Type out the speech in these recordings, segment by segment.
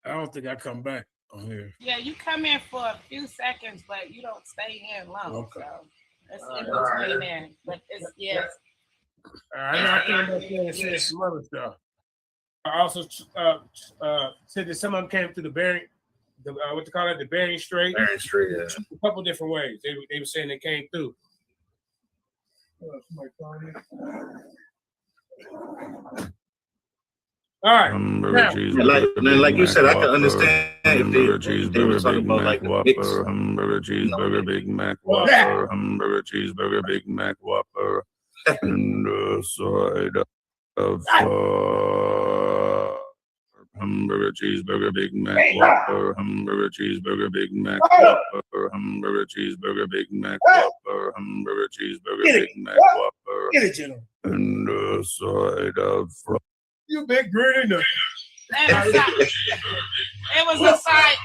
I don't think I come back on here. Yeah, you come in for a few seconds, but you don't stay in long. Okay. So it's in between there. But it's yes. I know I came back there and said some other stuff. I also said that some of them came through the Bering, what they call it, the Bering Strait. Bering Strait, yeah. A couple different ways. They were saying they came through. All right. Like you said, I can understand if they were talking about like the mix. Hamburger cheeseburger, Big Mac Whopper, hamburger cheeseburger, Big Mac Whopper, and side of hamburger cheeseburger, Big Mac Whopper, hamburger cheeseburger, Big Mac Whopper, hamburger cheeseburger, Big Mac Whopper, hamburger cheeseburger, Big Mac Whopper, and side of you big gritty nut. It was a side.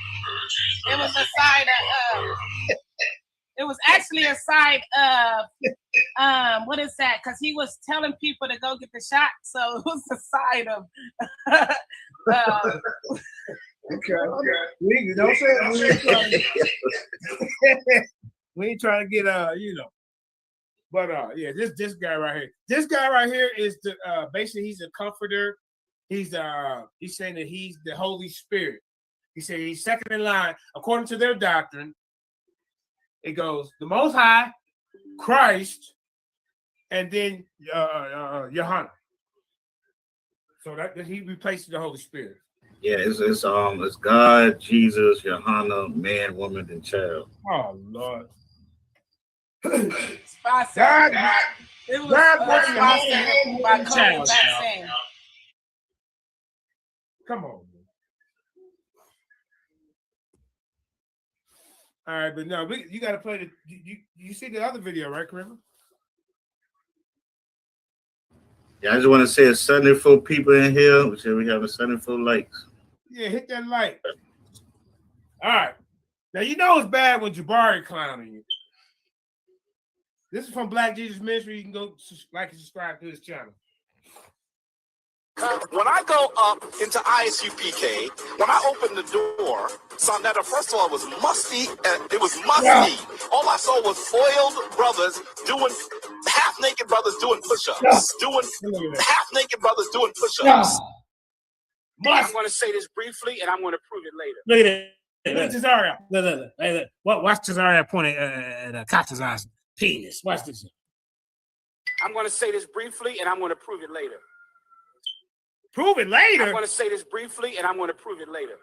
It was a side of. It was actually a side of. What is that? Because he was telling people to go get the shot, so it was a side of. Okay. We don't say we ain't trying to get But yeah, this guy right here. This guy right here is the basically he's a comforter. He's saying that he's the Holy Spirit. He said he's second in line according to their doctrine. It goes the Most High, Christ, and then Johanna. So that he replaces the Holy Spirit. Yeah, it's God, Jesus, Johanna, man, woman, and child. Oh Lord. Come on, man. All right, but no, you got to play the. You see the other video, right, Kareem? Yeah, I just want to say it's 74 people in here. We have 74 likes. Yeah, hit that like. All right. Now you know it's bad when Jabari clowning you. This is from Black Jesus Ministry. You can go like and subscribe to his channel. When I go up into ISUPK, when I opened the door, saw that first of all it was musty. It was musty. Yeah. All I saw was oiled brothers doing half-naked brothers doing push-ups. Half-naked brothers doing push-ups. I'm going to say this briefly, and I'm going to prove it later. Look at it. Look at Cesario. Look. Watch Cesario pointing at Katazar's penis. Watch this. I'm going to say this briefly, and I'm going to prove it later. Prove it later? I'm going to say this briefly, and I'm going to prove it later.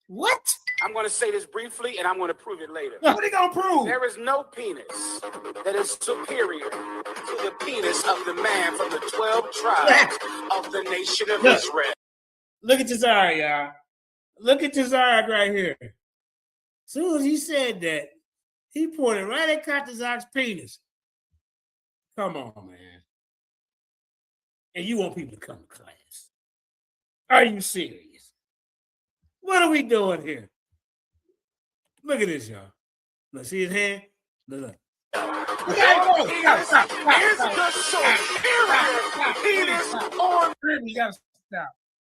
What? I'm going to say this briefly, and I'm going to prove it later. What are they going to prove? There is no penis that is superior to the penis of the man from the 12 tribes of the nation of Israel. Look at Cesario, y'all. Look at Cesario right here. As soon as he said that, he pointed right at Katazar's penis. Come on, man. And you want people to come to class. Are you serious? What are we doing here? Look at this, y'all. Look, see his hand? Look. We gotta stop.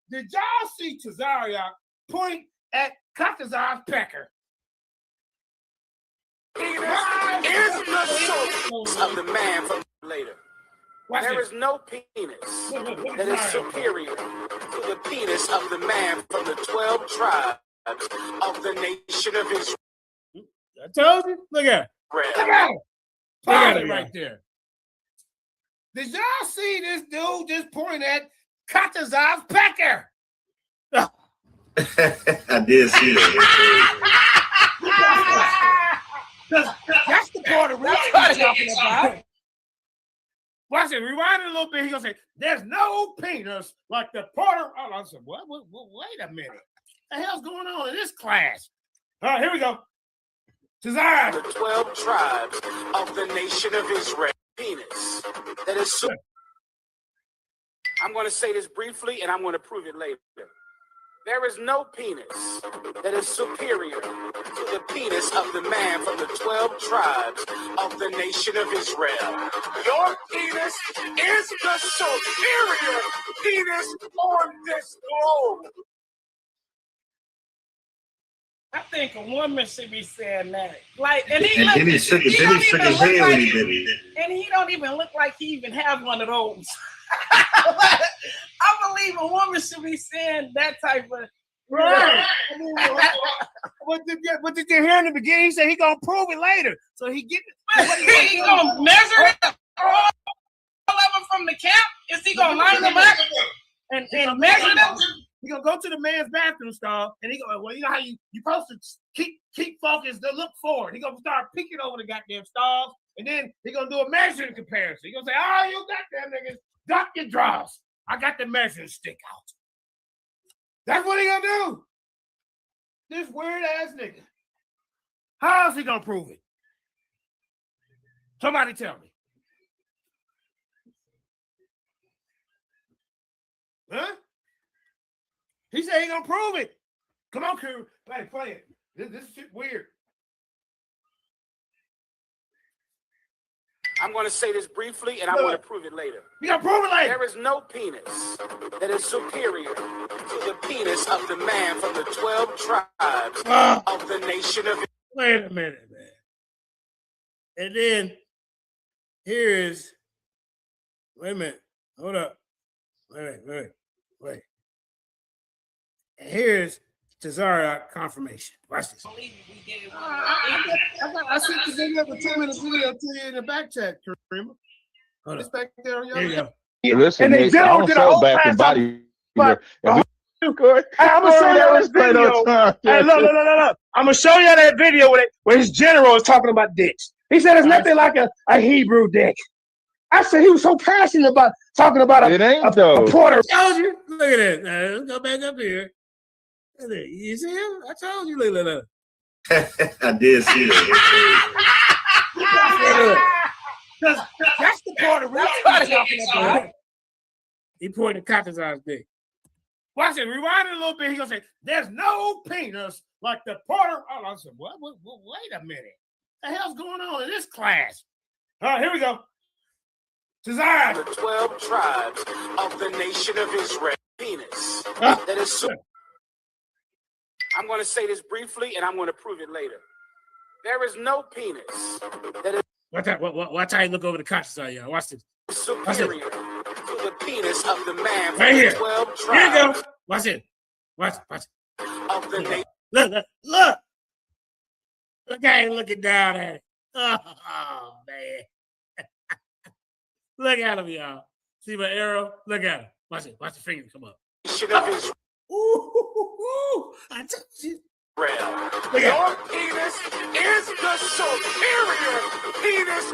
Did y'all see Cesario point at Katazar's pecker? Penis is the source of the man from later. There is no penis that is superior to the penis of the man from the 12 tribes of the nation of Israel. I told you. Look at it. Look at it right there. Did y'all see this dude just point at Katazar's pecker? I did see that. That's the part of what I'm talking about. Watch it. Rewind it a little bit. He's going to say, there's no penis like the Porter. Oh, I said, what? Wait a minute. What the hell's going on in this class? All right, here we go. Cesario. The 12 tribes of the nation of Israel. Penis. That is so. I'm going to say this briefly, and I'm going to prove it later. There is no penis that is superior to the penis of the man from the 12 tribes of the nation of Israel. Your penis is the superior penis on this globe. I think a woman should be saying that. Like, and And then he shook his head when he did it. And he don't even look like he even have one of those. I believe a woman should be saying that type of. Right. What did you hear in the beginning? He said he gonna prove it later. So he get He gonna measure it all of them from the camp? Is he gonna line them up and measure them? He gonna go to the man's bathroom stall and he gonna, well, you know how you supposed to keep focused, to look forward. He gonna start peeking over the goddamn stalls, and then he gonna do a measuring comparison. He gonna say, "Oh, you goddamn niggas, duck your draws. I got the measuring stick out." That's what he gonna do. This weird ass nigga. How else he gonna prove it? Somebody tell me. Huh? He said he gonna prove it. Come on, crew. Play it. This shit weird. I'm going to say this briefly, and I'm going to prove it later. You gonna prove it later. There is no penis that is superior to the penis of the man from the 12 tribes of the nation of. Wait a minute, man. And then here is. Wait a minute. Hold up. Wait. And here's Tazara confirmation. Watch this. I sent the video, the 2-minute video to you in the back chat, Kareem. Hold It's up. back there on your. There you go. Listen, And they Nate, I don't don't get a sell whole back class to body. but- I'm I'm gonna show you this video. Hey, look. I'm gonna show you that video where his general is talking about dicks. He said it's nothing like a Hebrew dick. I said he was so passionate about talking about It ain't though. a Puerto. I told you. Look at this. Now, let's go back up here. Look at that. You see him? I told you. Look. I did see that. That's the Puerto Rican he's talking about. He pointed Katazar's dick. Watch it. Rewind it a little bit. He's gonna say, "There's no penis like the Puerto." Oh, I said, "What? Wait a minute. What the hell's going on in this class?" All right, here we go. Tazara. The 12 tribes of the nation of Israel. Penis that is. I'm going to say this briefly, and I'm going to prove it later. There is no penis that is Watch how you look over the Katazar, y'all. Watch this. superior to the penis of the man from Right here. the 12 Here you tribes go. Watch it. Watch. of the nation. Look. Look how you looking down at it. Oh, man. Look at him, y'all. See my arrow? Look at him. Watch it. Watch the finger come up. Nation of Israel. I told you. Your penis is the superior penis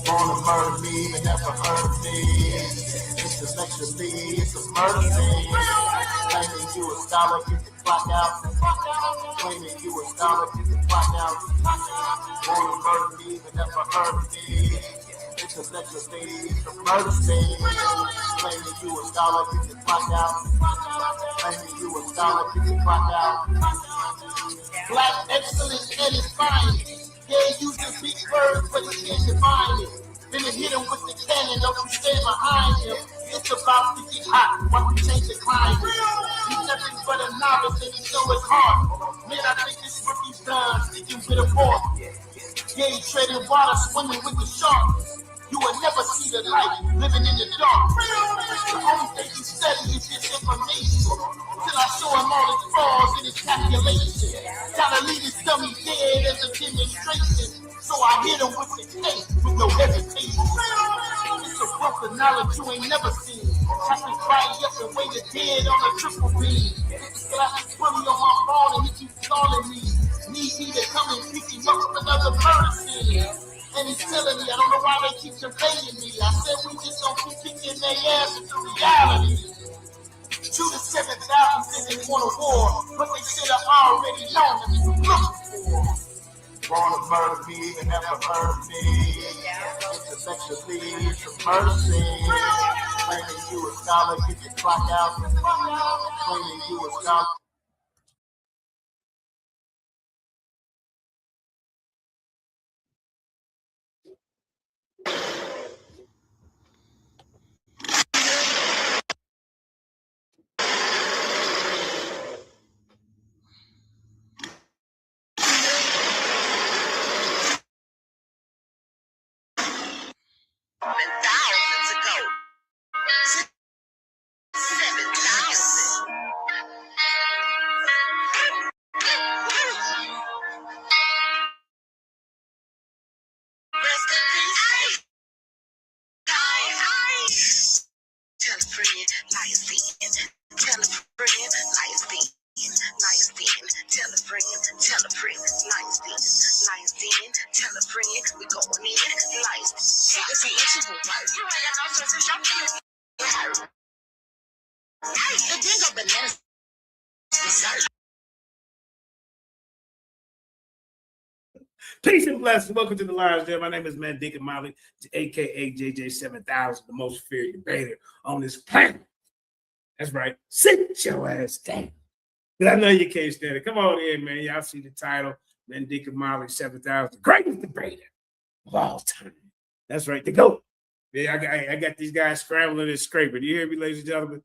Wanna murder me, but never hurt me. Intellectually, it's a murder scene. Claiming you a scholar, get the clock out. Claiming you a scholar, get the clock out. Wanna murder me, but never hurt me. Intellectually, it's a murder scene. Claiming you a scholar, get the clock out. Claiming you a scholar, get the clock out. Black excellence at its finest. Yeah, use the big words, but he can't define it. Then it hit him with the cannon, don't you stand behind him. It's about to get hot, want to change the climate. He's nothing but a novice and he know it's hard. Man, I think this rookie's done, sticking with a fork. Yeah, he treading water, swimming with the sharks. You will never see the light, living in the dark. The only thing you study is this information. Till I show him all his flaws and his calculation. Gotta leave his dummy dead as a demonstration. So I hit him with the case with no hesitation. It's a wealth of knowledge you ain't never seen. Happy body up and weighted dead on a triple beam. It's really on my phone and he keeps calling me. Need me to come and pick him up from another murder scene. And he's telling me, I don't know why they keep debating me. I said we just don't keep kicking their ass into reality. Shoot the 7,000 said they want a war, but they should have already known that we were looking for. Wanna murder me and never hurt me. Intellectually, it's a murder scene. Claiming you a scholar, get your clock out. Claiming you a scholar. Thousands ago. 7,000. Rest in peace. Tell a friend, liars being. Tell a friend, liars being. Liars being. Tell a friend, liars being. Liars being. Tell a friend, we going in. Liars. It's a issue with life. You ain't got no sense of shopping. Hey, the dingo bananas. Peace and blessings. Welcome to the Lions Den. My name is Mandinka Molly, aka JJ7000, the most feared debater on this planet. That's right. Sit your ass down. But I know you can't stand it. Come on in, man. Y'all see the title, Mandinka Molly 7000, the greatest debater of all time. That's right. The GOAT. Yeah, I got these guys scrambling and scraping. You hear me, ladies and gentlemen?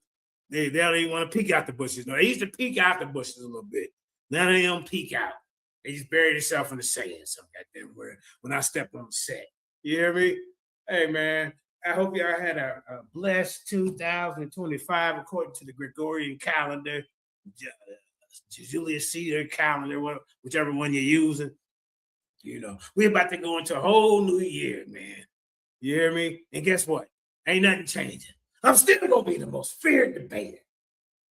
They don't even want to peek out the bushes. No, they used to peek out the bushes a little bit. Now they don't peek out. They just buried themselves in the sand. So goddamn word when I stepped on the set. You hear me? Hey man, I hope y'all had a blessed 2025 according to the Gregorian calendar, Julius Caesar calendar, whichever one you're using. You know, we're about to go into a whole new year, man. You hear me? And guess what? Ain't nothing changing. I'm still gonna be the most feared debater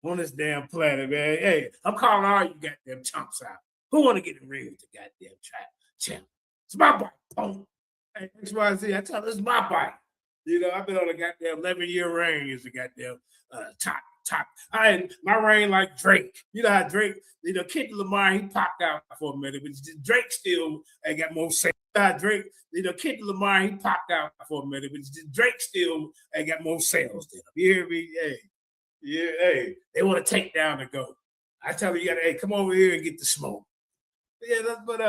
on this damn planet, man. Hey, I'm calling all you goddamn chumps out. Who want to get in the ring with the goddamn champ? It's my bike, punk. Hey, XYZ, I tell you, it's my bike. You know, I've been on a goddamn 11-year reign as a goddamn top. My reign like Drake. You know how Drake, you know, Kendrick Lamar, he popped out for a minute, but Drake still got more sales. Drake, you know, Kendrick Lamar, he popped out for a minute, but Drake still got more sales than him. You hear me? Hey, yeah, hey, they want to take down the GOAT. I tell you, hey, come over here and get the smoke. Yeah, but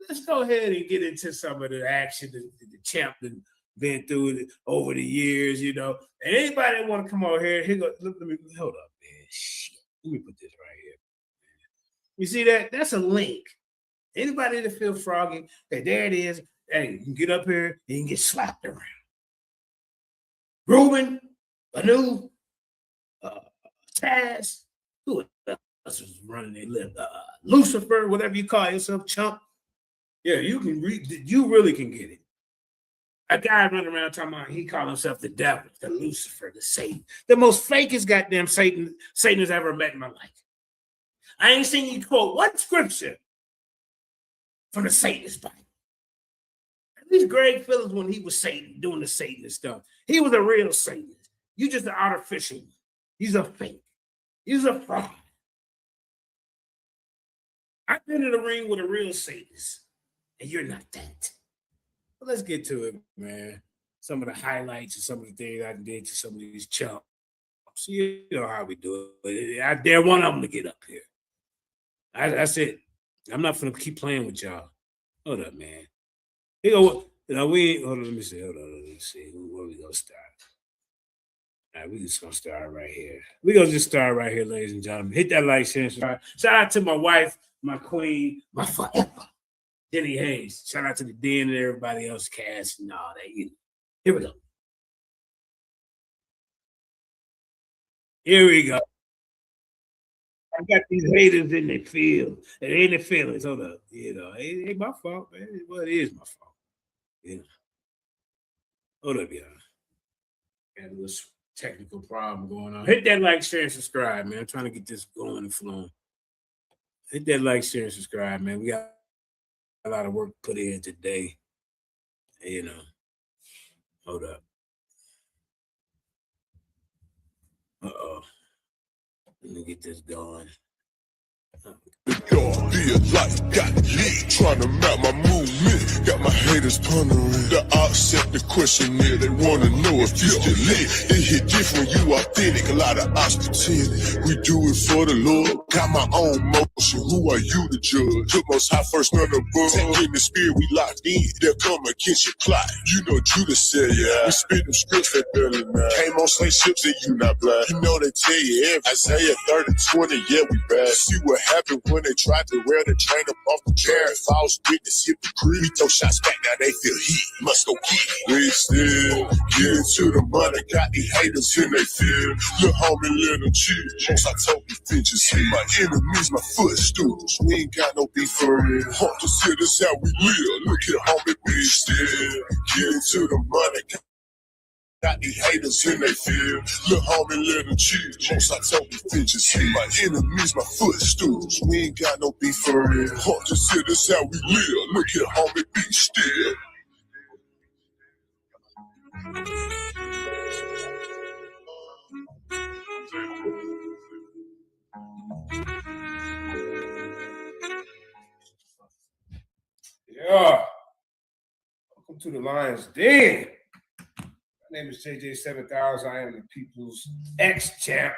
let's go ahead and get into some of the action that the champ has been through over the years, you know. And anybody that want to come over here, let me hold up, man. Shit. Let me put this right here. You see that? That's a link. Anybody that feel froggy, hey, there it is. Hey, you can get up here and you can get slapped around. Ruben, Anu, Taz, who else was running their lip? Lucifer, whatever you call yourself, chump. Yeah, you really can get it. A guy running around talking about he called himself the devil, the Lucifer, the Satan, the most fakest goddamn Satan has ever met in my life. I ain't seen you quote one scripture from the Satanist Bible. At least Greg Phillips, when he was Satan, doing the Satanist stuff, he was a real Satanist. You just an artificial. He's a fake. He's a fraud. I've been in the ring with a real Satanist, and you're not that. But let's get to it, man. Some of the highlights and some of the things I did to some of these chumps. You know how we do it. I dare one of them to get up here. That's it. I'm not gonna keep playing with y'all. Hold up, man. You know, hold on, let me see. Hold on, let me see. Where we gonna start? All right, we just gonna start right here. We gonna just start right here, ladies and gentlemen. Hit that like, share, and subscribe. Shout out to my wife, my queen, my forever, Denny Hayes. Shout out to the Den and everybody else, cast and all that. Here we go. Here we go. I got these haters in their field. It ain't their feelings. Hold up. You know, it ain't my fault, man. Well, it is my fault. You know. Hold up, y'all. Got a little technical problem going on. Hit that like, share, and subscribe, man. I'm trying to get this going and flowing. Hit that like, share, and subscribe, man. We got a lot of work put in today. You know. Hold up. Uh-oh. Let me get this going. Y'all be a light, got lit, trying to map my movement. Got my haters pondering. The ops set the question there, they wanna know if you still lit. It hit different, you authentic, a lot of ops pretend. We do it for the Lord, got my own motion. Who are you to judge? Took most high first, none above. In the spirit, we locked in. They'll come against your plot. You know Judas said, yeah. We spit them scripts that belly now. Came on slave ships and you not black. You know they tell you everything. Isaiah 30:20, yeah, we bad. See what happened when they tried to wear the train up off the chair. False witness, hypocrite. We throw shots back, now they feel heat. Must go get it. We still get into the money. Got these haters in they fear. Look, homie, let them chill. Once I told you, finches see my enemies, my footstools. We ain't got no beef for real. Hard to see this how we live. Look at homie, we still get into the money. Got these haters in they fear. Look, homie, let them chill. Once I told you, finches see my enemies, my footstools. We ain't got no beef for real. Hard to see this how we live. Look at homie, be still. Yeah. Welcome to the Lions Den. My name is JJ 7000. I am the people's ex-champ.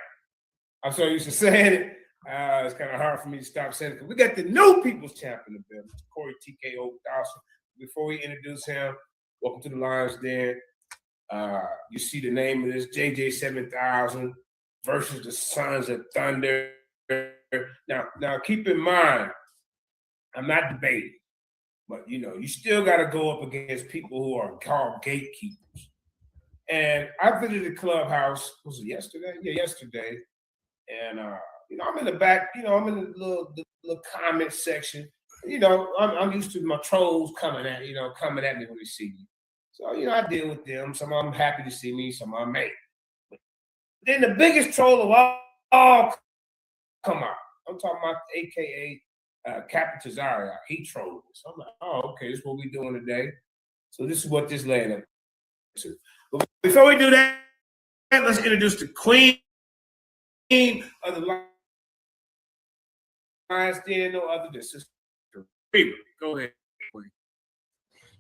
I'm so used to saying it. It's kind of hard for me to stop saying it because we got the new people's champ in the building, Corey TKO Dawson. Before we introduce him, welcome to the Lions Den. You see the name of this, JJ 7000 versus the Sons of Thunder. Now keep in mind, I'm not debating, but you know, you still got to go up against people who are called gatekeepers. And I visited the clubhouse, was it yesterday? Yeah, yesterday. And you know, I'm in the back, you know, I'm in the little comment section. You know, I'm used to my trolls coming at me when they see me. So, you know, I deal with them. Some of them happy to see me, some of them ain't. Then the biggest troll of all come out. I'm talking about AKA Captain Tazaria. He trolled us. I'm like, oh, okay, this is what we're doing today. So this is what this led up to. But before we do that, let's introduce the queen of the Lions Den, no other than Sister Reba. Go ahead, queen.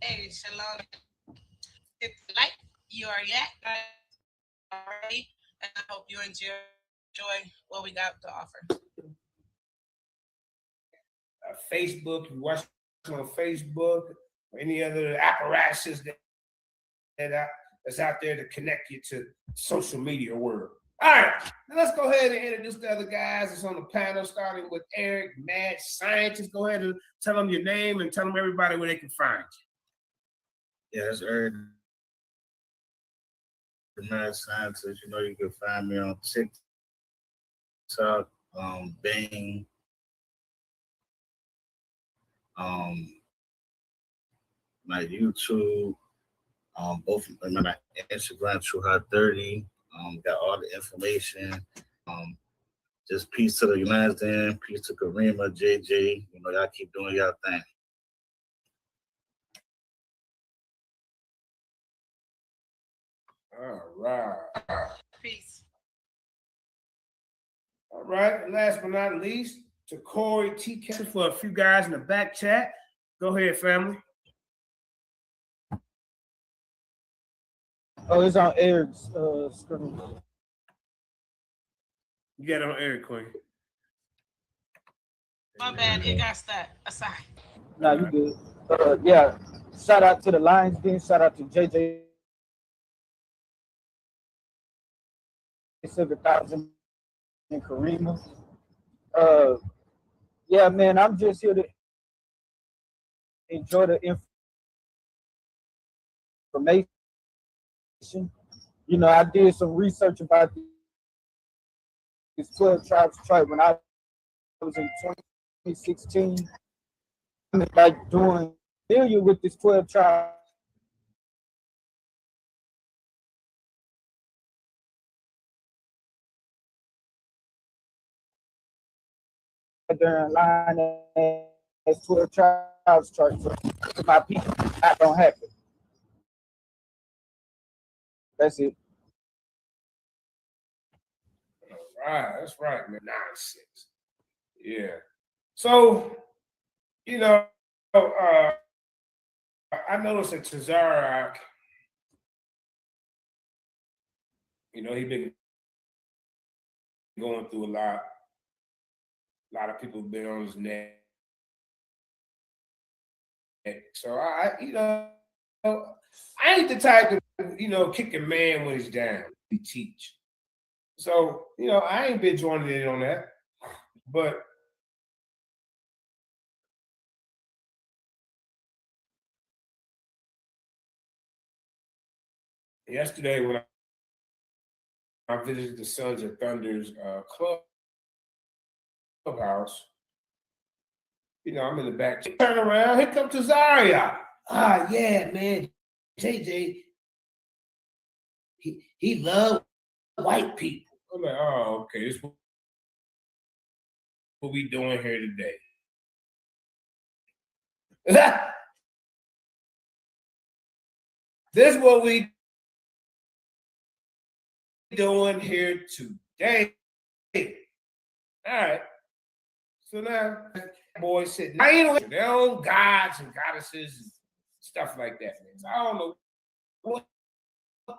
Hey, shalom. Hit the like. You already at already, and I hope you enjoy what we got to offer. Facebook, you watch on Facebook, or any other apparatuses that's out there to connect you to social media world. All right, now let's go ahead and introduce the other guys that's on the panel, starting with Eric, Mad Scientist. Go ahead and tell them your name and tell them everybody where they can find you. Yeah, it's Eric, the Mad Scientist. You know, you can find me on TikTok, Bing, my YouTube, both my Instagram, TrueHot30. Got all the information. Just peace to the Lions Den, peace to Karima, JJ. You know, y'all keep doing y'all thing. All right. Peace. All right. And last but not least, to Corey T. Kessler for a few guys in the back chat. Go ahead, family. Oh, it's on Eric's screen. You got it on Eric Queen. My bad. It got stuck aside. No, you good. Yeah. Shout out to the Lions Den. Shout out to JJ 7000 and Karima. Yeah, man, I'm just here to enjoy the information. You know, I did some research about these 12 tribes of Detroit when I was in 2016. Like doing familiar with this 12 tribes. During line as 12 tribes chart for my people, that don't happen. That's it. All right, that's right, man. Nonsense. Yeah. So, you know, I noticed that Tazarak, you know, he been going through a lot. A lot of people have been on his neck. So you know, I ain't the type to, you know, kick a man when he's down. We teach. So, you know, I ain't been joining in on that. But yesterday when I visited the Sons of Thunder's clubhouse, you know, I'm in the back. Turn around, here comes Tazaria. Ah, yeah, man. JJ, he loved white people. I'm like, oh, okay. This is what we doing here today. This is what we doing here today. All right. So now, boys sitting their own gods and goddesses and stuff like that. Man. So I don't know what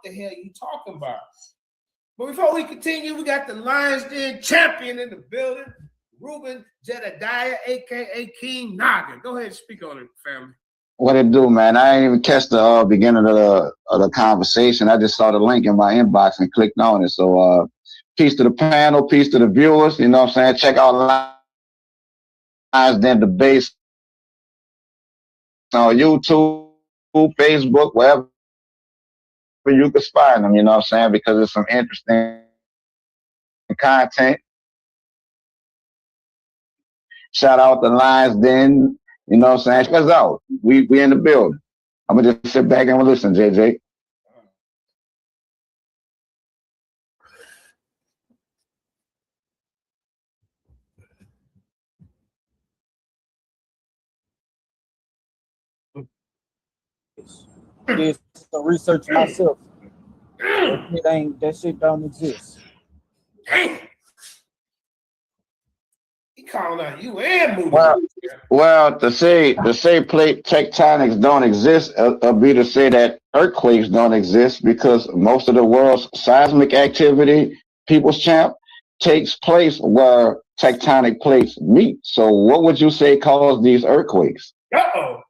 the hell you talking about. But before we continue, we got the Lions Den champion in the building, Ruben Jedediah, a.k.a. King Noggin. Go ahead and speak on it, family. What it do, man? I ain't even catch the beginning of the conversation. I just saw the link in my inbox and clicked on it. So peace to the panel, peace to the viewers. You know what I'm saying? Check out Lions Den Debates on YouTube, Facebook, wherever you can find them. You know what I'm saying? Because it's some interesting content. Shout out the Lions Den. You know what I'm saying? Let's out. We in the building. I'm gonna just sit back and listen, JJ. Did some research myself. That shit don't exist. Damn. He calling out you and moving. Well, to say plate tectonics don't exist, be to say that earthquakes don't exist because most of the world's seismic activity, People's Champ, takes place where tectonic plates meet. So what would you say caused these earthquakes? Uh-oh.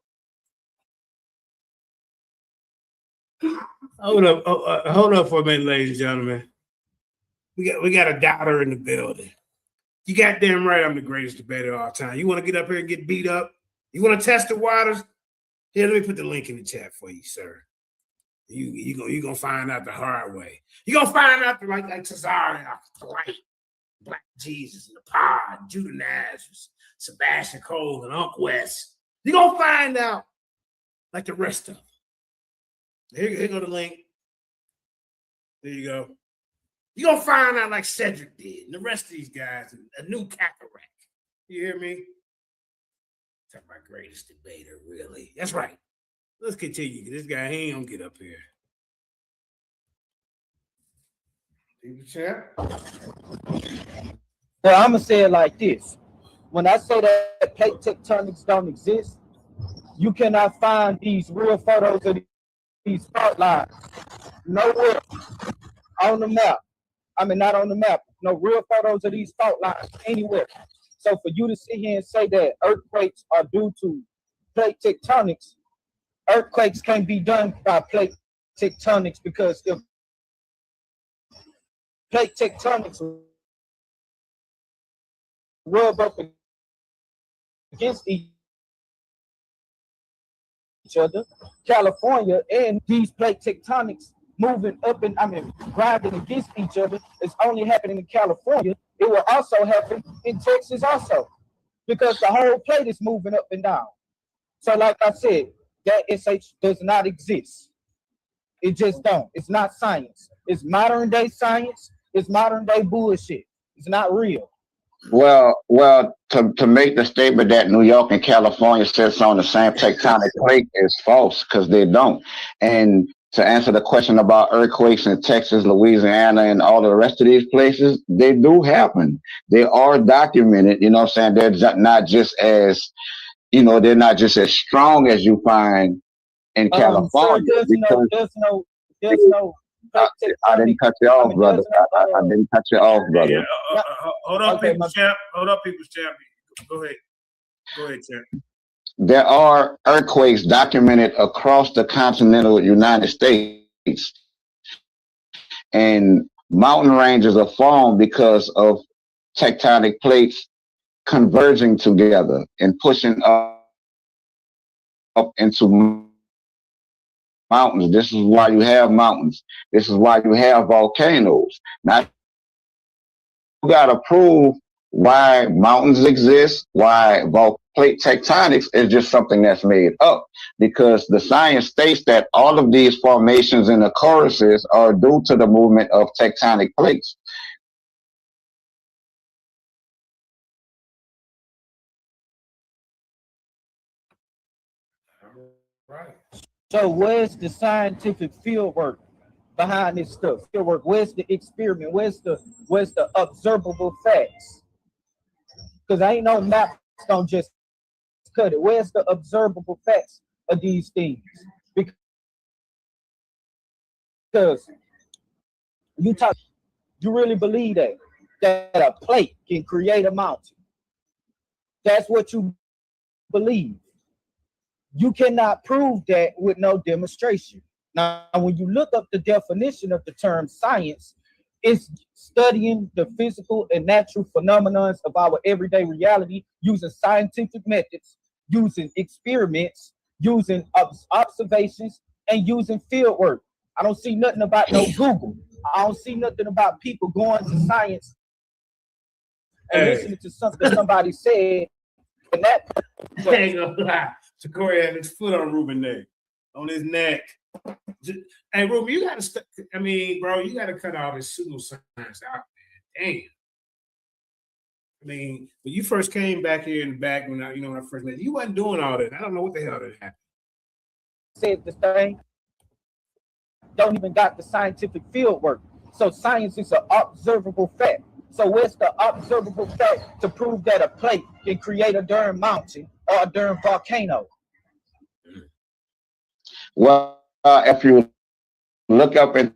Hold up for a minute, ladies and gentlemen. We got a doubter in the building. You goddamn right I'm the greatest debater of all time. You want to get up here and get beat up? You want to test the waters? Here, let me put the link in the chat for you, sir. You gonna find out the hard way. You're gonna find out like Tazaria, Polite, Black Jesus, and the Pod, Judah Nazareth, Sebastian Cole, and Uncle West. You're gonna find out like the rest of them. Here go the link. There you go. You're going to find out like Cedric did and the rest of these guys, a new cataract. You hear me? Talking about greatest debater, really. That's right. Let's continue. This guy, he ain't going to get up here. Champ. Well, I'm gonna say it like this: when I say that plate tectonics don't exist, you cannot find these real photos of these fault lines nowhere on the map. I mean, not on the map. No real photos of these fault lines anywhere. So for you to sit here and say that earthquakes are due to plate tectonics, earthquakes can't be done by plate tectonics, because if plate tectonics rub up against each other, California and these plate tectonics moving up and grinding against each other is only happening in California. It will also happen in Texas also, because the whole plate is moving up and down. So like I said, that SH does not exist. It just don't. It's not science. It's modern day science. It's modern day bullshit. It's not real. Well, to make the statement that New York and California sits on the same tectonic plate is false, because they don't. And to answer the question about earthquakes in Texas, Louisiana, and all the rest of these places, they do happen. They are documented. You know what I'm saying? They're not just as, they're not just as strong as you find in California. So there's no. I didn't cut you off, brother. I didn't cut you off, brother. Yeah, hold on, okay, People's Champ. Hold on, People's Champ. Go ahead, Champ. There are earthquakes documented across the continental United States, and mountain ranges are formed because of tectonic plates converging together and pushing up into mountains. This is why you have mountains. This is why you have volcanoes. Now, you got to prove why mountains exist, why plate tectonics is just something that's made up, because the science states that all of these formations and occurrences are due to the movement of tectonic plates. Right. So where's the scientific field work behind this stuff? Field work. Where's the experiment? Where's the observable facts? Because ain't no maps don't just cut it. Where's the observable facts of these things? Because you really believe that a plate can create a mountain? That's what you believe. You cannot prove that with no demonstration. Now, when you look up the definition of the term science, it's studying the physical and natural phenomena of our everyday reality using scientific methods, using experiments, using observations, and using field work. I don't see nothing about no Google. I don't see nothing about people going to science and listening to something somebody said. And that ain't gonna lie. Corey had his foot on Ruben's neck, on his neck. Hey, Ruben, you gotta. Bro, you gotta cut all this pseudoscience out, man. Damn. When you first came back here in the back when I first met you, wasn't doing all that. I don't know what the hell that happened. Said the thing. Don't even got the scientific field work. So science is an observable fact. So where's the observable fact to prove that a plate can create a darn mountain or a darn volcano? Well, if you look up into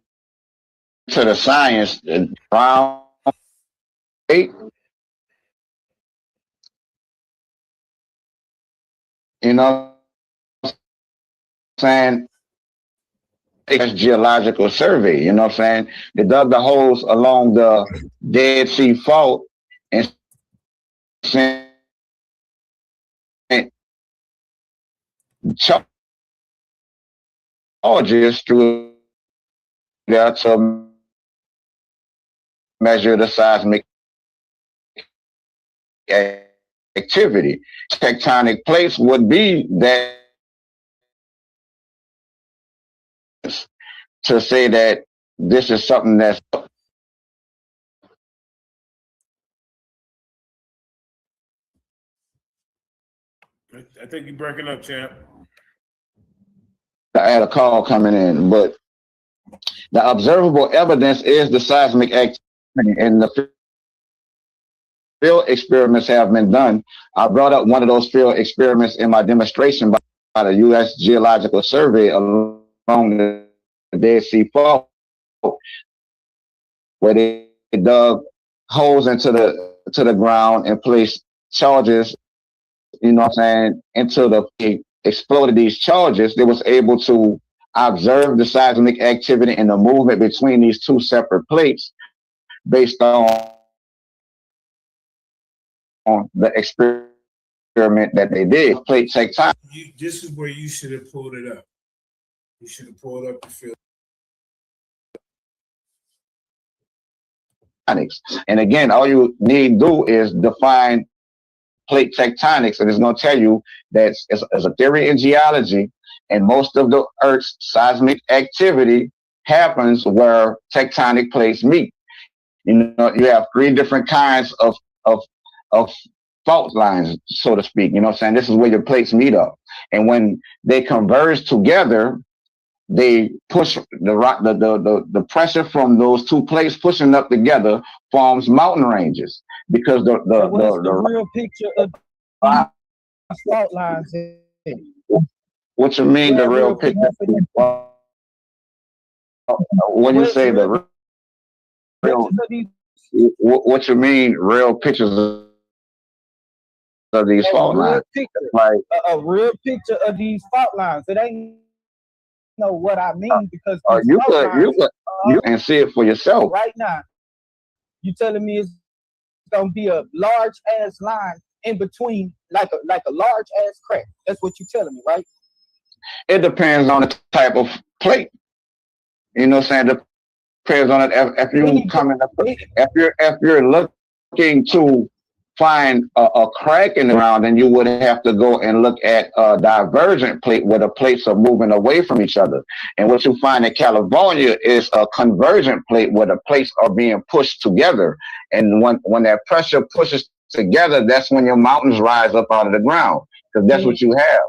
the science, around 8, saying it's geological survey, you know what I'm saying? They dug the holes along the Dead Sea Fault and sent charges through there to measure the seismic activity. Tectonic plates would be that to say that this is something that's I think you're breaking up, champ. I had a call coming in, but The observable evidence is the seismic activity, and the field experiments have been done. I brought up one of those field experiments in my demonstration by the U.S. Geological Survey along the Dead Sea Fault, where they dug holes into the ground and placed charges, you know what I'm saying, they exploded these charges. They was able to observe the seismic activity and the movement between these two separate plates based on the experiment that they did. Plate tectonics. This is where you should have pulled it up. You should have pulled up the field. And again, all you need to do is define plate tectonics, and it's going to tell you that it's a theory in geology, and most of the Earth's seismic activity happens where tectonic plates meet. You know, you have three different kinds of fault lines, so to speak. You know what I'm saying? This is where your plates meet up, and when they converge together, they push the pressure from those two plates pushing up together forms mountain ranges, because the real picture of fault lines. What you mean the real picture? When you say the real, what you mean real pictures of these fault lines? Like a real picture of these fault lines. It ain't know what I mean, because you can see it for yourself right now. You telling me it's gonna be a large ass line in between, like a large ass crack? That's what you're telling me, right? It depends on the type of plate. You know what I'm saying? Depends on it. If you come in, if you're looking to find a crack in the ground, then you would have to go and look at a divergent plate where the plates are moving away from each other. And what you find in California is a convergent plate where the plates are being pushed together. And when that pressure pushes together, that's when your mountains rise up out of the ground, because that's what you have.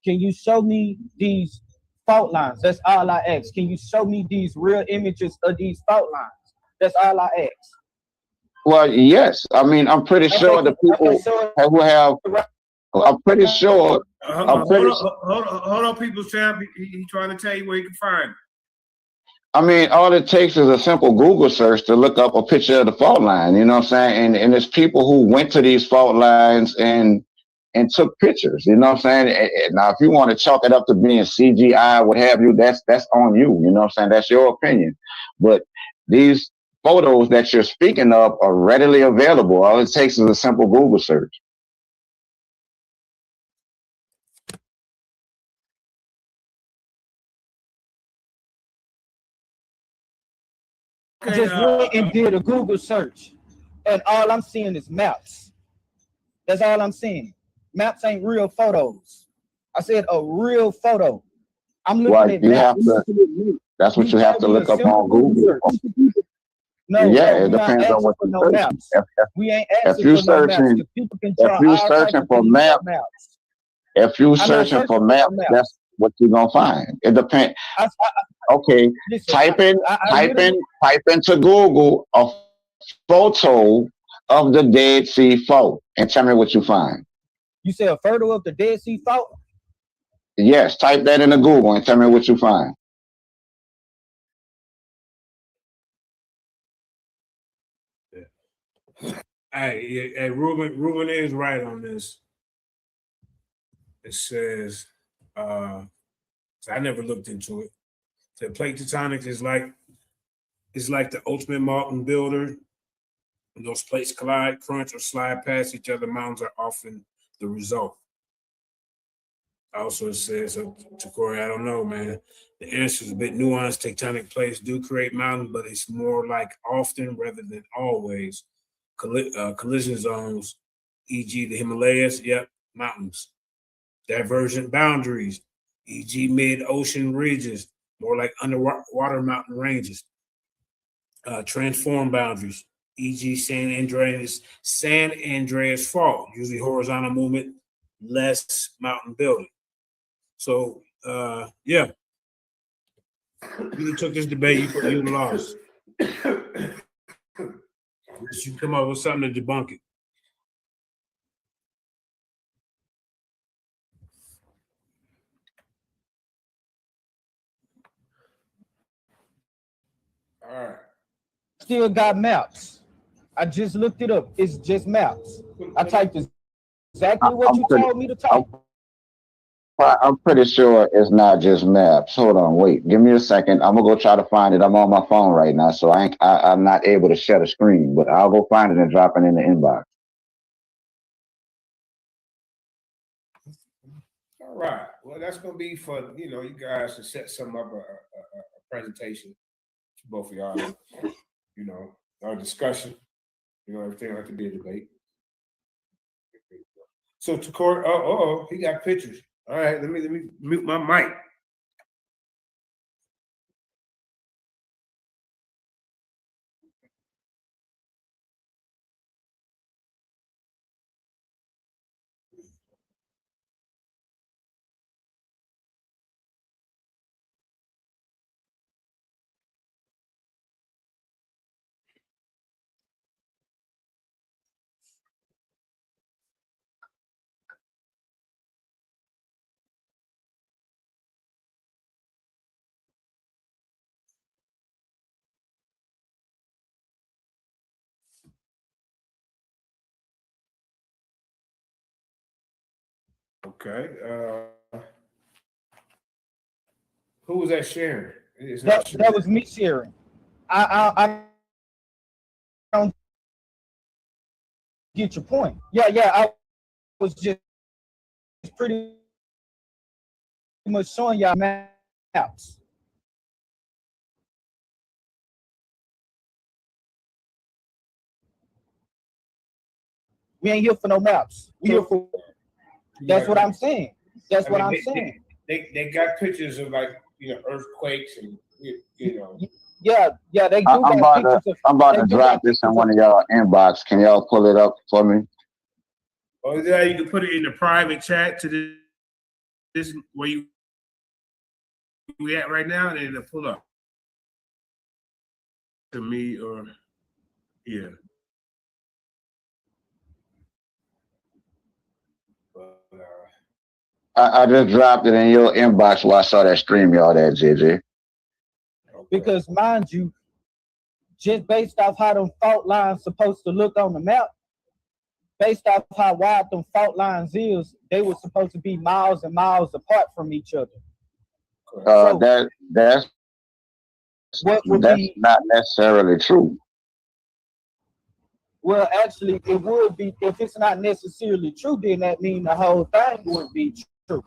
Can you show me these fault lines? That's all I ask. Can you show me these real images of these fault lines? That's all I ask. Well, yes. I mean, I'm pretty sure the people who have, I'm pretty sure. Hold on, people. Sam, he's trying to tell you where you can find it. I mean, all it takes is a simple Google search to look up a picture of the fault line. You know what I'm saying? And there's people who went to these fault lines and took pictures. You know what I'm saying? Now, if you want to chalk it up to being CGI, what have you, that's on you. You know what I'm saying? That's your opinion. But these photos that you're speaking of are readily available. All it takes is a simple Google search. I just went and did a Google search, and all I'm seeing is maps. That's all I'm seeing. Maps ain't real photos. I said a real photo. I'm looking at maps. That's what you have to look up on Google. No, yeah, it depends on what you're searching. We ain't asking for no maps. People can draw if you're searching for maps, if you're searching for maps, that's what you're gonna find. It depends. Okay, type into Google a photo of the Dead Sea Fault and tell me what you find. You say a photo of the Dead Sea Fault? Yes, type that into Google and tell me what you find. Hey, Ruben is right on this. It says, so I never looked into it. So plate tectonics is like the ultimate mountain builder. When those plates collide, crunch, or slide past each other, mountains are often the result. Also, it says, to Corey, I don't know, man. The answer is a bit nuanced. Tectonic plates do create mountains, but it's more like often rather than always. Collision zones, e.g. the Himalayas, yep, mountains. Divergent boundaries, e.g. mid-ocean ridges, more like underwater mountain ranges. Transform boundaries, e.g. San Andreas Fault, usually horizontal movement, less mountain building. So, yeah. You took this debate, you lost. You come up with something to debunk it. All right. Still got maps. I just looked it up. It's just maps. I typed exactly what you told me to type. I'm pretty sure it's not just maps. Hold on, wait. Give me a second. I'm gonna go try to find it. I'm on my phone right now, so I'm not able to share the screen, but I'll go find it and drop it in the inbox. All right. Well, that's gonna be for you guys to set some up a presentation to both of y'all. Our discussion. Everything don't have to be a debate. So Takor, he got pictures. All right, let me mute my mic. Okay. Who was that sharing? That was me sharing. I don't get your point. Yeah, I was just pretty much showing y'all maps. We ain't here for no maps. We here for. That's what I'm saying. That's what I'm saying. They got pictures of earthquakes and Yeah, they do. I'm about to drop this in one of y'all inbox. Can y'all pull it up for me? Oh, yeah, you can put it in the private chat to this where we at right now, and then it'll pull up to me or yeah. I just dropped it in your inbox while I saw that stream y'all there, JJ. Because mind you, just based off how them fault lines supposed to look on the map, based off how wide them fault lines is, they were supposed to be miles and miles apart from each other. That's not necessarily true. Well, actually, it would be. If it's not necessarily true, then that means the whole thing would be true.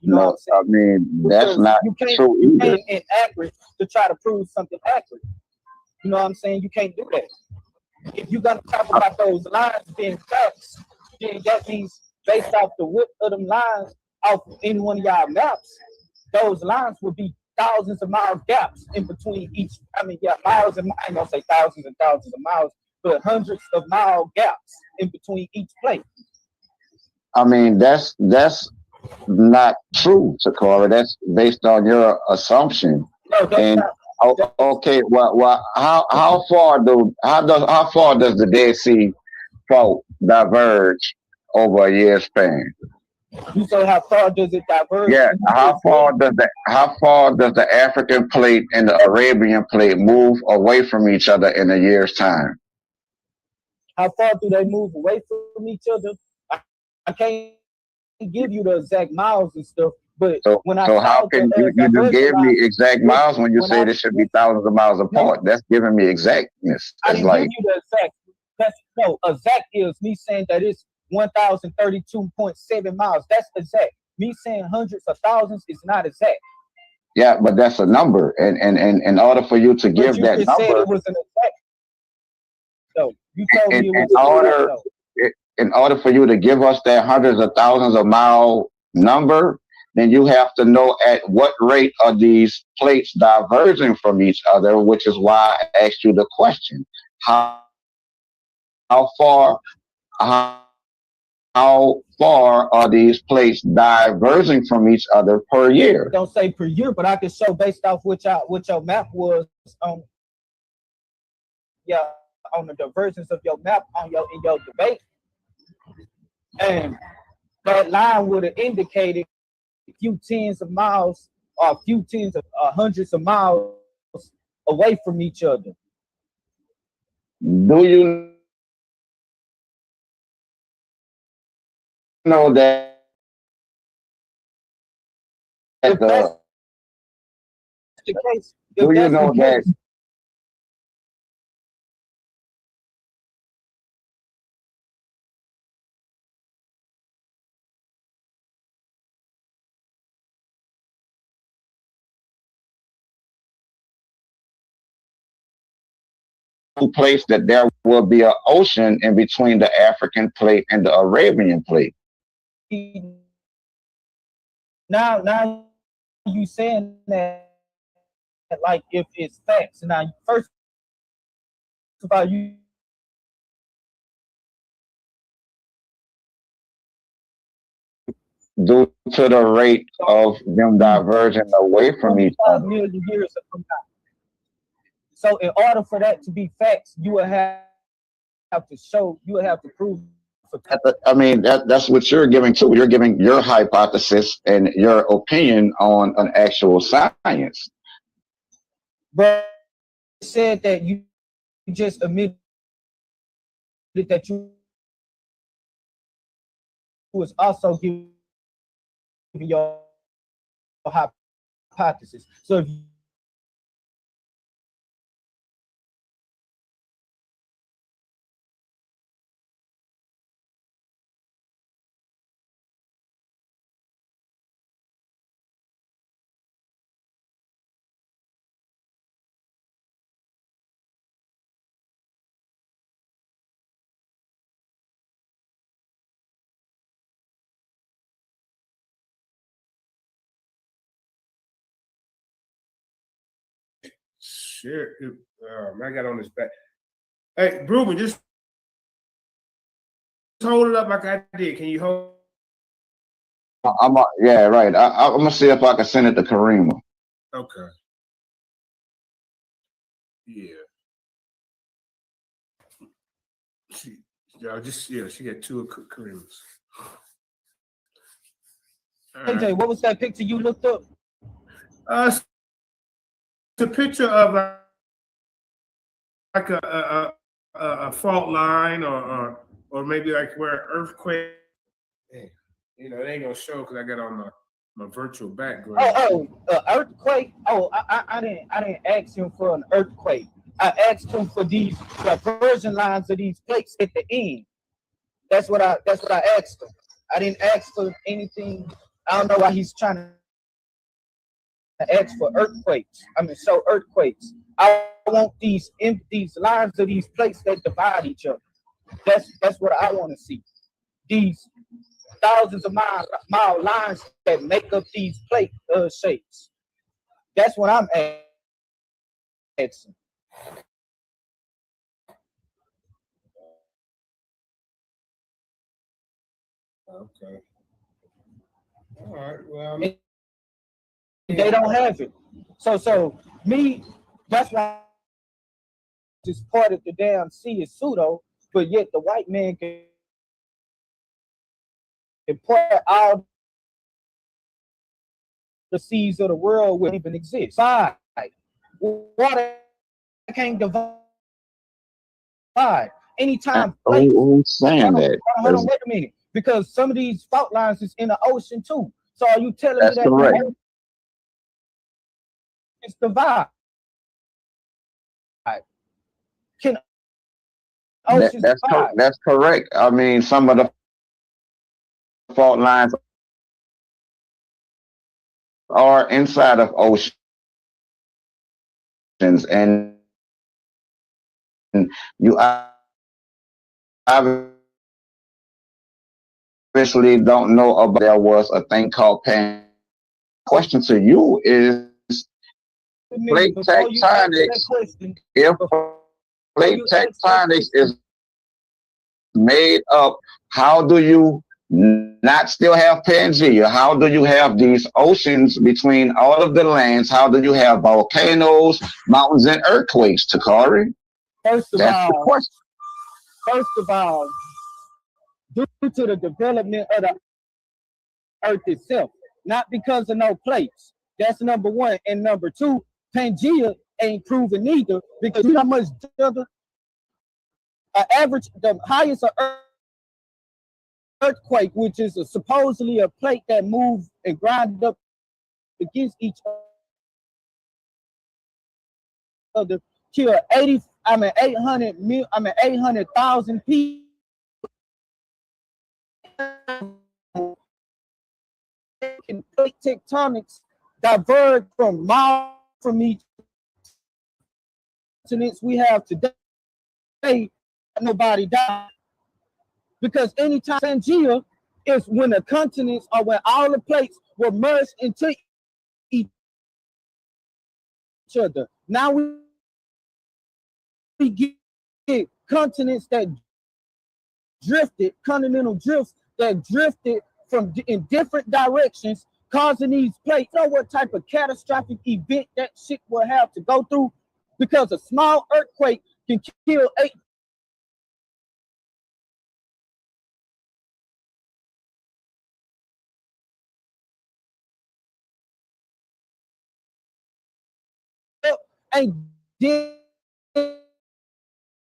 No, I mean, that's not true you either. can't inaccurate to try to prove something accurate. You know what I'm saying? You can't do that. If you're gonna talk about those lines being facts, then that means based off the width of them lines off in one of y'all maps, those lines would be thousands of mile gaps in between each. I mean, yeah, miles and I ain't gonna say thousands and thousands of miles, but hundreds of mile gaps in between each plate. I mean, that's not true, Takora. That's based on your assumption. No, that's not. Okay. Well, how far does the Dead Sea fault diverge over a year's span? You say how far does it diverge? Yeah. How far does the African plate and the Arabian plate move away from each other in a year's time? How far do they move away from each other? I can't give you the exact miles and stuff, but how can you just gave me exact miles when you say they should be thousands of miles apart? That's giving me exactness. I didn't give you the exact. Exact is me saying that it's 1,032.7 miles. That's exact. Me saying hundreds of thousands is not exact. Yeah, but that's a number, and in order for you to give that number, said it was an exact. So you told me it was in order for you to give us that hundreds of thousands of mile number, then you have to know at what rate are these plates diverging from each other, which is why I asked you the question. How far how far are these plates diverging from each other per year? Don't say per year, but I can show based off what your map was on. Yeah, on the divergence of your map in your debate, and that line would have indicated a few tens of miles or a few tens of hundreds of miles away from each other. Do you know that If that's the case, do you know that place that there will be an ocean in between the African plate and the Arabian plate? Now you saying that like if it's facts. Now first of all, you due to the rate of them diverging away from each other. million years from now. So in order for that to be facts, you would have to show, you would have to prove. I mean, that's what you're giving too. You're giving your hypothesis and your opinion on an actual science. But you said that you just admitted that you was also giving your hypothesis. So if Shit, I got on this back. Hey, Ruben, just hold it up like I did. Can you hold? Yeah, right. I'm gonna see if I can send it to Karima. Okay. Yeah. She got two of Karima's. AJ, what was that picture you looked up? It's a picture of like a fault line or maybe like where earthquake. You know, it ain't gonna show because I got on my virtual background. Earthquake. I didn't ask him for an earthquake. I asked him for these diversion lines of these plates at the end. That's what I asked him. I didn't ask for anything. I don't know why he's trying to ask for earthquakes. Show earthquakes. I want these lines of these plates that divide each other. That's what I want to see. These thousands of mile lines that make up these plate shapes. That's what I'm asking. Okay. All right. Well, they don't have it. So me, that's why just part of the damn sea is pseudo, but yet the white man can part all the seas of the world wouldn't even exist. Divide. Water can't divide. Anytime. Who's saying that? Hold on, wait a minute. Because some of these fault lines is in the ocean too. So are you telling me that correct. It's divide? Can oceans divide? That's correct. I mean, some of the fault lines are inside of oceans, and you obviously don't know about there was a thing called pan. Question to you is plate tectonics. If plate tectonics is made up, how do you not still have Pangea? How do you have these oceans between all of the lands? How do you have volcanoes, mountains, and earthquakes, Takari? First of That's the all, question. Due to the development of the Earth itself, not because of no plates. That's number one. And number two, Pangea ain't proven either, because you know how much the highest earthquake, which is supposedly a plate that moves and grinds up against each other, kill 800,000 people. Plate tectonics diverge from miles from each continents we have today. Nobody died, because anytime Pangea is when the continents or when all the plates were merged into each other. Now we get continents that drifted, continental drifts that drifted from in different directions, causing these plates. You know what type of catastrophic event that shit will have to go through? Because a small earthquake can kill 8. And did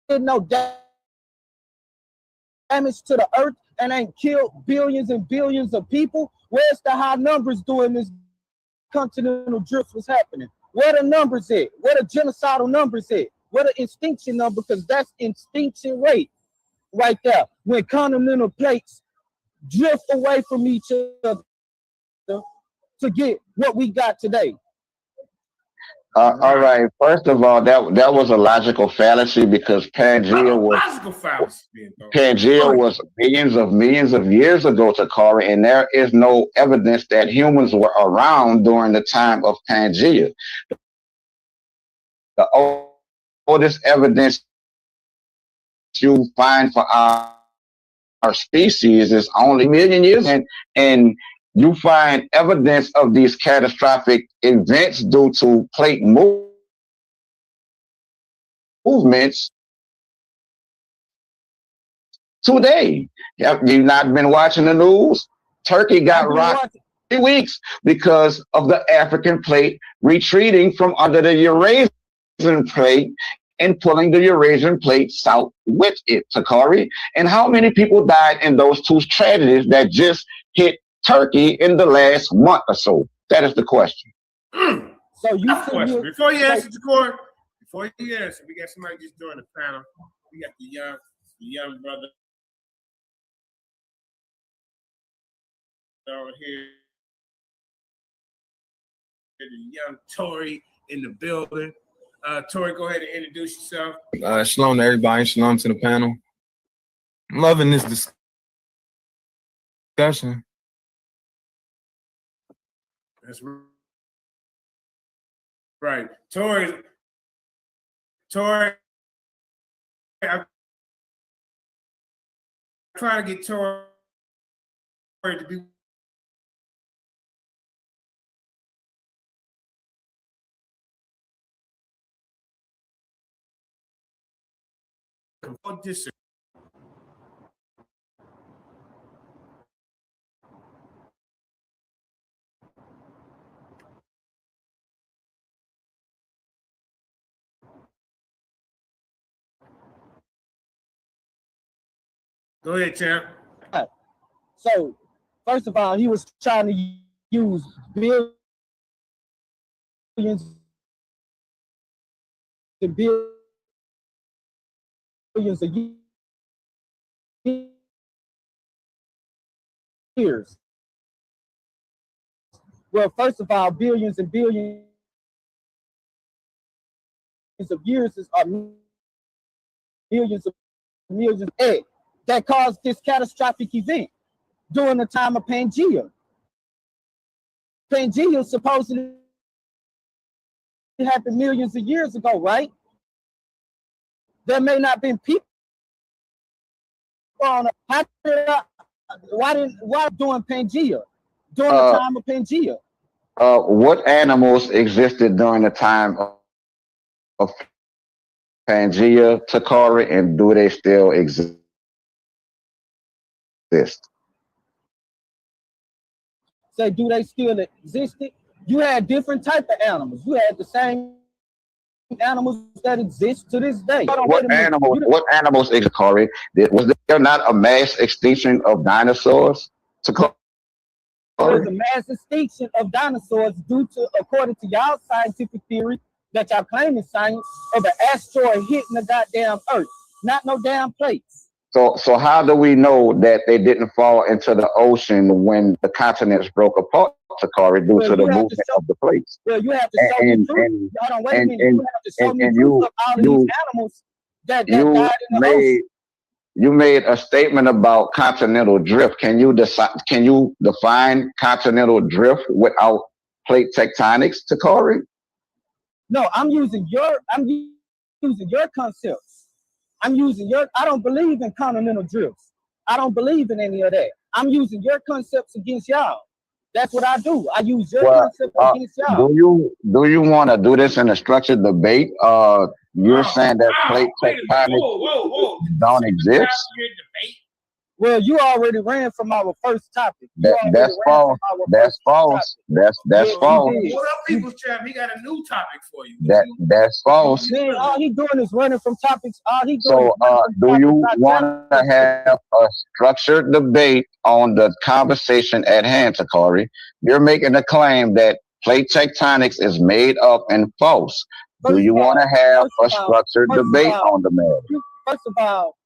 no damage to the earth and ain't killed billions and billions of people. Where's the high numbers during this continental drift was happening? Where the numbers at? Where the genocidal numbers at? Where the extinction number? Because that's extinction rate right there. When continental plates drift away from each other to get what we got today. All right. First of all, that was a logical fallacy, because Pangea was millions of years ago, Takari, and there is no evidence that humans were around during the time of Pangea. The oldest evidence you find for our species is only a million years, and you find evidence of these catastrophic events due to plate movements today. Have you not been watching the news? Turkey got rocked 3 weeks because of the African plate retreating from under the Eurasian plate and pulling the Eurasian plate south with it, Takari. And how many people died in those two tragedies that just hit Turkey in the last month or so? That is the question. So you before you answer, Takari, before you answer, we got somebody just joined the panel. We got the young brother over here, the young Tory in the building. Tory, go ahead and introduce yourself. Shalom to everybody. Shalom to the panel. I'm loving this discussion. That's right. Tory, I'm trying to get Tory to be this. Go ahead, champ. So, first of all, he was trying to use billions and billions of years. Well, first of all, billions and billions of years are millions of eggs that caused this catastrophic event during the time of Pangea. Pangea supposedly happened millions of years ago, right? There may not have been people on how did why during Pangea? During the time of Pangea. What animals existed during the time of Pangea, Takari, and do they still exist? Say, do they still exist? You had different type of animals. You had the same animals that exist to this day. What animals exist, Takari? Was there not a mass extinction of dinosaurs? Takari? There's a mass extinction of dinosaurs due to, according to y'all scientific theory that y'all claim is science, of an asteroid hitting the goddamn Earth, not no damn plates. So how do we know that they didn't fall into the ocean when the continents broke apart, Takari, due to the movement of the plates? Well, you have to show me proof. Hold on, wait a minute. You have to show me proof of all of these animals that died in the ocean. You made a statement about continental drift. Can you define continental drift without plate tectonics, Takari? No, I'm using your concepts. I don't believe in continental drifts. I don't believe in any of that. I'm using your concepts against y'all. That's what I do. I use your concepts against y'all. Do you want to do this in a structured debate? You're saying that plate tectonics don't exist? Well, you already ran from our first topic. That's false. That's false. That's false. What up, people's champ? He got a new topic for you. That's false. Man, all he doing is running from topics. So, do you want to have a structured debate on the conversation at hand, Takari? You're making a claim that plate tectonics is made up and false. Do you want to have a structured debate on the matter? First of all,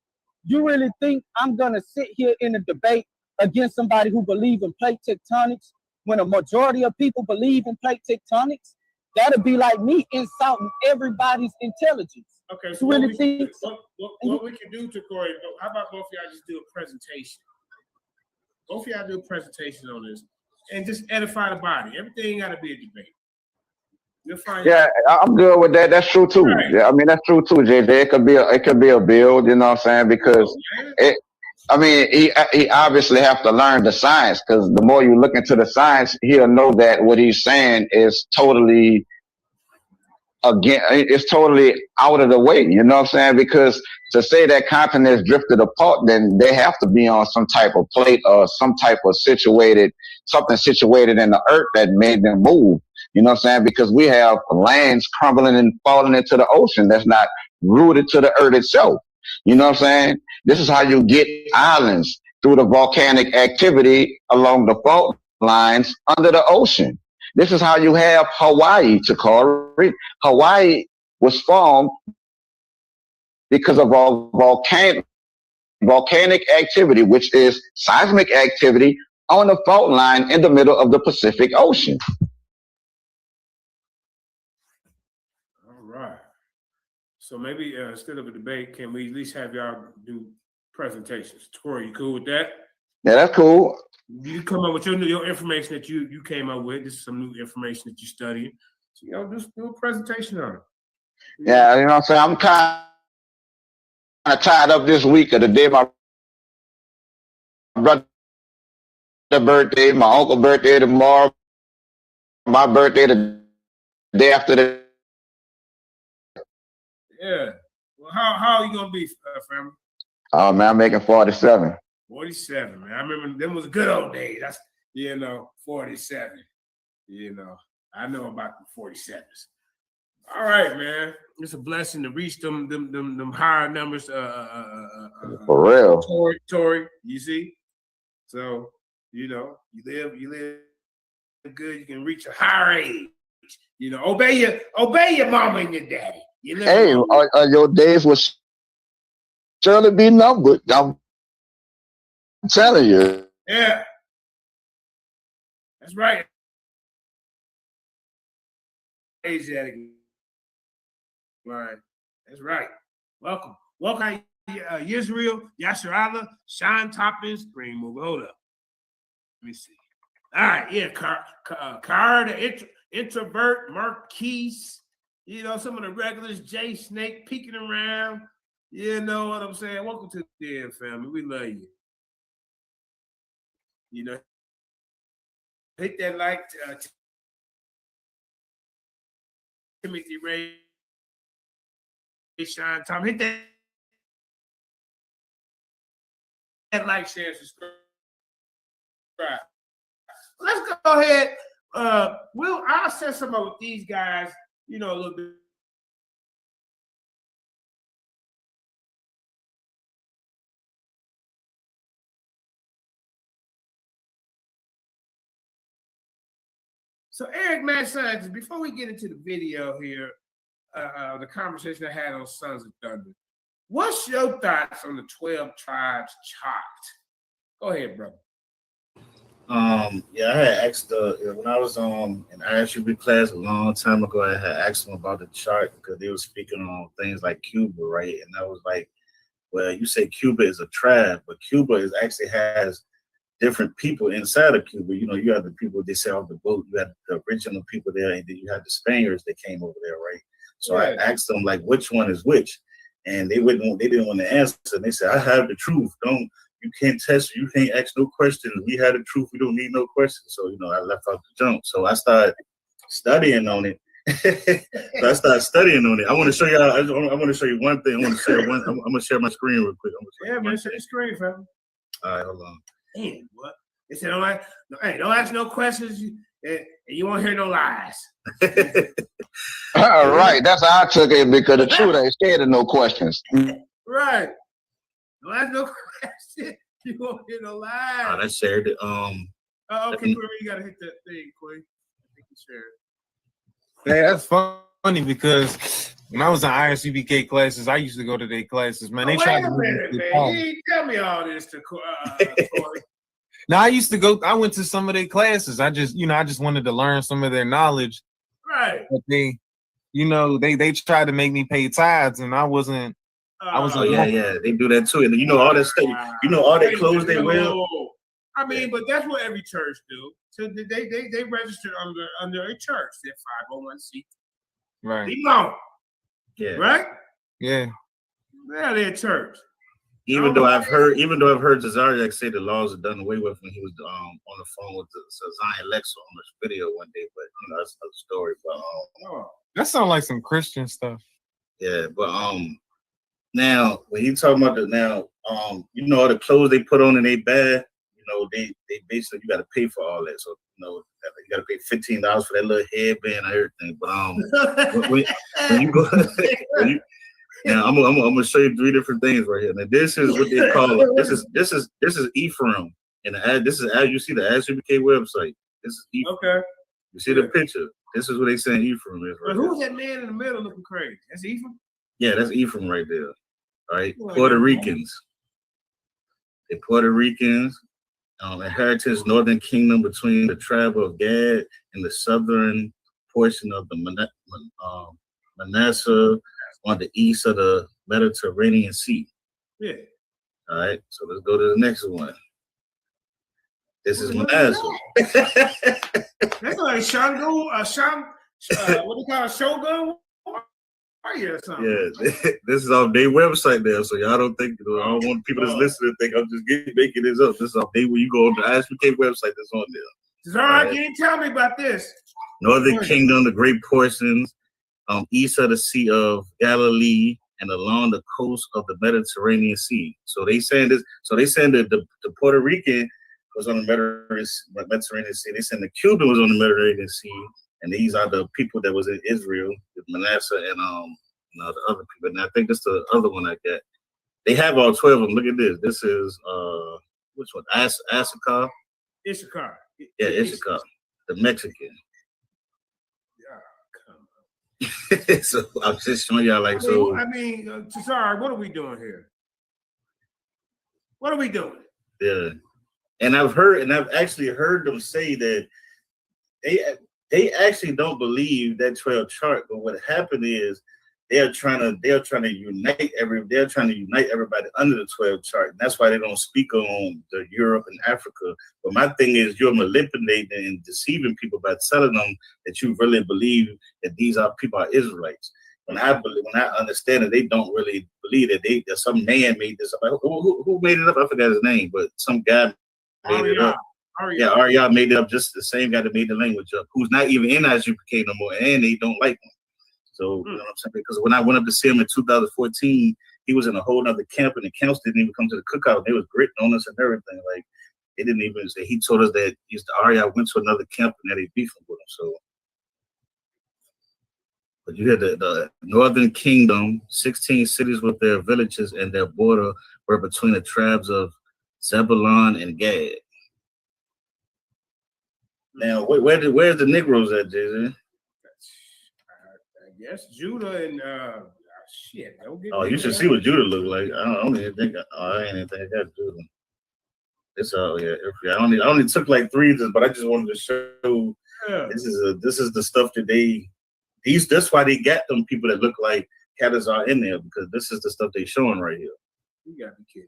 you really think I'm gonna sit here in a debate against somebody who believes in plate tectonics when a majority of people believe in plate tectonics? That'd be like me insulting everybody's intelligence. Okay, so what we can do, Takari, how about both of y'all just do a presentation? Both of y'all do a presentation on this and just edify the body. Everything ain't gotta be a debate. Yeah, I'm good with that. That's true too. Right. Yeah, I mean that's true too, JJ. It could be a build, you know what I'm saying? Because he obviously have to learn the science, because the more you look into the science, he'll know that what he's saying is totally out of the way, you know what I'm saying? Because to say that continents drifted apart, then they have to be on some type of plate or some type of something situated in the earth that made them move. You know what I'm saying? Because we have lands crumbling and falling into the ocean that's not rooted to the earth itself. You know what I'm saying? This is how you get islands, through the volcanic activity along the fault lines under the ocean. This is how you have Hawaii, Takari. Hawaii was formed because of volcanic activity, which is seismic activity on the fault line in the middle of the Pacific Ocean. So maybe instead of a debate, can we at least have y'all do presentations? Tori, you cool with that? Yeah, that's cool. You come up with your information that you came up with. This is some new information that you studied. So just do a presentation on it. Yeah, you know what I'm saying? I'm kind of tied up this week of the day my brother's birthday, my uncle's birthday tomorrow, my birthday the day after the. Yeah. Well, how are you gonna be, family? Oh man, I'm making 47. 47, man. I remember them was good old days. That's 47. I know about the 47s. All right, man. It's a blessing to reach them higher numbers. For real. Tori, you see? So, you live good, you can reach a higher age. Obey your mama and your daddy. Hey, your days will surely be numbered. I'm telling you. Yeah. That's right. Right. That's right. Welcome, Yisrael, Yasser Allah, Sean Toppins, Green Move. Hold up. Let me see. All right, yeah, Car the introvert, Marquise, some of the regulars, Jay Snake peeking around. You know what I'm saying? Welcome to the Den family. We love you. You know, hit that like. Timothy Ray, Sean Tom, hit that like, share, subscribe. Let's go ahead. I'll set some up with these guys, you know, a little bit. So Eric Manson, before we get into the video here, the conversation I had on Sons of Thunder, what's your thoughts on the 12 tribes chart? Go ahead, brother. Yeah, I had asked when I was in ISUB class a long time ago, I had asked them about the chart because they were speaking on things like Cuba, right? And I was like, well, you say Cuba is a tribe, but Cuba is actually has different people inside of Cuba. You know, you have the people they sail off the boat, you had the original people there, and then you had the Spaniards that came over there, right? So I asked them like which one is which, and they didn't want to answer. And they said, I have the truth. You can't test, you can't ask no questions. We had the truth, we don't need no questions. So, you know, I left out the jump. So I started studying on it. I want to show you. I want to show you one thing. I'm gonna share my screen real quick. Yeah, man, share your screen, fam. All right, hold on. Damn, what? They said, don't ask no questions, and you won't hear no lies. All right, that's how I took it because the truth ain't scared of no questions. Right. Don't ask no questions. You won't hear no lies. I shared it. Okay, Corey, you gotta hit that thing, Corey. I think you shared it. Hey, that's funny because when I was in ISUBK classes, I used to go to their classes. Man, they tried to man. You ain't tell me all this to Corey. Now I used to go. I went to some of their classes. I just wanted to learn some of their knowledge. Right. But they tried to make me pay tithes, and I wasn't. Yeah, they do that too. And you know all that stuff. You know all that clothes they wear. I mean, but that's what every church do. So they registered under a church. They're 501c. Right. Yeah. Right. Yeah. Yeah, they're a church. Even though I've heard Zariak say the laws are done away with when he was on the phone with Zion Lex on this video one day, but you know that's another story. But that sounds like some Christian stuff. Yeah, but now when you talking about you know all the clothes they put on in their bag, you know they basically you got to pay for all that. So you know you got to pay $15 for that little headband and everything. But when you go. Now I'm gonna show you 3 different things right here. Now this is what they call it. This is Ephraim, and this is as you see the ASUBK website. This is Ephraim. Okay. You see the picture. This is what they saying Ephraim is. Right. Who's that man in the middle looking crazy? That's Ephraim. Yeah, that's Ephraim right there. All right, Puerto Ricans. They're Puerto Ricans. Inheritance Northern Kingdom between the tribe of Gad and the southern portion of the Manasseh. On the east of the Mediterranean Sea. Yeah. All right. So let's go to the next one. This is Manasseh. That's like Shango, what do you call it, Shogun? Or something. Yeah, this is off their website there, so y'all don't think, I don't want people that's listening to think I'm just making this up. This is off when you go on the ISBK website that's on there. Zara, you didn't tell me about this. Northern Kingdom, the great portions, east of the Sea of Galilee and along the coast of the Mediterranean Sea. So they saying this. So they saying that the Puerto Rican was on the Mediterranean Sea. They saying the Cuban was on the Mediterranean Sea, and these are the people that was in Israel, with Manasseh and the other people. And I think that's the other one I got. They have all 12 of them. Look at this. This is which one? Issachar. Issachar. Yeah, Issachar, the Mexican. So I'm just showing y'all Cesar, what are we doing here? What are we doing? Yeah, and I've actually heard them say that they actually don't believe that 12 chart. But what happened is they're trying to unite everybody under the 12 chart. And that's why they don't speak on the Europe and Africa. But my thing is you're manipulating and deceiving people by telling them that you really believe that these people are Israelites. When I understand that they don't really believe that some man made this up. Who made it up? I forgot his name, but some guy made it up. Arya made it up, just the same guy that made the language up, who's not even in ISUPK no more, and they don't like him. So you know what I'm saying? Because when I went up to see him in 2014, he was in a whole other camp, and the camps didn't even come to the cookout. They was gritting on us and everything. Like they didn't even say. He told us that Arya went to another camp and that they beefing with him. So. But you had the Northern Kingdom, 16 cities with their villages and their border were between the tribes of Zebulun and Gad. Now, where's the Negroes at, Jay-Z? I guess Judah and shit. Don't get you should see what Judah look like. I don't even think I ain't even think I got Judah. It's I only took like 3, but I just wanted to show this is the stuff that they. That's why they got them people that look like Kadazar in there, because this is the stuff they showing right here. You gotta be kidding.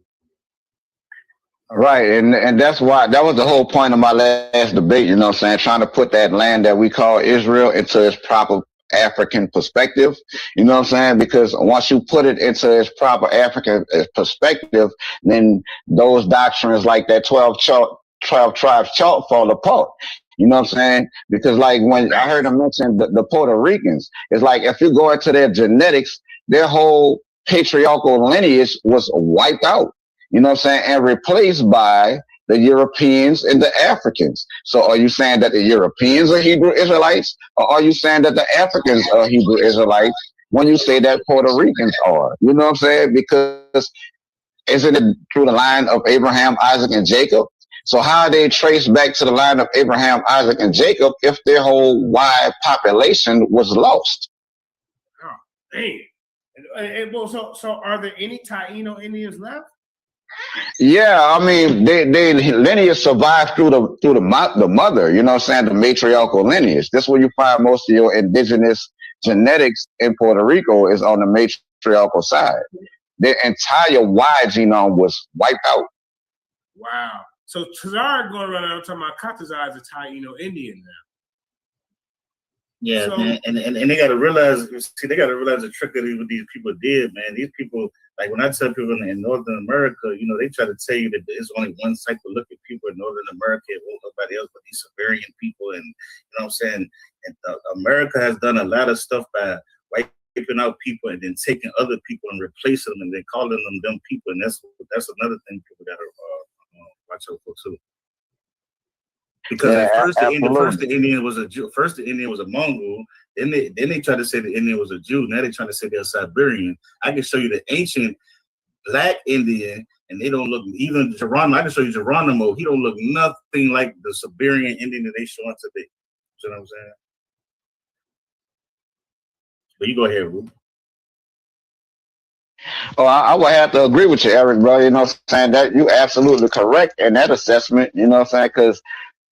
Right, and that's why that was the whole point of my last debate, you know what I'm saying, trying to put that land that we call Israel into its proper African perspective, you know what I'm saying, because once you put it into its proper African perspective, then those doctrines like that 12 tribes chart fall apart. You know what I'm saying? Because like when I heard him mention the Puerto Ricans, it's like if you go into their genetics, their whole patriarchal lineage was wiped out. You know what I'm saying? And replaced by the Europeans and the Africans. So are you saying that the Europeans are Hebrew Israelites? Or are you saying that the Africans are Hebrew Israelites when you say that Puerto Ricans are? You know what I'm saying? Because isn't it through the line of Abraham, Isaac, and Jacob? So how are they traced back to the line of Abraham, Isaac, and Jacob if their whole wide population was lost? Oh, dang. So are there any Taino Indians left? Yeah, I mean, they lineage survived through the mother, you know what I'm saying, the matriarchal lineage. This is where you find most of your indigenous genetics in Puerto Rico is on the matriarchal side. Their entire Y genome was wiped out. Wow. So Tazar going around talking about Katazar is a Taino Indian now. Yeah, so, man, and they gotta realize the trick that what these people did, man. These people, like when I tell people in Northern America, you know, they try to tell you that there's only one type of look at people in Northern America, it won't nobody else but these Siberian people, and you know what I'm saying. And America has done a lot of stuff by wiping out people and then taking other people and replacing them, and then calling them people, and that's another thing people gotta watch out for too. Because at first the Indian was a Jew. First the Indian was a Mongol. Then they tried to say the Indian was a Jew. Now they trying to say they're Siberian. I can show you the ancient Black Indian, and they don't look even Geronimo. I can show you Geronimo. He don't look nothing like the Siberian Indian that they showing today. You know what I'm saying? But you go ahead, Ru. Oh, I would have to agree with you, Eric, bro. You know what I'm saying? That you absolutely correct in that assessment. You know what I'm saying? Because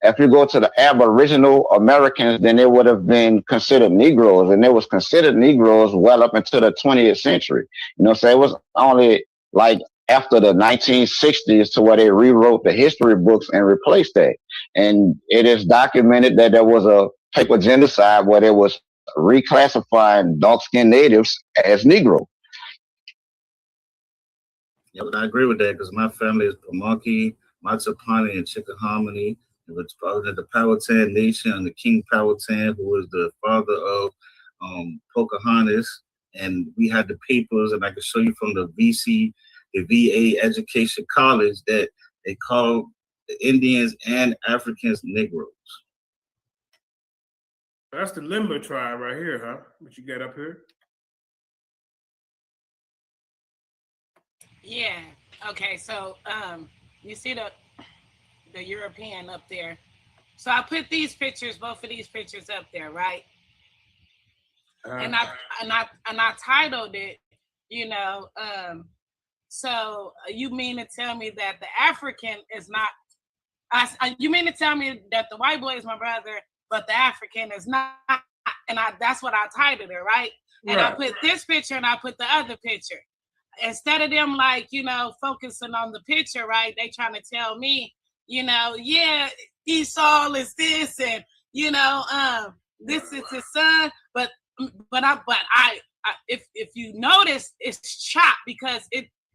if you go to the Aboriginal Americans, then they would have been considered Negroes, and they was considered Negroes well up into the 20th century. You know what I'm saying? It was only like after the 1960s to where they rewrote the history books and replaced that. And it is documented that there was a paper genocide where they was reclassifying dark-skinned natives as Negro. Yeah, but I agree with that because my family is Pamunkey, Matsapani, and Chickahominy. It was part of the Powhatan Nation and the King Powhatan, who was the father of Pocahontas. And we had the papers, and I can show you from the VA Education College that they called the Indians and Africans Negroes. That's the Limber tribe right here, huh? What you got up here? Yeah. Okay. So you see the European up there. So I put these pictures, both of these pictures up there, right? And I titled it, you know, so you mean to tell me that the African is not, you mean to tell me that the white boy is my brother, but the African is not, and that's what I titled it, right? And I put this picture and I put the other picture. Instead of them like, you know, focusing on the picture, right? They trying to tell me, you know, yeah, Esau is this, and you know, this is his son. But I if you notice, it's chopped because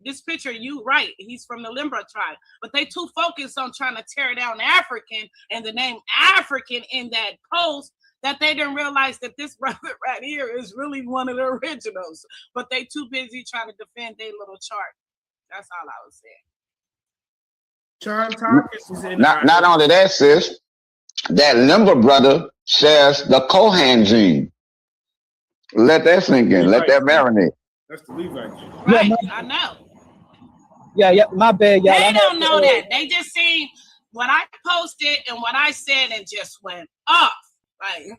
this picture, you right, he's from the Limba tribe, but they too focused on trying to tear down African and the name African in that post that they didn't realize that this brother right here is really one of the originals, but they too busy trying to defend their little chart. That's all I was saying. Sean Tompkins is in. Not only that, sis, that Limber brother shares the Kohan gene. Let that sink in. Let that marinate. That's the Levite gene. Right, Yeah, I know. Yeah, my bad, y'all. They don't know that. They just seen what I posted and what I said and just went off. Like,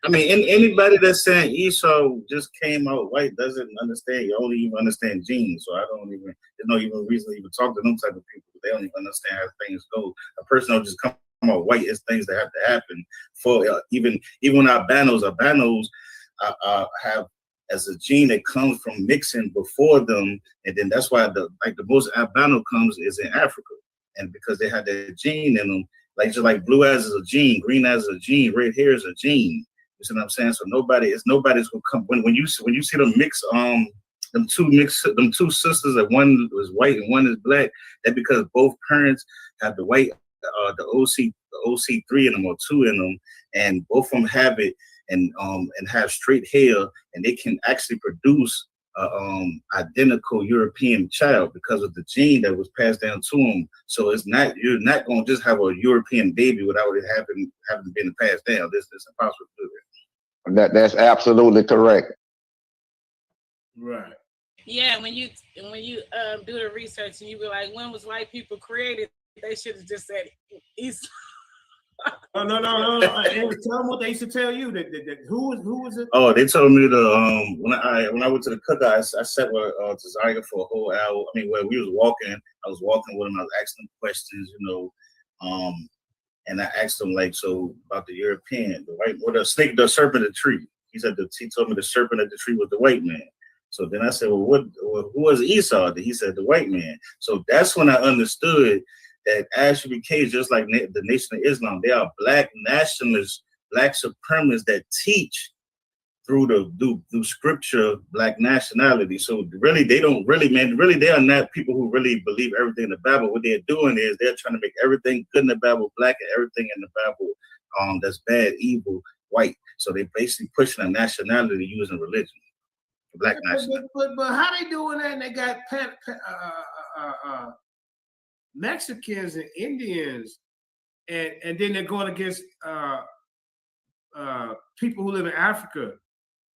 I mean, anybody that's saying Esau just came out white doesn't understand. You only even understand genes. So there's no even reason to even talk to them type of people. They don't even understand how things go. A person don't just come out white. It's things that have to happen for even albinos have as a gene that comes from mixing before them, and then that's why the most albino comes is in Africa, and because they have that gene in them, just like blue eyes is a gene, green eyes is a gene, red hair is a gene. You see what I'm saying? So nobody's gonna come when you see them mix them two sisters, that one is white and one is black. That because both parents have the white the OC3 in them or 2 in them, and both of them have it. And have straight hair, and they can actually produce identical European child because of the gene that was passed down to them. So you're not gonna just have a European baby without it having been passed down. This is impossible to do that. That's absolutely correct. Right. yeah, when you do the research and you be like, when was white people created? They should have just said East. No. Tell them what they used to tell you. That who was it? Oh, they told me when I went to the cookout, I sat with Desire for a whole hour. I mean, when we was walking, I was walking with him. I was asking him questions, and I asked him so about the European, the white, or the snake, the serpent of the tree. He told me the serpent of the tree was the white man. So then I said, who was Esau? He said the white man. So that's when I understood that Ashby K, just like the Nation of Islam, they are black nationalists, black supremacists that teach through scripture black nationality. So really, they are not people who really believe everything in the Bible. What they're doing is they're trying to make everything good in the Bible black and everything in the Bible that's bad, evil, white. So they're basically pushing a nationality using religion, black nationality. But how they doing that? And they got Mexicans and Indians, and then they're going against people who live in Africa,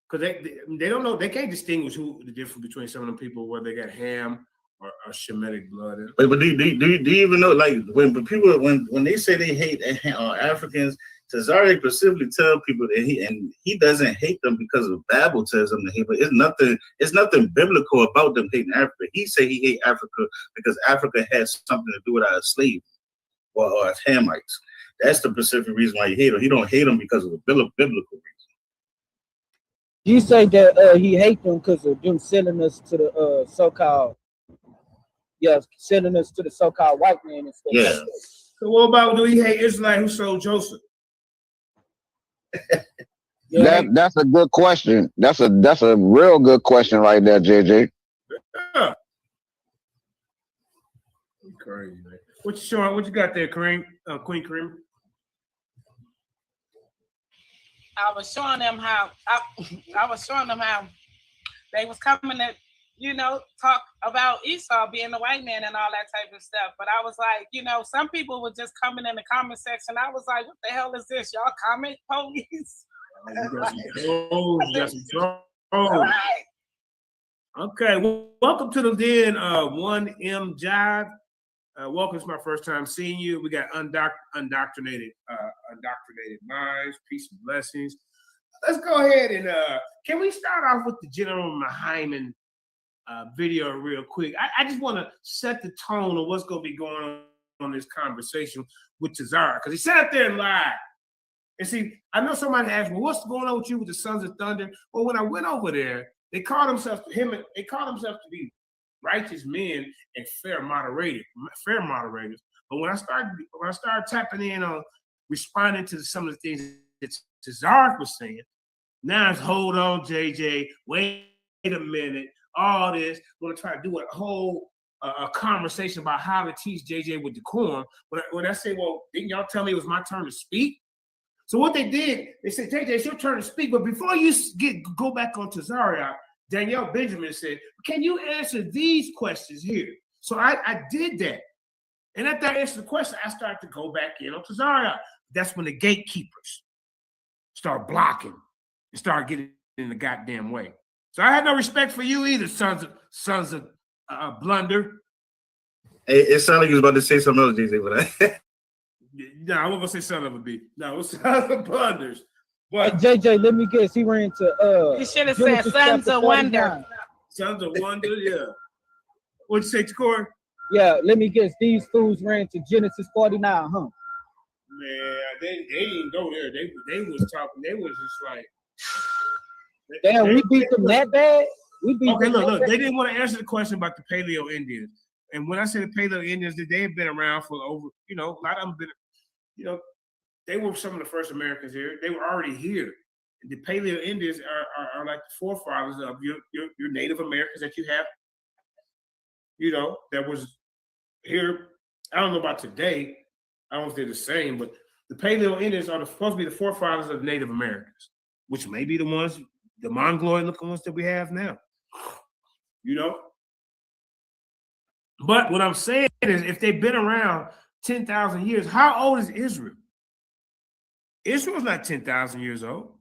because they don't know, they can't distinguish the difference between some of them people, whether they got Ham or Shemitic blood. But do you even know, when they say they hate Africans, Tazari specifically tell people that he doesn't hate them because of the Bible tells them to hate, but it's nothing biblical about them hating Africa. He say he hate Africa because Africa has something to do with our slaves or our Hamites. That's the specific reason why he hate them. He don't hate them because of a biblical reason. You say that he hate them because of them sending us to the so-called white man and stuff. Yeah. So what about, do he hate Israel who sold Joseph? That's a good question. That's a real good question right there, JJ. Yeah. Crazy, man. What you got there, Kareem? Queen Kareem? I was showing them how they was coming to, talk about Esau being the white man and all that type of stuff. But I was like, some people were just coming in the comment section. I was like, what the hell is this? Y'all comment police? You got some trolls. Right. Okay, well, welcome to the den, 1M Jive. Welcome, it's my first time seeing you. We got undoctrinated minds, peace and blessings. Let's go ahead and can we start off with the General Mahaiman video real quick? I just want to set the tone of what's going to be going on this conversation with Tazara, because he sat there and lied. And see, I know somebody asked me, what's going on with you with the Sons of Thunder? Well, when I went over there, they called themselves to be righteous men and fair moderators. But when I started tapping in on responding to some of the things that Tazark was saying, now it's hold on, JJ, wait a minute. all this. We're gonna try to do a whole a conversation about how to teach JJ with decorum. When I say, well, didn't y'all tell me it was my turn to speak? So what they did, they said, JJ, it's your turn to speak. But before you go back on Tazariak, Danielle Benjamin said, can you answer these questions here? So I did that. And after I answered the question, I started to go back in on Tazariak. That's when the gatekeepers start blocking and start getting in the goddamn way. So I had no respect for you either, sons of blunder. Hey, it sounded like you was about to say something else, DJ, but No, I wasn't gonna say son of a bitch. No, it was sons of blunders. But JJ, let me guess, he ran to You should have said Sons of Wonder. Sons of Wonder, yeah. What'd you say, Corey? Yeah, let me guess, these fools ran to Genesis 49, huh? Man, they didn't go there. They was talking. They was just like, damn, we beat them that bad. Okay, look. They didn't want to answer the question about the Paleo Indians. And when I say the Paleo Indians, they have been around for over, a lot of them been, they were some of the first Americans here. They were already here. The Paleo Indians are like the forefathers of your Native Americans that you have, that was here. I don't know about today. I don't know if they're the same, but the Paleo Indians are supposed to be the forefathers of Native Americans, which may be the ones, the Mongoloid-looking ones that we have now. But what I'm saying is, if they've been around 10,000 years, how old is Israel? Israel's not 10,000 years old.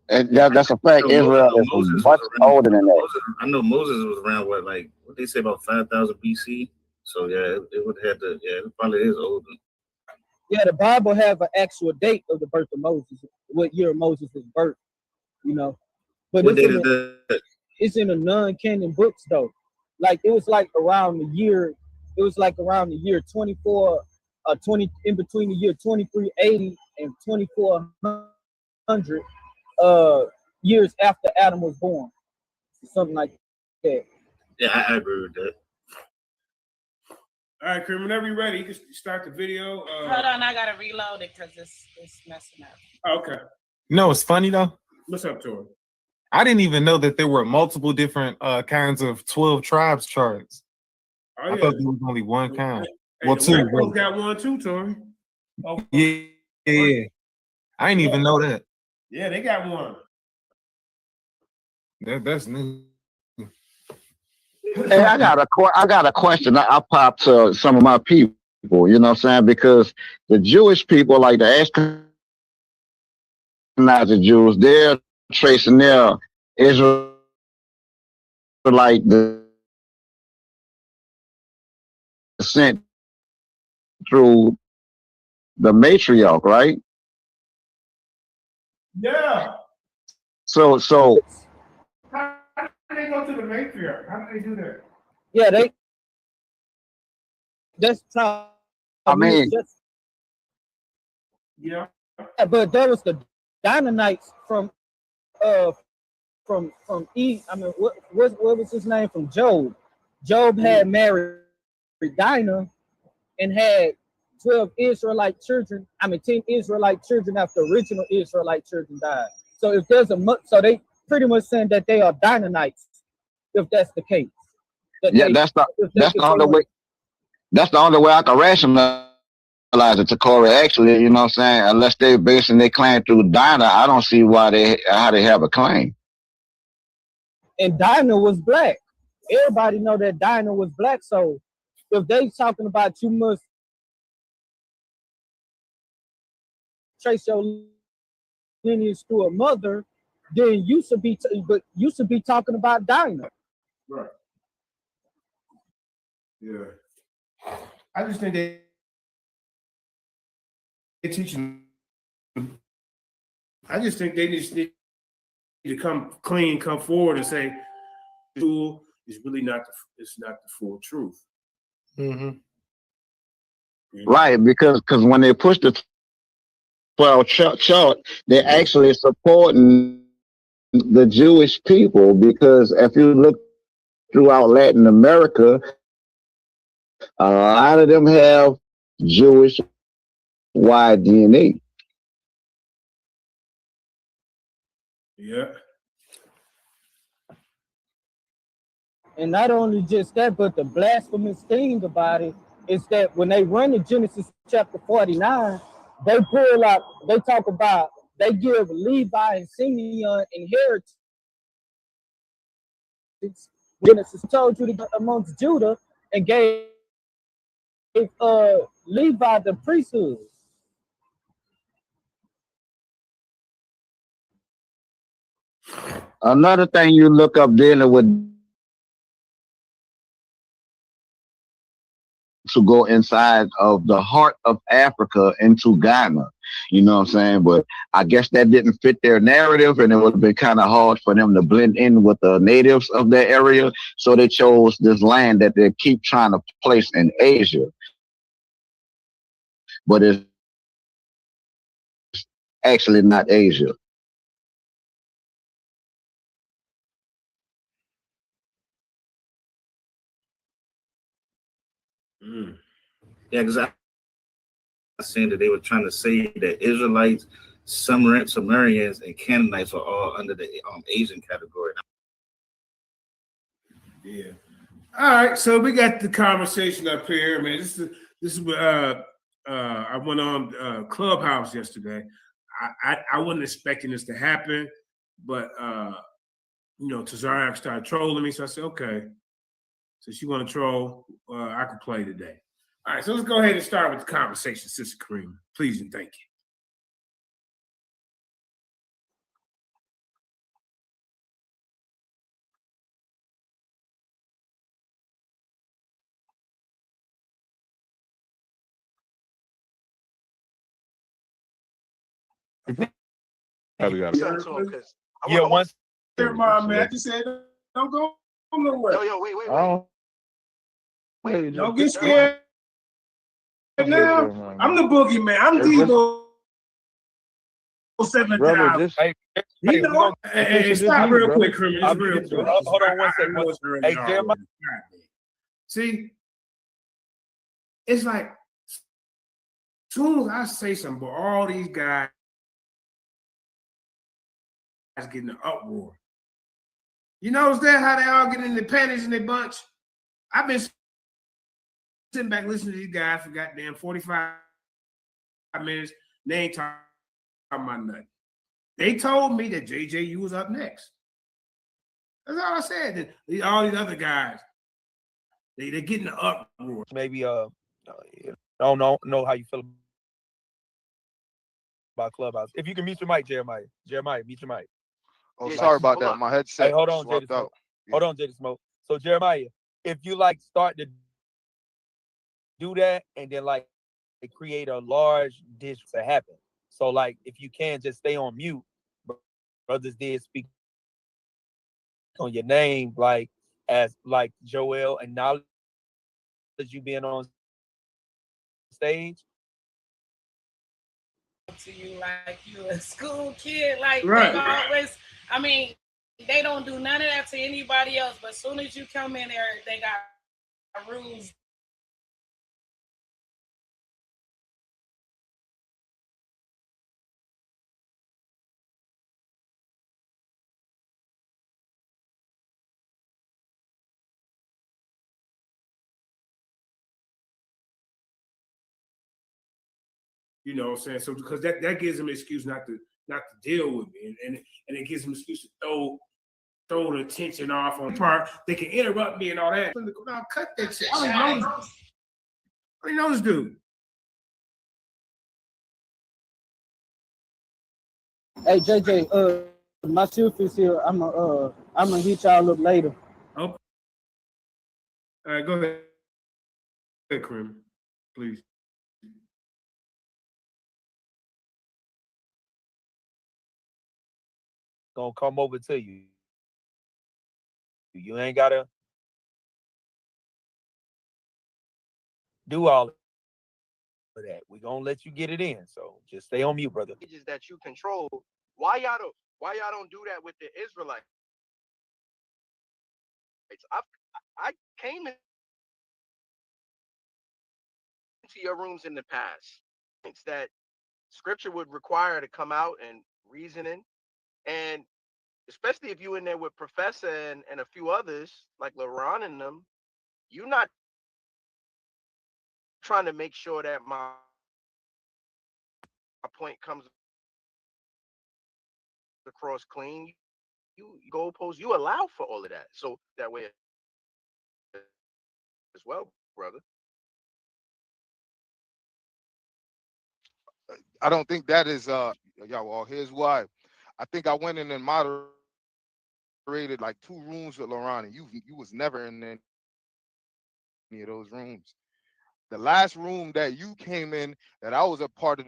And that's a fact. Israel is much older than that. I know Moses was around what they say about 5,000 BC. So yeah, it would have to. Yeah, it probably is older. Yeah, the Bible have an actual date of the birth of Moses, what year Moses was birthed, But what date is that? It's in the non-canon books though. Like it was like around the year 24, 20 in between the year 2380 and 2400 years after Adam was born, something like that. Yeah, I agree with that. All right, Chris, whenever you're ready, you can start the video. Hold on, I gotta reload it because it's messing up. Okay. It's funny though. What's up, Tori? I didn't even know that there were multiple different kinds of 12 tribes charts. Oh, I thought there was only one kind. Hey, Well, two. Both got one too, Tori. Oh, Yeah. I didn't even know that. yeah, they got one. That's new. Hey, I got a question. I popped to some of my people, you know what I'm saying? Because the Jewish people, like the Ashkenazi Jews, they're tracing their Israelite descent through the matriarch, right? Yeah. So How do they go to the matriarch? How do they do that? Yeah, that's how. Yeah. But there was the Dynamites from E. I mean, what was his name from Job? Job had married Dinah and had 12 Israelite children. 10 Israelite children after the original Israelite children died. So if there's so they pretty much saying that they are Dynamites, if that's the case. That's the only way. That's the only way I can rationalize it to Corey. Actually, you know what I'm saying? Unless they're basing their claim through Dinah, I don't see how they have a claim. And Dinah was black. Everybody know that Dinah was black. So if they talking about you must trace your lineage through a mother, then you should be talking about Dinah. Right. Yeah. I just think they're teaching. I just think they just need to come forward and say, the tool is really not the full truth. Mm-hmm. Right, because when they push the 12 chart, they're actually supporting the Jewish people, because if you look throughout Latin America, a lot of them have Jewish Y DNA. Yeah. And not only just that, but the blasphemous thing about it is that when they run to Genesis chapter 49, they pull out, they talk about, they give Levi and Simeon inheritance. Genesis told you to go amongst Judah and gave Levi the priesthood. Another thing you look up dealing with to go inside of the heart of Africa into Ghana. You know what I'm saying? But I guess that didn't fit their narrative, and it would have been kind of hard for them to blend in with the natives of their area. So they chose this land that they keep trying to place in Asia. But it's actually not Asia. Yeah, because I seen that they were trying to say that Israelites, Sumerians, and Canaanites are all under the Asian category. Yeah. All right, so we got the conversation up here, man. This is I went on Clubhouse yesterday. I wasn't expecting this to happen, but Tazariak started trolling me, so I said, okay. Since you want to troll, I can play today. All right, so let's go ahead and start with the conversation, Sister Kareem. Please and thank you. Probably got it. Yeah, once. Man, I just said don't go nowhere. Yo, wait. Don't get scared now. I'm the boogeyman. I'm Debo 7,000. Hey, Stop real quick, Kareem. Hold on one second. Hey, Jeremiah. See, it's like as soon as I say something, but all these guys getting an uproar. You notice that how they all get in the panties in their bunch? I've been sitting back listening to these guys for goddamn 45 minutes. They ain't talking about nothing. They told me that JJU was up next. That's all I said. All these other guys, they're getting the uproar. Maybe I don't know how you feel about Clubhouse. If you can mute your mic, Jeremiah. Jeremiah, mute your mic. Oh, sorry about that. My headset. Hey, hold on, swapped out. Hold on, Jada Smoke. So Jeremiah, if you start to do that and then create a large dish to happen. So if you can just stay on mute, brothers did speak on your name, as Joel acknowledged you being on stage. To you like you a school kid, right. They always. I mean, they don't do none of that to anybody else. But as soon as you come in there, they got rules. You know what I'm saying? So because that gives them an excuse not to deal with me, and it gives them an excuse to throw the attention off on part. They can interrupt me and all that. Now cut that shit. I don't know this dude. Hey JJ, my shift is here. I'm gonna hit y'all up later. Oh. All right, go ahead. Go ahead, Kareem, please. Gonna come over to you. You ain't gotta do all of that. We gonna let you get it in. So just stay on mute, brother. That you control. Why y'all don't do that with the Israelites? I came into your rooms in the past. It's that scripture would require to come out and reasoning, and especially if you in there with Professor and a few others like LeBron and them, you're not trying to make sure that my point comes across clean. You goalposts, you allow for all of that. So that way as well, brother. I don't think that is y'all. Well, here's why. I think I went in and moderated like 2 rooms with Laurent, and you was never in any of those rooms. The last room that you came in that I was a part of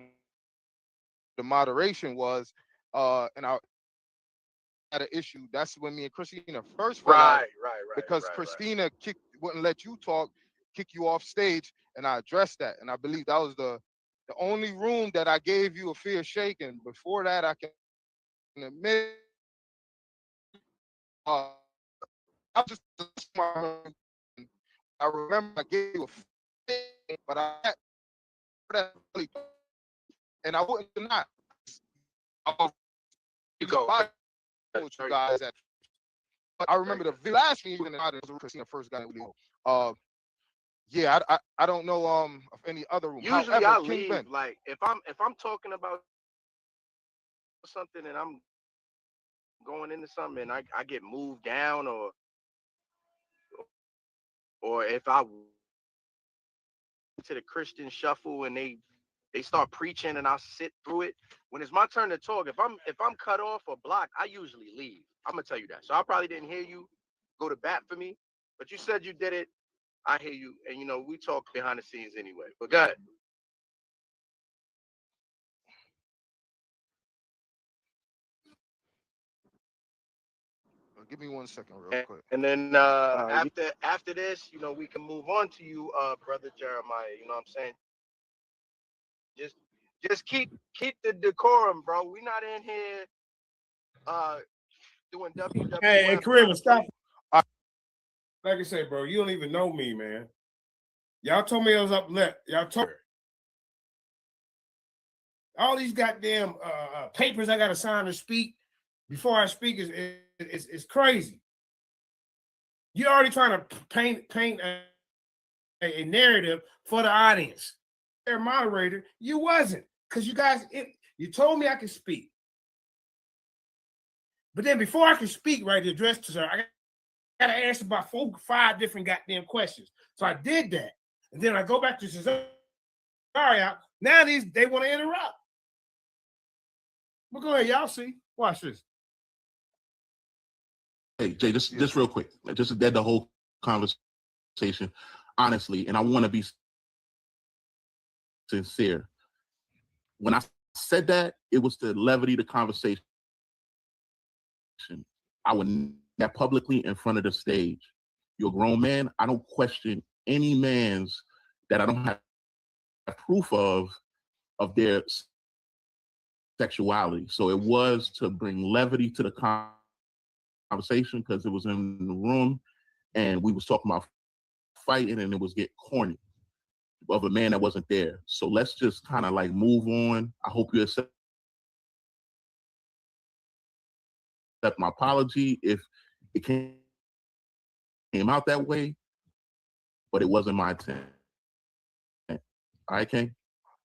the moderation was and I had an issue. That's when me and Christina first fell out because Christina wouldn't let you talk, kick you off stage, and I addressed that. And I believe that was the only room that I gave you a fair shake. And before that, I can admit I just I remember I gave you a fake, but and I wouldn't deny. You go. With you guys at, but I remember the last thing you were in the Christina first got it. Yeah, I don't know of any other room. Usually However, I King leave Ben, like if I'm talking about something and I'm going into something and I get moved down or if I to the Christian shuffle and they start preaching and I sit through it. When it's my turn to talk, if I'm cut off or blocked, I usually leave. I'm gonna tell you that. So I probably didn't hear you go to bat for me, but you said you did it. I hear you, and we talk behind the scenes anyway. But go ahead. give me 1 second, real quick. And then after this, we can move on to you, brother Jeremiah. You know what I'm saying? Just keep the decorum, bro. We not in here doing WWF. Hey, Kareem, stop. Like I said, bro, you don't even know me, man. Y'all told me I was up left. Y'all told me. All these goddamn papers I got to sign to speak before I speak is crazy. You're already trying to paint a narrative for the audience. Their moderator, you wasn't, because you guys, you told me I could speak. But then before I could speak, right, to address to her, I got to answer about 4 or 5 different goddamn questions. So I did that. And then I go back to Cesario. Now they want to interrupt. Well, go ahead, y'all see. Watch this. Hey, Jay, just real quick. Just to get the whole conversation, honestly, and I want to be sincere. When I said that, it was to levity the conversation. I would that publicly in front of the stage. You're a grown man. I don't question any man's that I don't have proof of their sexuality. So it was to bring levity to the conversation because it was in the room and we was talking about fighting and it was getting corny of a man that wasn't there. So let's just kind of like move on. I hope you accept my apology if it came out that way, but it wasn't my intent. All right, King?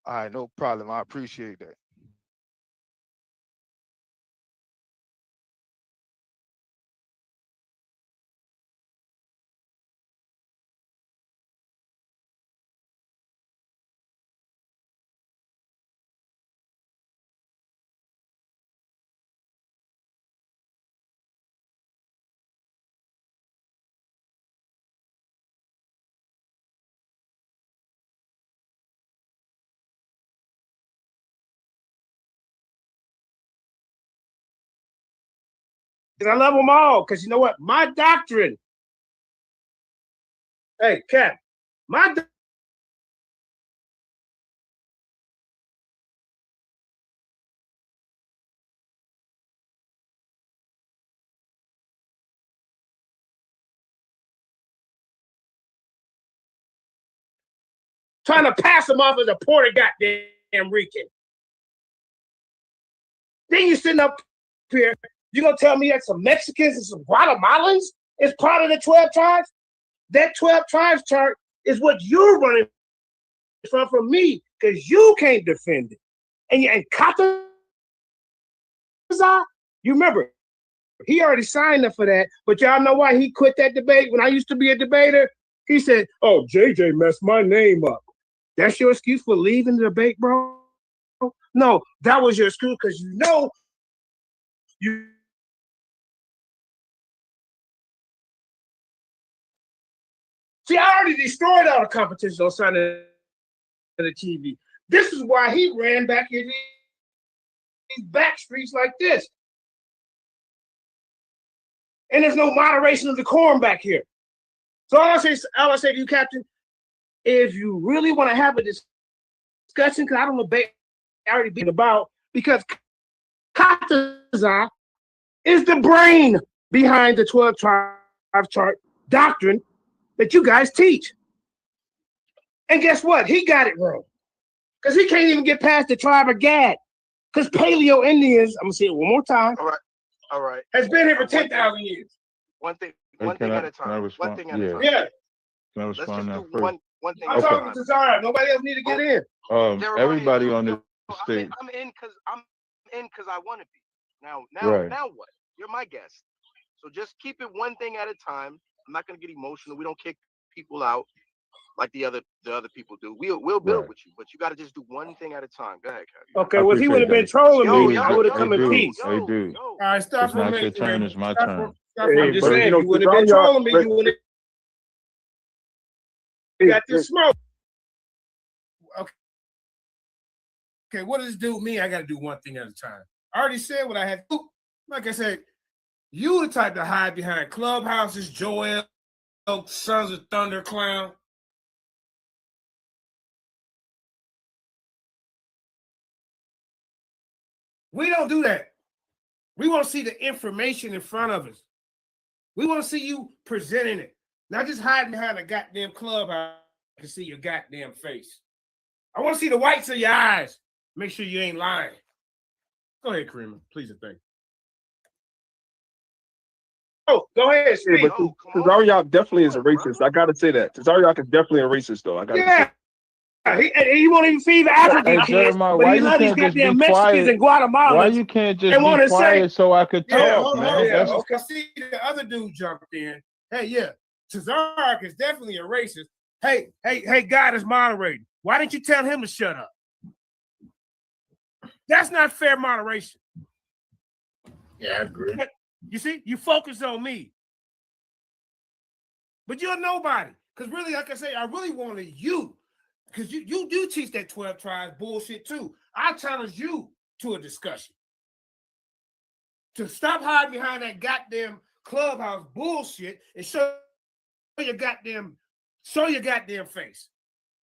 All right, no problem. I appreciate that. Because I love them all. Because you know what? My doctrine. Hey, Cap. My trying to pass him off as a Puerto goddamn Rican. Then you sitting up here You gonna tell me that some Mexicans and some Guatemalans is part of the 12 tribes? That 12 tribes chart is what you're running from me because you can't defend it. And Katazar, you remember, he already signed up for that, but y'all know why he quit that debate when I used to be a debater? He said, oh, JJ messed my name up. That's your excuse for leaving the debate, bro? No, that was your excuse because you know you. See, I already destroyed all the competition on Sunday on the TV. This is why he ran back in these back streets like this. And there's no moderation of decorum back here. So all I say to you, Captain, if you really want to have a discussion, because I don't know already been about, because Katazar is the brain behind the 12 tribes chart doctrine that you guys teach. And guess what? He got it wrong. Because he can't even get past the tribe of Gad. Because Paleo Indians, I'm going to say it one more time. All right. Has been here for 10,000 years. One thing at a time. One thing at a time. Yeah. Can I Let's respond just now do first? one thing I'm at a talking time. to Zara. Nobody else need to get in. Everybody on the stage. I'm in because I want to be. Now Right. What? You're my guest. So just keep it one thing at a time. I'm not gonna get emotional. We don't kick people out like the other people do. We'll build Right. with you, but you got to just do one thing at a time. Go ahead, Kevin. Okay, well, if he would have been trolling me, I would have come in peace. Hey, dude. All right, stop It's for a not your minute. turn, it's my Stop turn. I'm just saying, if you wouldn't have been trolling me, you wouldn't have got this smoke. Okay, what does this do with me? I got to do one thing at a time. I already said what I had to do. Like I said, you the type to hide behind clubhouses, Joel, Sons of Thunder Clown. We don't do that. We want to see the information in front of us. We want to see you presenting it, not just hiding behind a goddamn clubhouse to see your goddamn face. I want to see the whites of your eyes. Make sure you ain't lying. Go ahead, Kareem. Please and thank you. Oh, go ahead, Steve. Yeah, but Tazariak definitely is a racist. I gotta say that. Tazariak is definitely a racist, though. I gotta say. He won't even feed the African kids, Jeremiah, but why he you loves these can't just goddamn be Mexicans quiet? and Guatemalans. Why you can't just and wanna be quiet so I could talk, man? Yeah, That's okay. See, the other dude jumped in. Hey, yeah, Tazariak is definitely a racist. Hey, God is moderating. Why didn't you tell him to shut up? That's not fair moderation. Yeah, I agree. You see, you focus on me. But you're nobody. Because really, like I say, I really wanted you. Because you do teach that 12 tribes bullshit too. I challenge you to a discussion. To stop hiding behind that goddamn clubhouse bullshit and show your goddamn face.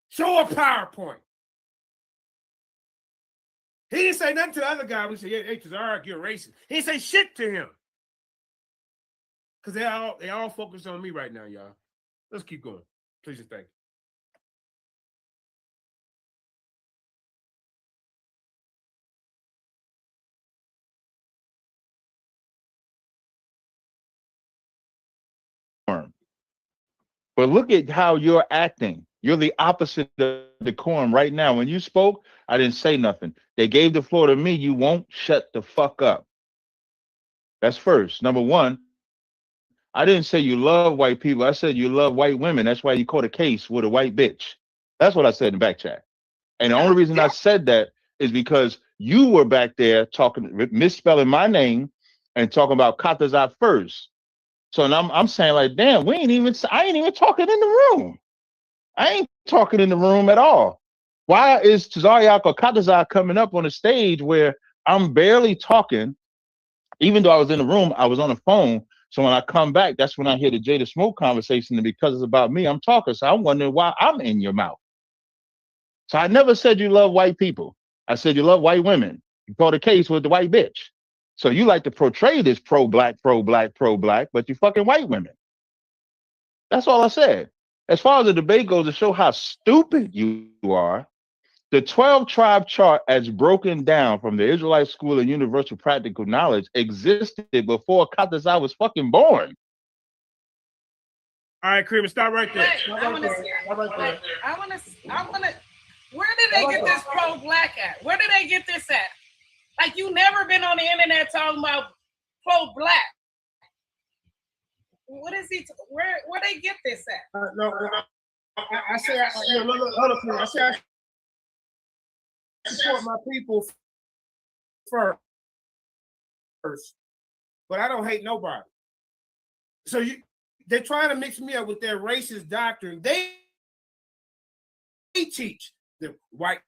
Show a PowerPoint. He didn't say nothing to the other guy. We said, hey, Tazariak, you're racist. He didn't say shit to him. Because they all focused on me right now, y'all. Let's keep going. Please and thank you. But look at how you're acting. You're the opposite of decorum right now. When you spoke, I didn't say nothing. They gave the floor to me. You won't shut the fuck up. That's first. Number one, I didn't say you love white people. I said you love white women. That's why you caught a case with a white bitch. That's what I said in the back chat. And the only reason I said that is because you were back there talking, misspelling my name and talking about Katazar first. So now I'm saying like, damn, I ain't even talking in the room. I ain't talking in the room at all. Why is Tazariak or Katazar coming up on a stage where I'm barely talking? Even though I was in the room, I was on the phone. So when I come back, that's when I hear the Jada Smoke conversation. And because it's about me, I'm talking. So I'm wondering why I'm in your mouth. So I never said you love white people. I said you love white women. You caught a case with the white bitch. So you like to portray this pro-black, but you fucking white women. That's all I said. As far as the debate goes, to show how stupid you are, The 12 tribe chart, as broken down from the Israelite School of Universal Practical Knowledge, existed before Katazai was fucking born. All right, Cream, stop right there. Wait, I want to. Where did they get this pro-black at? Where did they get this at? Like, you never been on the internet talking about pro-black. What is he? Where they get this at? No, I say I support my people first, but I don't hate nobody. So they're trying to mix me up with their racist doctrine. They teach the white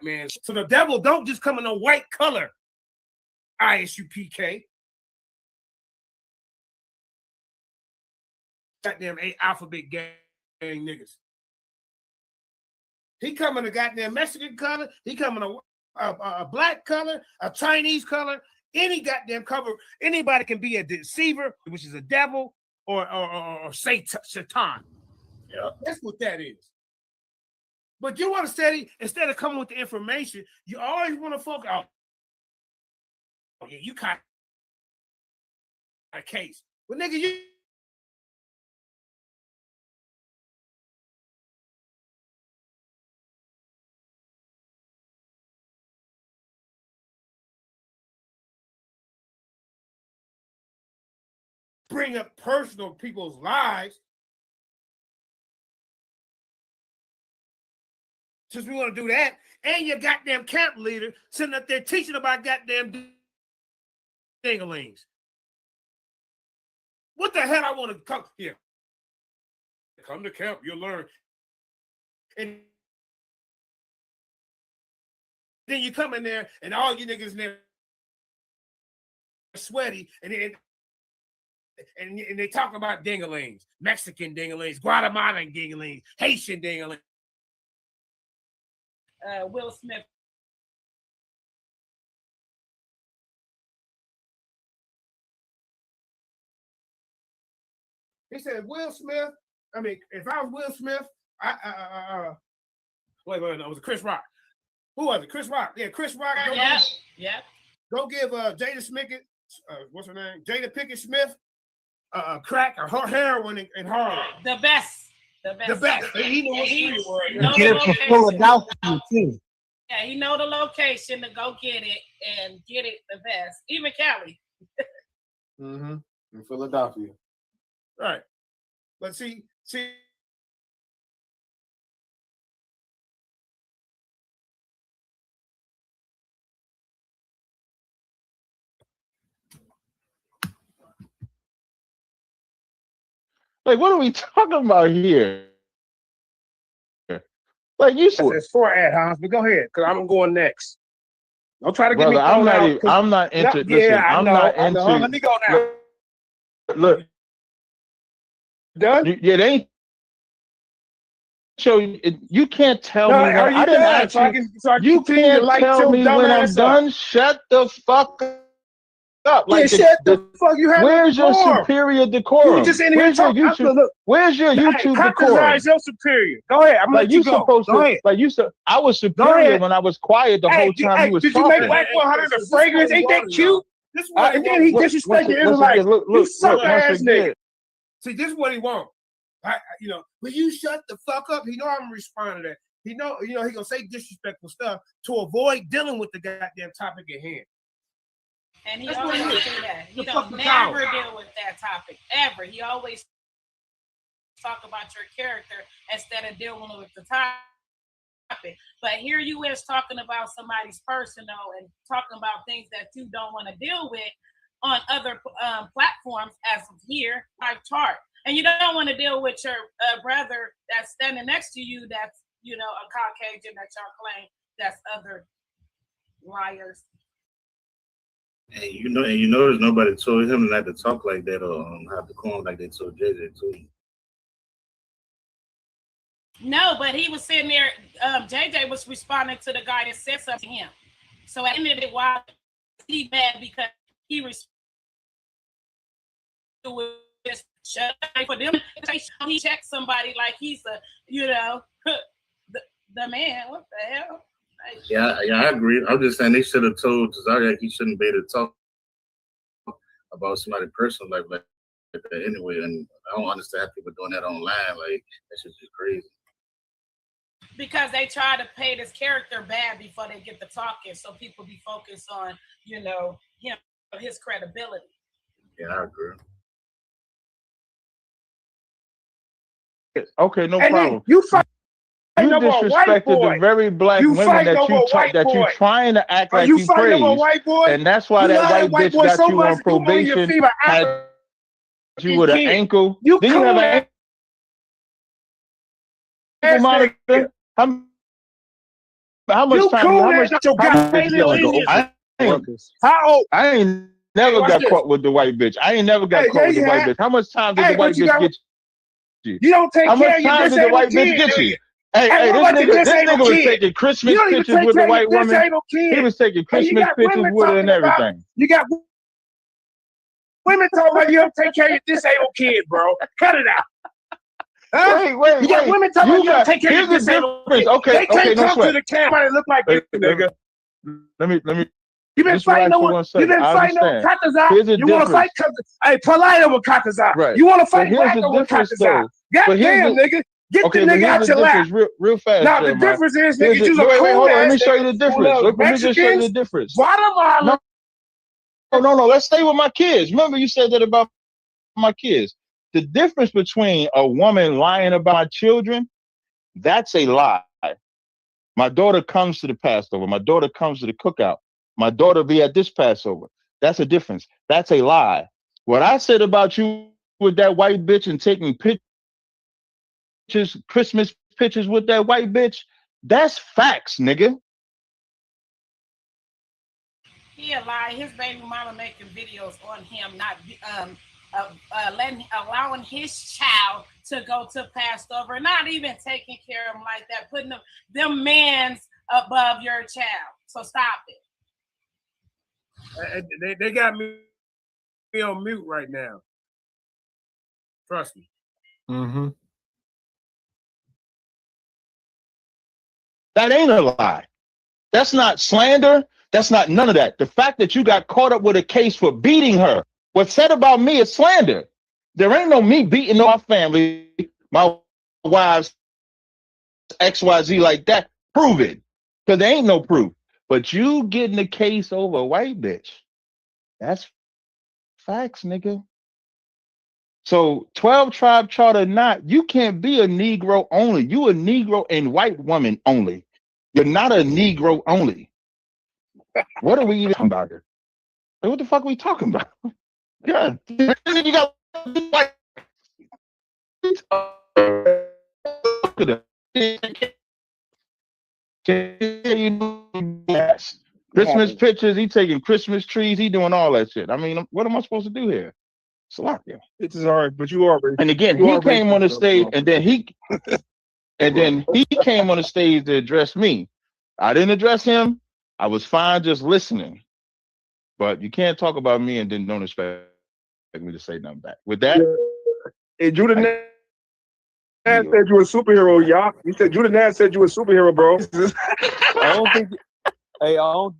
man. So the devil don't just come in a white color. ISUPK. Goddamn alphabet gang niggas. He come in a goddamn Mexican color. He come in a black color, a Chinese color, any goddamn color. Anybody can be a deceiver, which is a devil, or Satan. Yeah, that's what that is. But you want to study instead of coming with the information. You always want to focus on. Oh, yeah, you kind of a case, but nigga, you. Bring up personal people's lives. Since we want to do that, and your goddamn camp leader sitting up there teaching about goddamn dinglings. What the hell I want to come here? Come to camp, you'll learn. And then you come in there and all you niggas in there sweaty and they talk about dinglings, Mexican dinglings, Guatemalan dinglings, Haitian dinglings. Will Smith. He said, Will Smith. I mean, if I was Will Smith, wait, no, it was Chris Rock. Who was it? Chris Rock. Yeah, Chris Rock. Yeah. Go give Jada Smith, what's her name? Jada Pinkett Smith, crack or heroin in Harlem. The best. He knew what he was. Get it from Philadelphia too. Yeah, he know the location to go get it and get it the best. Even Cali. In Philadelphia. Right. But see. Like, what are we talking about here? Like you said, it's 4 ad homs, but go ahead, because I'm going next. Don't try to get me. I'm not into. Listen, I'm not into. Let me go now. Look. Done? Yeah, they ain't. So you can't tell me. Are you done? You can't tell me when I'm done. Shut the fuck up. Like shut the fuck you have. Where's your superior decorum? You just in here talking. Where's your YouTube decorum? Your superior. Go ahead. I'm like you supposed to. Like you said, I was superior when I was quiet the whole time you was talking. Did you make Black 100 a fragrance? Ain't that cute? And then he disrespected Israelites. You suck ass nigga. See, this is what he wants. Will you shut the fuck up? He know I'm gonna respond to that. He know he gonna say disrespectful stuff to avoid dealing with the goddamn topic at hand. And he always say that. He don't never deal with that topic, ever. He always talk about your character instead of dealing with the topic. But here you is talking about somebody's personal and talking about things that you don't want to deal with on other platforms as of here, like chart. And you don't want to deal with your brother that's standing next to you that's, a Caucasian that y'all claim that's other liars. And you notice nobody told him not to talk like that or have to call him like they told JJ too. No, but he was sitting there. JJ was responding to the guy that said something to him. So I ended it while he mad because he responded just shut up for them. He checked somebody like he's a, The man, what the hell? Yeah, I agree. I'm just saying they should have told Zodiac he shouldn't be able to talk about somebody's personal life like that anyway. And I don't understand people doing that online. Like, that's just crazy. Because they try to pay this character bad before they get to talking, so people be focused on, you know, him, his credibility. Yeah, I agree. Okay, no And then problem. you fight You over a white disrespected boy. the very black You women fighting that over a white that you boy. trying to act Are like you you fighting over a praise, white boy? and that's why You that love that white white bitch boy got so you much, on you on your probation, fever had you with African an kid. ankle. You Then you have cool an ass ankle monitor. nigga. How much You time? cool How ass much? got your How much? goddamn lineage. How old? I ain't never watch got this. caught with the white bitch. I ain't never got Hey, caught yeah, with the you white have. bitch. How much time did Hey, the white but you bitch got. get you? You don't take How care much of your time did the disabled white bitch kid, get do you? you? Hey, Hey, what this about your nigga disabled was kid? taking You Christmas don't even pictures take with the care of your white woman. disabled kid. He was taking And you Christmas got pictures women with her talking and about. everything. You got women talking about you don't take care of your disabled kid, bro. Cut it out. Huh? Wait. You got women talking about you don't take care of Here's your the disabled difference. kid. Okay, They can't no come to sweat. the camera and look like you, nigga. Let me. You been Just fighting relax for over. 1 You second. been I fighting over understand. Katazai. Here's the You want to fight? difference. Hey, polite over Katazai. Right. You want to But fight here's back the over difference, Katazai? though. But here's Goddamn, the nigga. Get okay. the But nigga here's out the your lap. difference, real fast, Now the Jeremiah. difference is, Here's nigga, you's a wait, cool hold on. Let ass me show you nigga the who difference. loves Let me just show you the Mexicans, difference. Guatemala. No. Let's stay with my kids. Remember, you said that about my kids. The difference between a woman lying about my children, that's a lie. My daughter comes to the Passover. My daughter comes to the cookout. My daughter be at this Passover. That's a difference. That's a lie. What I said about you with that white bitch and taking pictures, Christmas pictures with that white bitch, that's facts, nigga. He a lie. His baby mama making videos on him, not allowing his child to go to Passover, not even taking care of him like that, putting them mans above your child. So stop it. They got me on mute right now. Trust me. Mm-hmm. That ain't a lie. That's not slander. That's not none of that. The fact that you got caught up with a case for beating her, what's said about me is slander. There ain't no me beating my family, my wives, XYZ like that. Prove it. Because there ain't no proof. But you getting a case over a white bitch, that's facts, nigga. So 12 tribe chart or not, you can't be a Negro only. You a Negro and white woman only. You're not a Negro only. What are we even talking about here? Like, what the fuck are we talking about? Yeah, you got white. Yes. Christmas pictures. He taking Christmas trees. He doing all that shit. I mean, what am I supposed to do here? Salakia. It's hard, but you are racist. And again, You he are came racist, on the though, stage, bro. and then he came on the stage to address me. I didn't address him. I was fine just listening. But you can't talk about me and then don't expect me to say nothing back. With that, Hey, Judah Nash said you a superhero, y'all. He said Judah Nash said you a superhero, bro. I don't think. Hey, I don't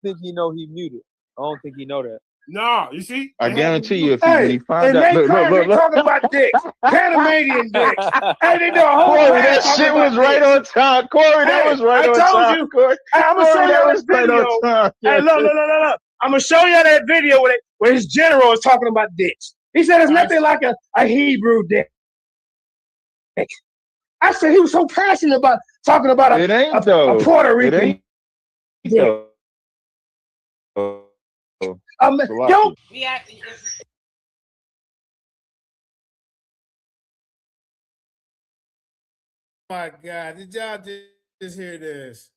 think he know he muted. I don't think he know that. No, you see? I guarantee you, when he And finds out, they talking about dicks, Panamanian dicks. Hey, they do a whole Corey, lot that talking shit about was right dicks. on time. Corey, that was right I on told time. you. Corey, Hey, I'm gonna show Corey, you that this was right video. on time. Hey, look. I'm gonna show you that video where his general is talking about dicks. He said it's nothing like a Hebrew dick. I said he was so passionate about talking about a Puerto Rican dick. Yo. My God, did y'all just hear this?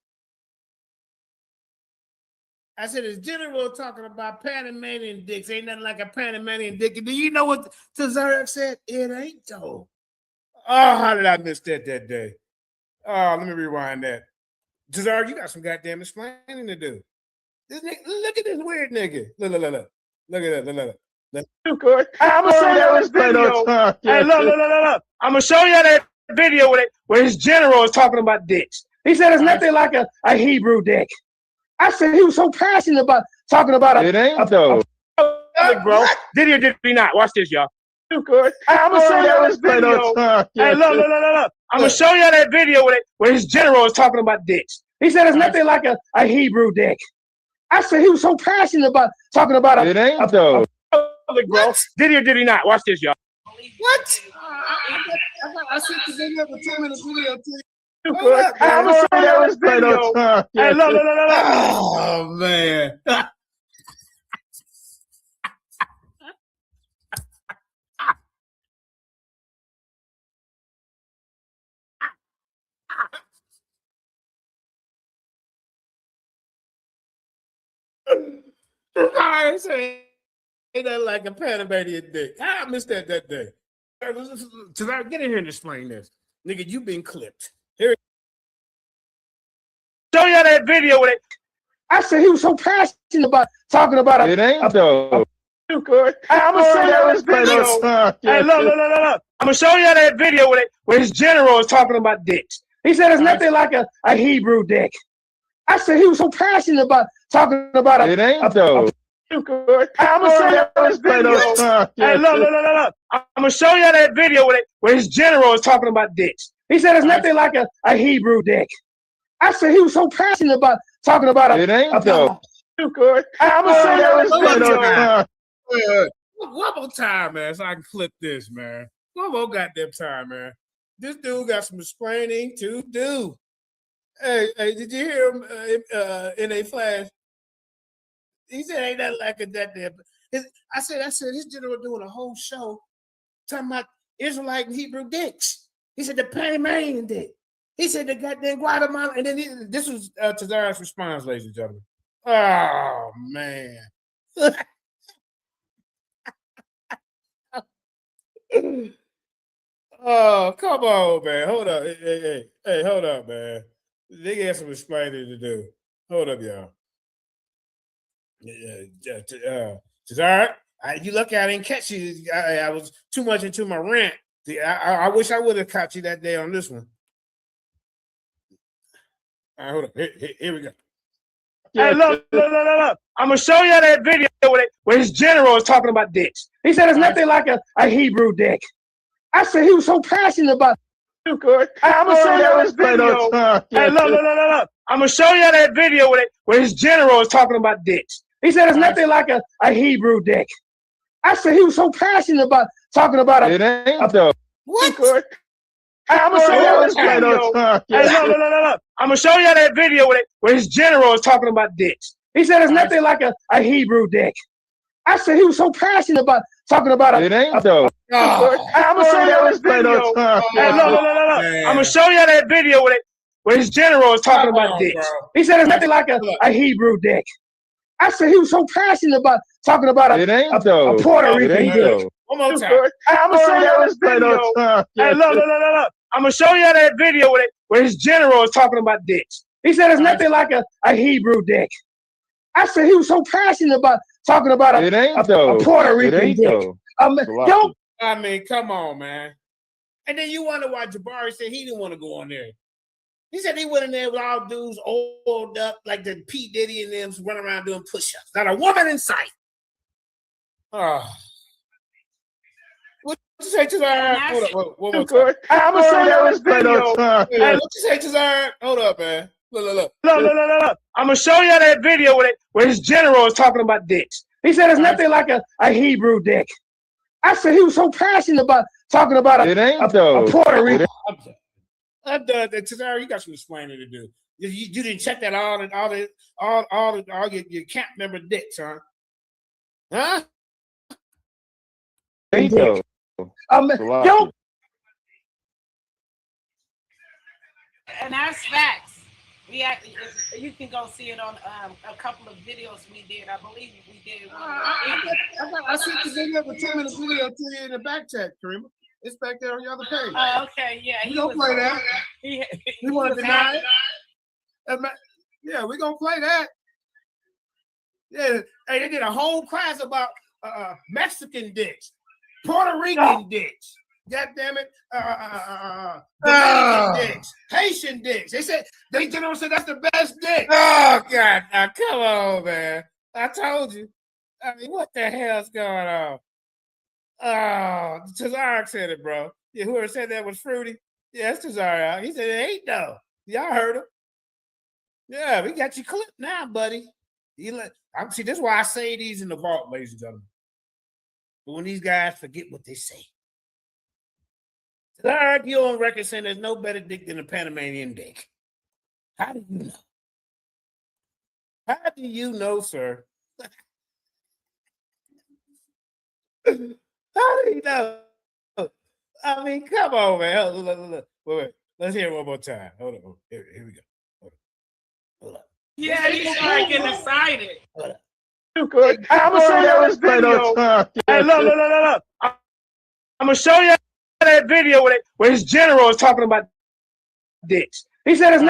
I said, is General talking about Panamanian dicks? Ain't nothing like a Panamanian dick. Do you know what Tazarek said? It ain't though. Oh, how did I miss that day? Oh, let me rewind that. Tazarek, you got some goddamn explaining to do. This nigga, look at this weird nigga. Look at that. I'm gonna show you this video. Hey, look. I'm gonna show you that video where his general is talking about dicks. He said it's nothing like a Hebrew dick. I said he was so passionate about talking about It ain't though. bro. Did he or did he not? Watch this, y'all. I'm gonna show y'all this video. Hey, look. I'm gonna show y'all that video where his general is talking about dicks. He said it's nothing like a Hebrew dick. I said he was so passionate about talking about It ain't though. bro. Did he or did he not? Watch this, y'all. What? I sent the video for 10 minutes video to you. I'm gonna show y'all this video. Hey, look. Oh man. I say ain't that like a Panamanian dick. I missed that day. Tonight, get in here and explain this. Nigga, you been clipped. Here. Show y'all that video with it. I said he was so passionate about talking about It ain't though. I'm gonna show y'all this video. Hey, look. I'm gonna show y'all that video where his general is talking about dicks. He said it's nothing like a Hebrew dick. I said he was so passionate about talking about It ain't though. I'm gonna show y'all this video. Hey, look. I'm gonna show y'all that video where his general is talking about dicks. He said it's nothing like a Hebrew dick. I said he was so passionate about talking about It ain't though. I'm gonna show y'all this video. One more time, man, so I can clip this, man. One more goddamn time, man. This dude got some explaining to do. Hey, did you hear him in a flash? He said, ain't that like a that there? I said, this general doing a whole show talking about Israelite and Hebrew dicks. He said the Panamanian dick. He said the goddamn Guatemala, and then this was Tazara's response, ladies and gentlemen. Oh man. Oh, come on, man. Hold up. Hey, hold up, man. They got some explaining to do. Hold up, y'all. Tazara, you lucky I didn't catch you. I was too much into my rant. I wish I would have caught you that day on this one. All right, hold up. Here we go. Hey, look. I'm going to show you that video where his general is talking about dicks. He said it's nothing like a Hebrew dick. I said he was so passionate about I'm going to show you this video. Hey, look. I'm going to show you that video where his general is talking about dicks. He said it's nothing like a Hebrew dick. I said he was so passionate about talking about It ain't though. What? I'm gonna show you this video. Hey, look. I'm gonna show you that video where his general is talking about dicks. He said it's nothing like a Hebrew dick. I said he was so passionate about talking about It ain't though. I'm gonna show you this video. Hey, look. I'm gonna show you that video where his general is talking about dicks. He said it's nothing like a Hebrew dick. I said he was so passionate about talking about It ain't though. a Puerto Rican dick. One more time. I'm gonna show you this video. Hey, look. I'm gonna show you that video where his general is talking about dicks. He said it's nothing like a Hebrew dick. I said he was so passionate about talking about It ain't though. a Puerto It Rican ain't dick. though. I mean, come on, man. And then you wonder why Jabari said he didn't want to go on there. He said he went in there with all dudes oiled up like the P. Diddy and them running around doing push-ups. Not a woman in sight. Oh. What you say, Tazara? Hold up, one more time. I'm gonna show you this video. Hey, what you say, Tazara? Hold up, man. Look. I'm gonna show you that video where his general is talking about dicks. He said it's nothing like a Hebrew dick. I said he was so passionate about talking about It ain't though. a Puerto Rican. I'm done. Tazara, you got some explaining to do. You didn't check that all your camp member dicks, huh? Huh? Ain't though. Yo. And that's facts. You can go see it on a couple of videos we did. I believe we did one. I sent the video for 10 minutes video to you in the back chat, Karima. It's back there on your other page. Oh, okay, yeah. We don't play that. He want to deny it? Yeah, we're gonna play that. Yeah, hey, they did a whole class about Mexican dicks, Puerto Rican dicks, God damn it. Dominican dicks, Haitian dicks. They said they said that's the best dick. Oh God, now come on, man. I told you. I mean, what the hell's going on? Oh, Tazariak said it, bro. Yeah, whoever said that was Fruity. Yeah, that's Tazariak. He said it ain't though. Y'all heard him. Yeah, we got you clipped now, buddy. See, this is why I say these in the vault, ladies and gentlemen. But when these guys forget what they say. Tazariak, you on record saying there's no better dick than a Panamanian dick. How do you know? How do you know, sir? How do you know? I mean, come on, man. Look. Wait. Let's hear it one more time. Hold on. Here we go. Hold up. Yeah, he started getting excited. Hold up. I'm gonna show you this video. Hey, look. I'm gonna show you that video where his general is talking about dicks. He said it's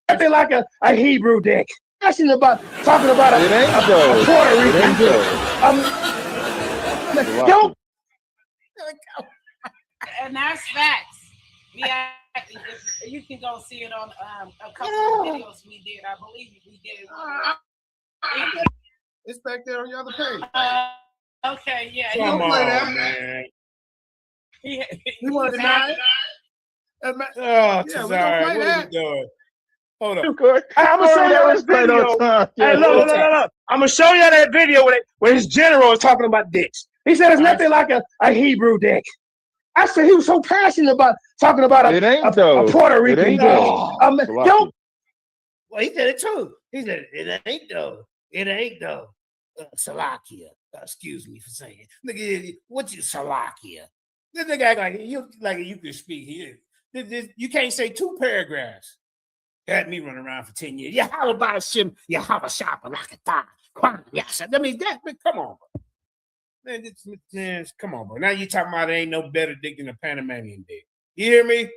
nothing like a Hebrew dick. Talking about a Puerto Rican dick. Yo. And that's facts. Yeah, you can go see it on a couple of videos we did. I believe we did. It's back there on your other page. Okay, yeah. Come on, man. He want to deny it? Oh, yeah, we gonna play that. What are we doing? Hold on. I'm gonna show you this video. Hey, look. I'm gonna show you that video where his general is talking about dicks. He said it's nothing like a Hebrew dick. I said he was so passionate about talking about a Puerto Rican dick. Yo. Well, he said it too. He said it ain't though. It ain't though. Salakia. Excuse me for saying it. Nigga, what you Salakia? This nigga act like you can speak here. You can't say 2 paragraphs. Had me running around for 10 years. Yeah, how about Shim? Yeah, how about Shopper like a thigh? Yes, I mean that. Come on, bro. Man, come on, bro. Now you talking about there ain't no better dick than a Panamanian dick. You hear me?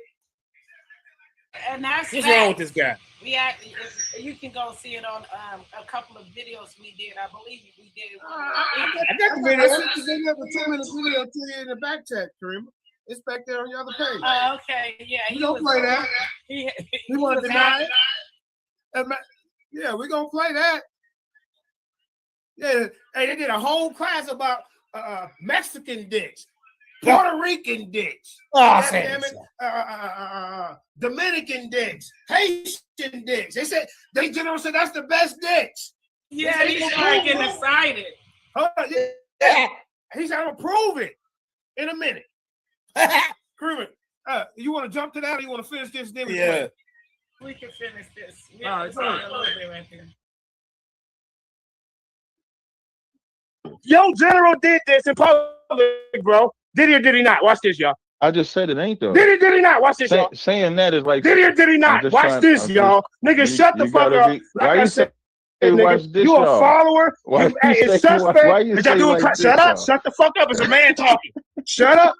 And that's what's wrong with this guy? You can go see it on a couple of videos we did. I believe we did. I got the video. They got the 10-minute video to you in the back chat, Kareem. It's back there on your other page. Okay, yeah. We don't play that. He want to deny it? Yeah, we're gonna play that. Yeah, hey, they did a whole class about Mexican dicks, Puerto Rican dicks, Dominican dicks, Haitian dicks. They said general said that's the best dicks. Yeah, he started getting excited. Yeah. He said I'm gonna prove it in a minute. Kermit, you want to jump to that, or you want to finish this? Then we play? We can finish this. All right, a little bit right there. Yo, General did this in public, bro. Did he or did he not? Watch this, y'all. I just said it ain't though. Did he not? Watch this, y'all. Saying that is like. Did he or did he not? Watch this, y'all. Nigga, shut the fuck up. Why you say? Watch this, you a follower? It's suspect. Shut up. Shut the fuck up. It's a man talking. Shut up.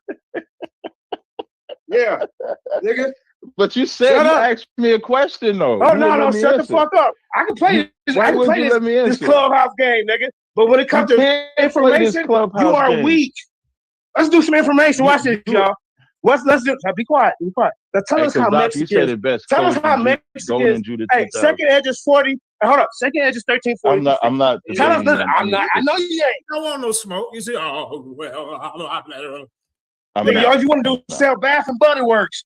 Yeah, nigga. But you said you asked me a question though. Oh no, shut the fuck up. I can play this. I can play this clubhouse game, nigga. But when it comes to information, you are weak. Let's do some information. Watch this, y'all. Let's do. Be quiet. Be quiet. Now tell us how Mexicans. You said it best. Tell us how Mexicans. Hey, second edge is 40. Hold up. Second edge is 1340. I'm not. Tell us. I'm not. I know you ain't. I don't want no smoke. You say, oh well, I nigga, all you want to do is sell Bath and Body Works.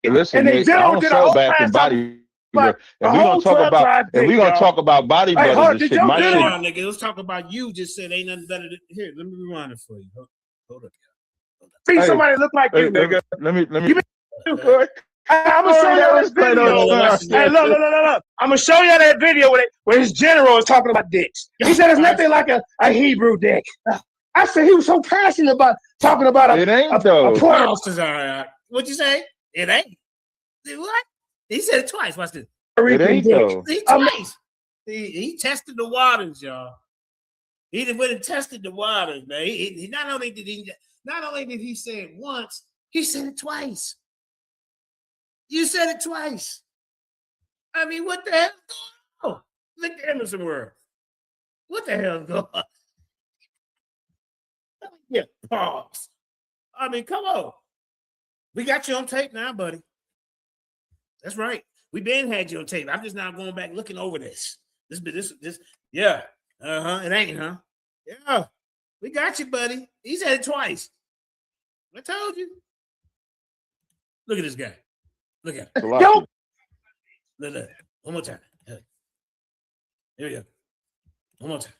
Listen, I don't sell Bath and Body. If we gonna talk about body butter, this shit, my shit. Nigga, let's talk about you. Just said ain't nothing better than here. Let me rewind it for you. Hold up. See somebody look like you, nigga. Let me. I'm gonna show you this video. Hey, look. I'm gonna show you that video where his general is talking about dicks. He said it's nothing like a Hebrew dick. I said he was so passionate about talking about it ain't though. What'd you say? It ain't. What? He said it twice. Watch this. It ain't though. Twice. He tested the waters, y'all. He went and tested the waters, man. He not only did he say it once, he said it twice. You said it twice. I mean, what the hell? Oh, look at Emerson Word. What the hell is going on? Yeah, pause. I mean, come on. We got you on tape now, buddy. That's right. We been had you on tape. I'm just now going back looking over this. This. Yeah. It ain't, huh? Yeah. We got you, buddy. He said it twice. I told you. Look at this guy. Look at him. Yo. Look. One more time. Here we go. One more time.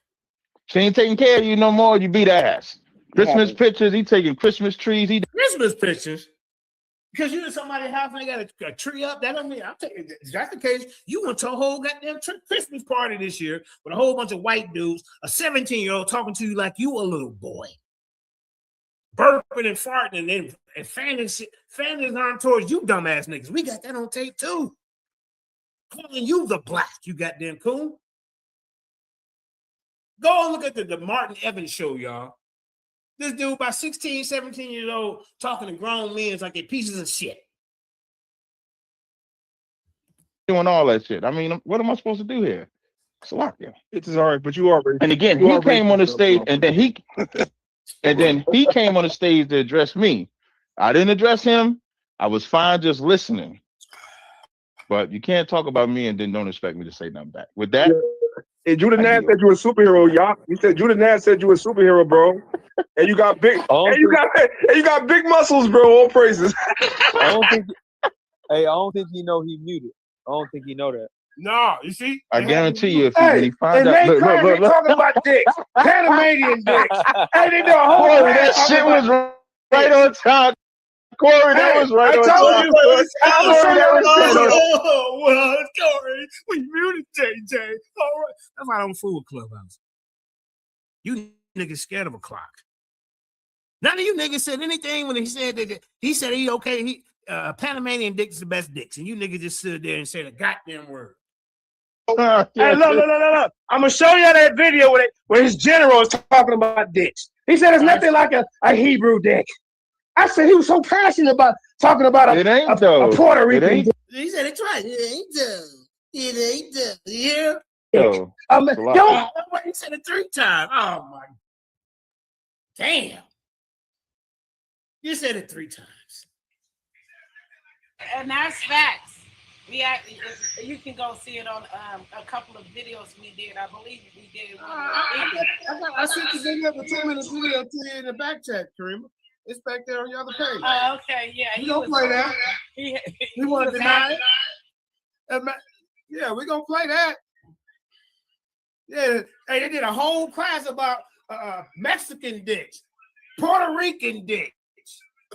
She ain't taking care of you no more. You beat ass. Christmas pictures. He taking Christmas trees. Christmas pictures. Because you're in somebody's house and they got a tree up. That don't mean I'm taking. If that's the case, you went to a whole goddamn Christmas party this year with a whole bunch of white dudes, a 17-year-old talking to you like you a little boy, burping and farting and fanning his arm towards you, dumbass niggas. We got that on tape too. Calling you the black, you goddamn coon. Go and look at the Martin Evans show, y'all. This dude about 16, 17 years old talking to grown men like they're pieces of shit. Doing all that shit. I mean, what am I supposed to do here? Salakia. It's all right, but you already. And again, he came on the stage, and then he came on the stage to address me. I didn't address him. I was fine just listening. But you can't talk about me and then don't expect me to say nothing back. With that. And Judah Nash said you were a superhero, y'all. He said Judah Nash said you were a superhero, bro. And you got big, and you got big muscles, bro. All praises. I don't think he know he muted. I don't think he know that. No, you see? I guarantee you, if he finds out, look, talking about dicks, Panamanian dicks. Hey, they do a whole Corey, that shit was right on time. Corey, that was right on time. Well, Corey, we muted JJ. All right. That's why I don't fool with Clubhouse. You niggas scared of a clock. None of you niggas said anything when he said that he said he okay. He Panamanian dick is the best dicks, and you niggas just stood there and said a goddamn word. Hey, look. I'm gonna show you that video where his general is talking about dicks. He said it's nothing like a Hebrew dick. I said he was so passionate about talking about a Puerto Rican dick. He said it's right. It ain't done. It ain't done. Yeah. Yo, he said it 3 times. Oh my. Damn. You said it 3 times. And that's facts. You can go see it on a couple of videos we did. I believe we did one. I sent the video, the 2-minute video to you in the back chat, Karima. It's back there on your other page. Oh, okay, yeah. We gonna play that. He want to deny it? Yeah, we gonna play that. Yeah, hey, they did a whole class about Mexican dicks, Puerto Rican dicks,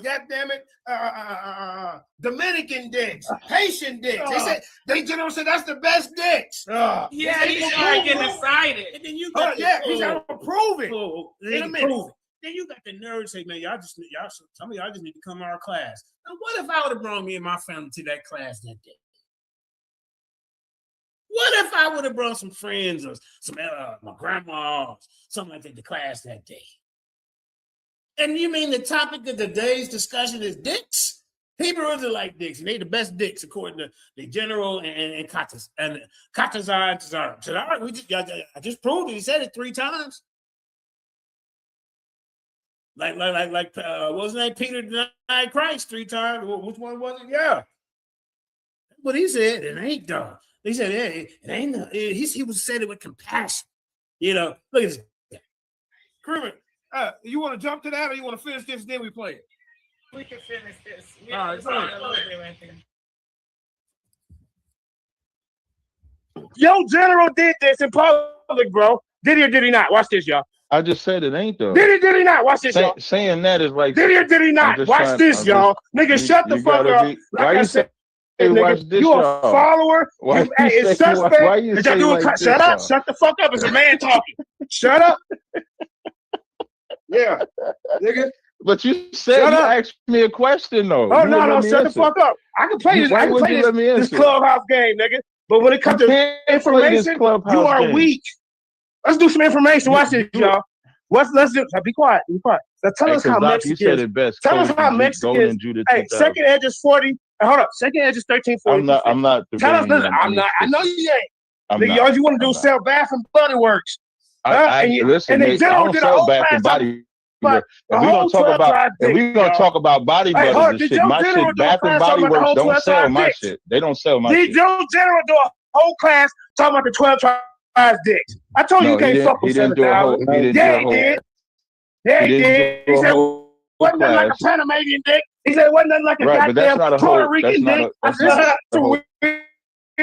God damn it, Dominican dicks, Haitian dicks. They general said that's the best dicks. Yeah, he started getting excited. And then you got he's got to prove it. In a minute. Then you got the nerve to say, man, some of y'all just need to come to our class. Now, what if I would have brought me and my family to that class that day? What if I would have brought some friends or some my grandma, something like that to class that day? And you mean the topic of the day's discussion is dicks? Hebrews are like dicks, and they the best dicks according to the general and Katazar and Tazar. So all right, I just proved it. He said it 3 times. Like what was his name? Peter denied Christ 3 times. Which one was it? Yeah. But he said it ain't done. He said it ain't. He was said it with compassion. You know, look at this. Kermit, you want to jump to that, or you want to finish this? Then we play it. We can finish this. All right, A little bit right there. Yo, General did this in public, bro. Did he or did he not? Watch this, y'all. I just said it ain't though. Did he not? Watch this, y'all. Saying that is like. Did he or did he not? Watch this, y'all. Nigga, shut the fuck up. Why you say? Watch this, you a follower? It's suspect. Shut up! Shut the fuck up! It's a man talking. Shut up. Yeah, nigga. But you said you asked me a question though. Oh no! Shut the fuck up! I can play this. I can play this clubhouse game, nigga. But when it comes to information, you are weak. Let's do some information. Watch this, y'all. Let's do. Be quiet. Be quiet. Now tell us how Mexicans. You said it best. Tell us how Mexicans. Hey, second edge is 40. Hold up. Second edge is 1340. I'm not. Tell us. Listen, I'm not. I know you ain't. Nigga, all you want to do is sell Bath and Body Works. Listen, and they general did a whole class. But If we're gonna talk about body Hey, hold butters on, and did shit, your my general shit, do a Bath and class Body talking about the Works whole don't 12 sell tribes my dicks? shit. They don't sell my Did shit. your general do a whole class talking about the 12 tribes dicks? I told you No, you can't fuck he with didn't do a whole. 7,000. He didn't Yeah, do a he whole. did. Yeah, He he didn't did. do He a said whole wasn't nothing like a class. Panamanian dick. He said wasn't nothing like a Right, but that's goddamn not a Puerto whole. Rican That's not dick. a. I That's said not that's a some whole weird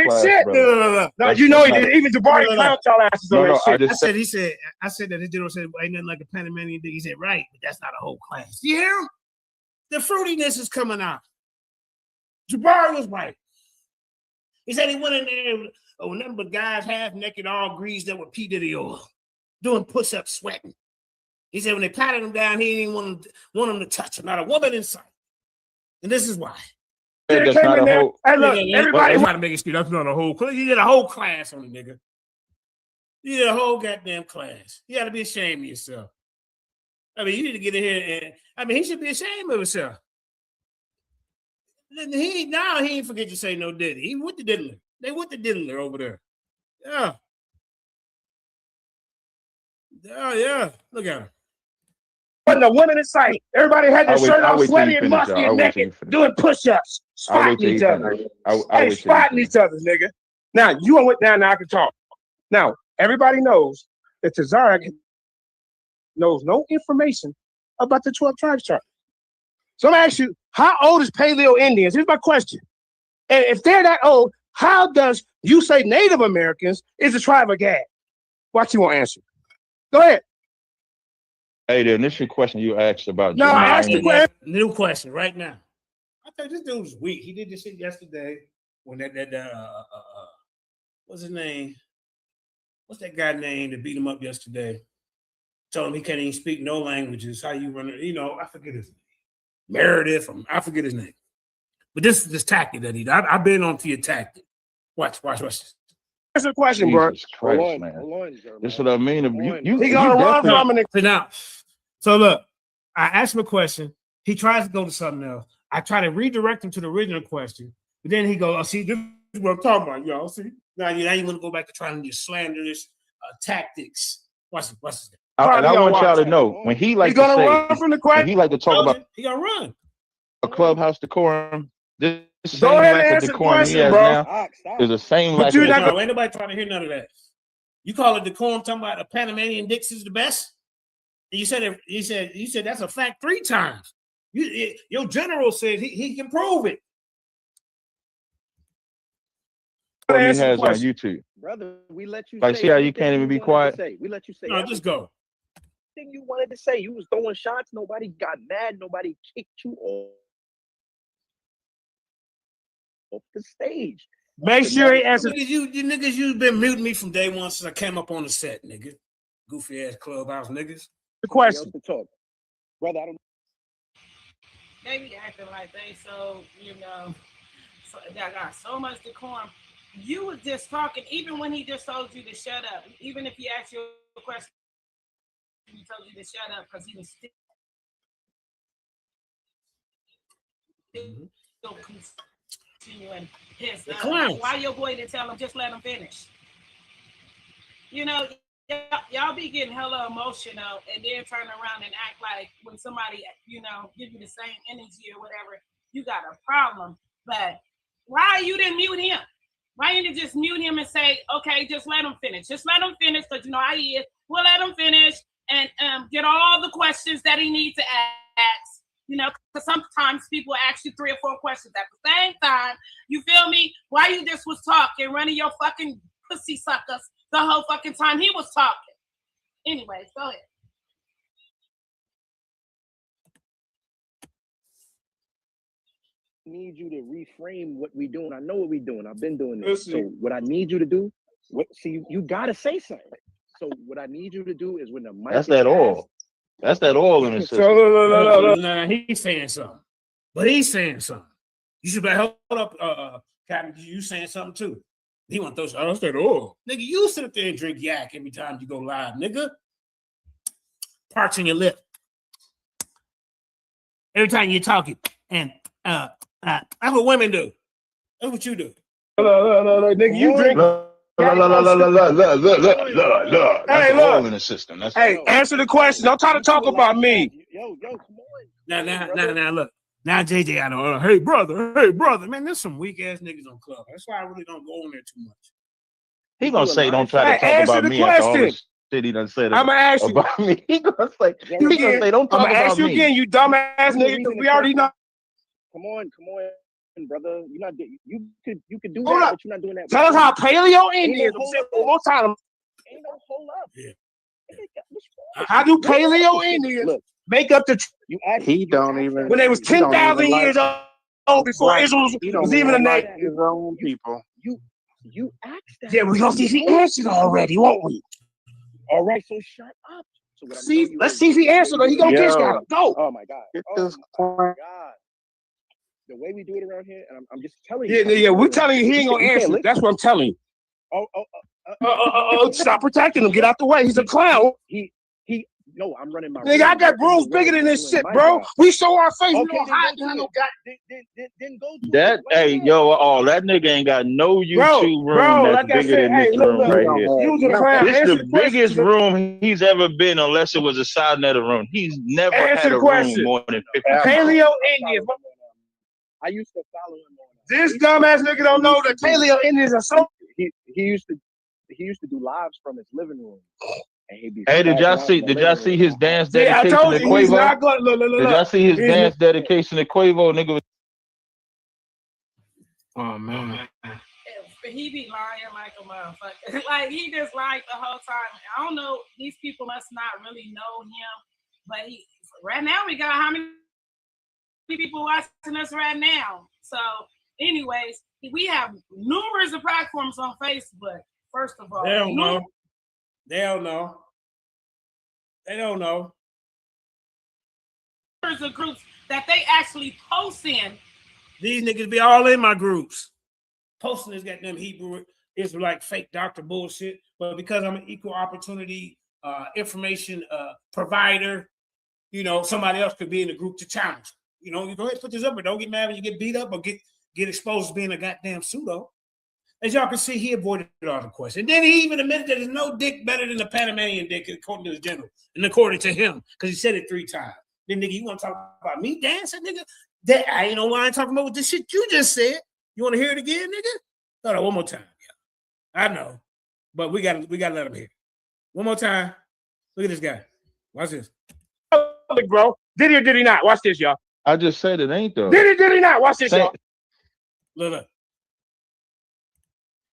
class, shit. brother. No, That's you know that's he not did. a. Even Jabari clowned y'all asses on No, that no. I shit. just said. I said that the general said ain't nothing like a Panamanian dick. He said, right, but that's not a whole class. You hear him? The fruitiness is coming out. Jabari was right. He said he went in there, nothing but guys half naked, all greased up with P. Diddy oil, doing push-ups, sweating. He said when they patted him down, he didn't want him to touch him, not a woman in sight. And this is why. That's not a whole. Hey, look, everybody. trying to make excuse. That's not a whole class. You did a whole class on the nigga. You did a whole goddamn class. You got to be ashamed of yourself. I mean, you need to get in here and he should be ashamed of himself. He ain't forget to say no Diddy. He with the diddler. They with the diddler over there. Yeah. Oh yeah. Look at him. Wasn't a woman in sight. Everybody had their shirt I'll off, wait till sweaty you and finish, musty y'all. and naked, doing push-ups, I'll wait spotting till you each other. finish. I'll Hey, wait till you spotting finish. each other, nigga. Now you went down. Now I can talk. Now everybody knows that Tazariak knows no information about the 12 tribes chart. So I'm gonna ask you, how old is Paleo Indians? Here's my question. And if they're that old, how does you say Native Americans is the tribe of Gad? Watch, you won't answer. Go ahead. Hey, the initial question you asked about. No, I asked the question. New question right now. I thought this dude was weak. He did this shit yesterday when what's his name? What's that guy name that beat him up yesterday? Told him he can't even speak no languages. How you run it? You know, I forget his name. Meredith, I forget his name. But this tactic that he did. I've been on to your tactic. Watch this. That's the question, bro. Jesus Christ, man. This is what I mean. He gonna run from it. So now, look, I asked him a question. He tries to go to something else. I try to redirect him to the original question, but then he goes, "Oh, see, this is what I'm talking about, y'all. See, now you want to go back to trying to use slanderous tactics. Watch this. And I want y'all to know when he like to run from the question. when he like to talk about he gonna run a clubhouse decorum. This same Go ahead and lack of answer the decorum he question, has bro. now is the same lack of No, decorum. ain't nobody trying to hear none of that. You call it decorum, talking about a Panamanian dicks is the best. And you said that's a fact 3 times. Your general said he can prove it. He has on YouTube. Brother, we let you Like, say see how you anything can't even be wanted to quiet? say. We let you say No, just go. everything you wanted to say. You was throwing shots. Nobody got mad. Nobody kicked you off the stage. Make sure he answers. You niggas, you've been muting me from day one since I came up on the set, nigga. Goofy ass clubhouse niggas. The question. To talk. Brother, I don't. They be acting like they so they got so much decorum. You was just talking, even when he just told you to shut up. Even if he asked you a question, he told you to shut up because he was still continuing his. Why your boy didn't tell him just let him finish? You know, y'all be getting hella emotional and then turn around and act like when somebody, give you the same energy or whatever, you got a problem. But why you didn't mute him? Why you didn't just mute him and say, okay, just let him finish. Just let him finish because, how he is. We'll let him finish and get all the questions that he needs to ask. Because sometimes people ask you 3 or 4 questions at the same time. You feel me? Why you just was talking, running your fucking pussy suckers the whole fucking time he was talking. Anyways, go ahead. Need you to reframe what we doing. I know what we doing. I've been doing this. So what I need you to do, you gotta say something. So what I need you to do is when the mic That's that all. That's that all in the system. No, he's saying something. But he's saying something. You should be hold up, Captain. You saying something too. He want those. I said, oh, nigga, you sit up there and drink yak every time you go live, nigga. Parts in your lip. Every time you're talking. And that's what women do. That's what you do. No, nigga, you drink. Look. That's Hey, the oil look. in the system. That's Hey, answer the question. Don't try to talk about me. Yo, come on. Now, look. Now, JJ, I know. Hey, brother. Man, there's some weak ass niggas on club. That's why I really don't go on there too much. he gonna say, don't try to Hey, talk answer about the me after all question. the shit he done said I'm gonna ask you. about me. He gonna say, don't talk I'm gonna ask about you me. again, you dumbass nigga, because we already know. Come on, brother. You're not. You could do Hold that, up. but you're not doing that. Tell us how paleo Ain't Indians. no I'm saying hold one more time. Ain't no hold up. Yeah. How do paleo Indians make up the? You asked. He don't even. When they was he don't 10,000 even years like- old before like- Israel he don't was even a even like nation. his own people. You asked that. Yeah, we're gonna see if he answered already, won't we? All right, so shut up. So what I'm See, telling you let's is- see if he answered or he gonna dish Yo. out. Go. Oh my God. Get Oh this my point. God. The way we do it around here, and I'm just telling Yeah, you. yeah, we're telling you he ain't gonna answer. That's what I'm telling you. Stop protecting him. Get out the way. He's a clown. He. No, I'm running my. Nigga, I got brooms bigger than this shit, bro. We show our face. We Okay, don't then hide go behind to no it. goddamn. Then go to That that nigga ain't got no YouTube room that's like I bigger said, than hey, this look, room look. right You here. was a clown. This Answer the the question. biggest room he's ever been, unless it was a side net room. He's never Answer had the a question. room more than 50 Paleo Indians. I used to follow him on. This dumbass nigga don't know that paleo Indians are so. He used to do lives from his living room. And he'd be Hey, did spazzing y'all out see? in the Did y'all living see room. his dance See, I dedication told to you he's Quavo? not going. Look. Did y'all see his He's dance dedication to Quavo? Nigga was. Oh man. He be lying like a motherfucker. Like he just lied the whole time. I don't know. These people must not really know him. But he right now we got how many people watching us right now? So, anyways, we have numerous of platforms on Facebook. First of all, They don't know. They don't know. Numerous of groups that they actually post in. These niggas be all in my groups. Posting this goddamn Hebrew Israelite fake doctor bullshit. But because I'm an equal opportunity information provider, somebody else could be in the group to challenge. You go ahead and put this up, but don't get mad when you get beat up or get exposed as being a goddamn pseudo. As y'all can see, he avoided all the questions. And then he even admitted that there's no dick better than the Panamanian dick, according to the general, and according to him, because he said it 3 times. Then, nigga, you want to talk about me dancing, nigga? That I ain't know why I'm talking about with this shit you just said. You want to hear it again, nigga? Hold on, one more time. Yeah. I know, but we got to let him hear it. One more time. Look at this guy. Watch this. Look, bro. Did he or did he not? Watch this, y'all. I just said it ain't though. Did he not? Watch this, y'all. Look.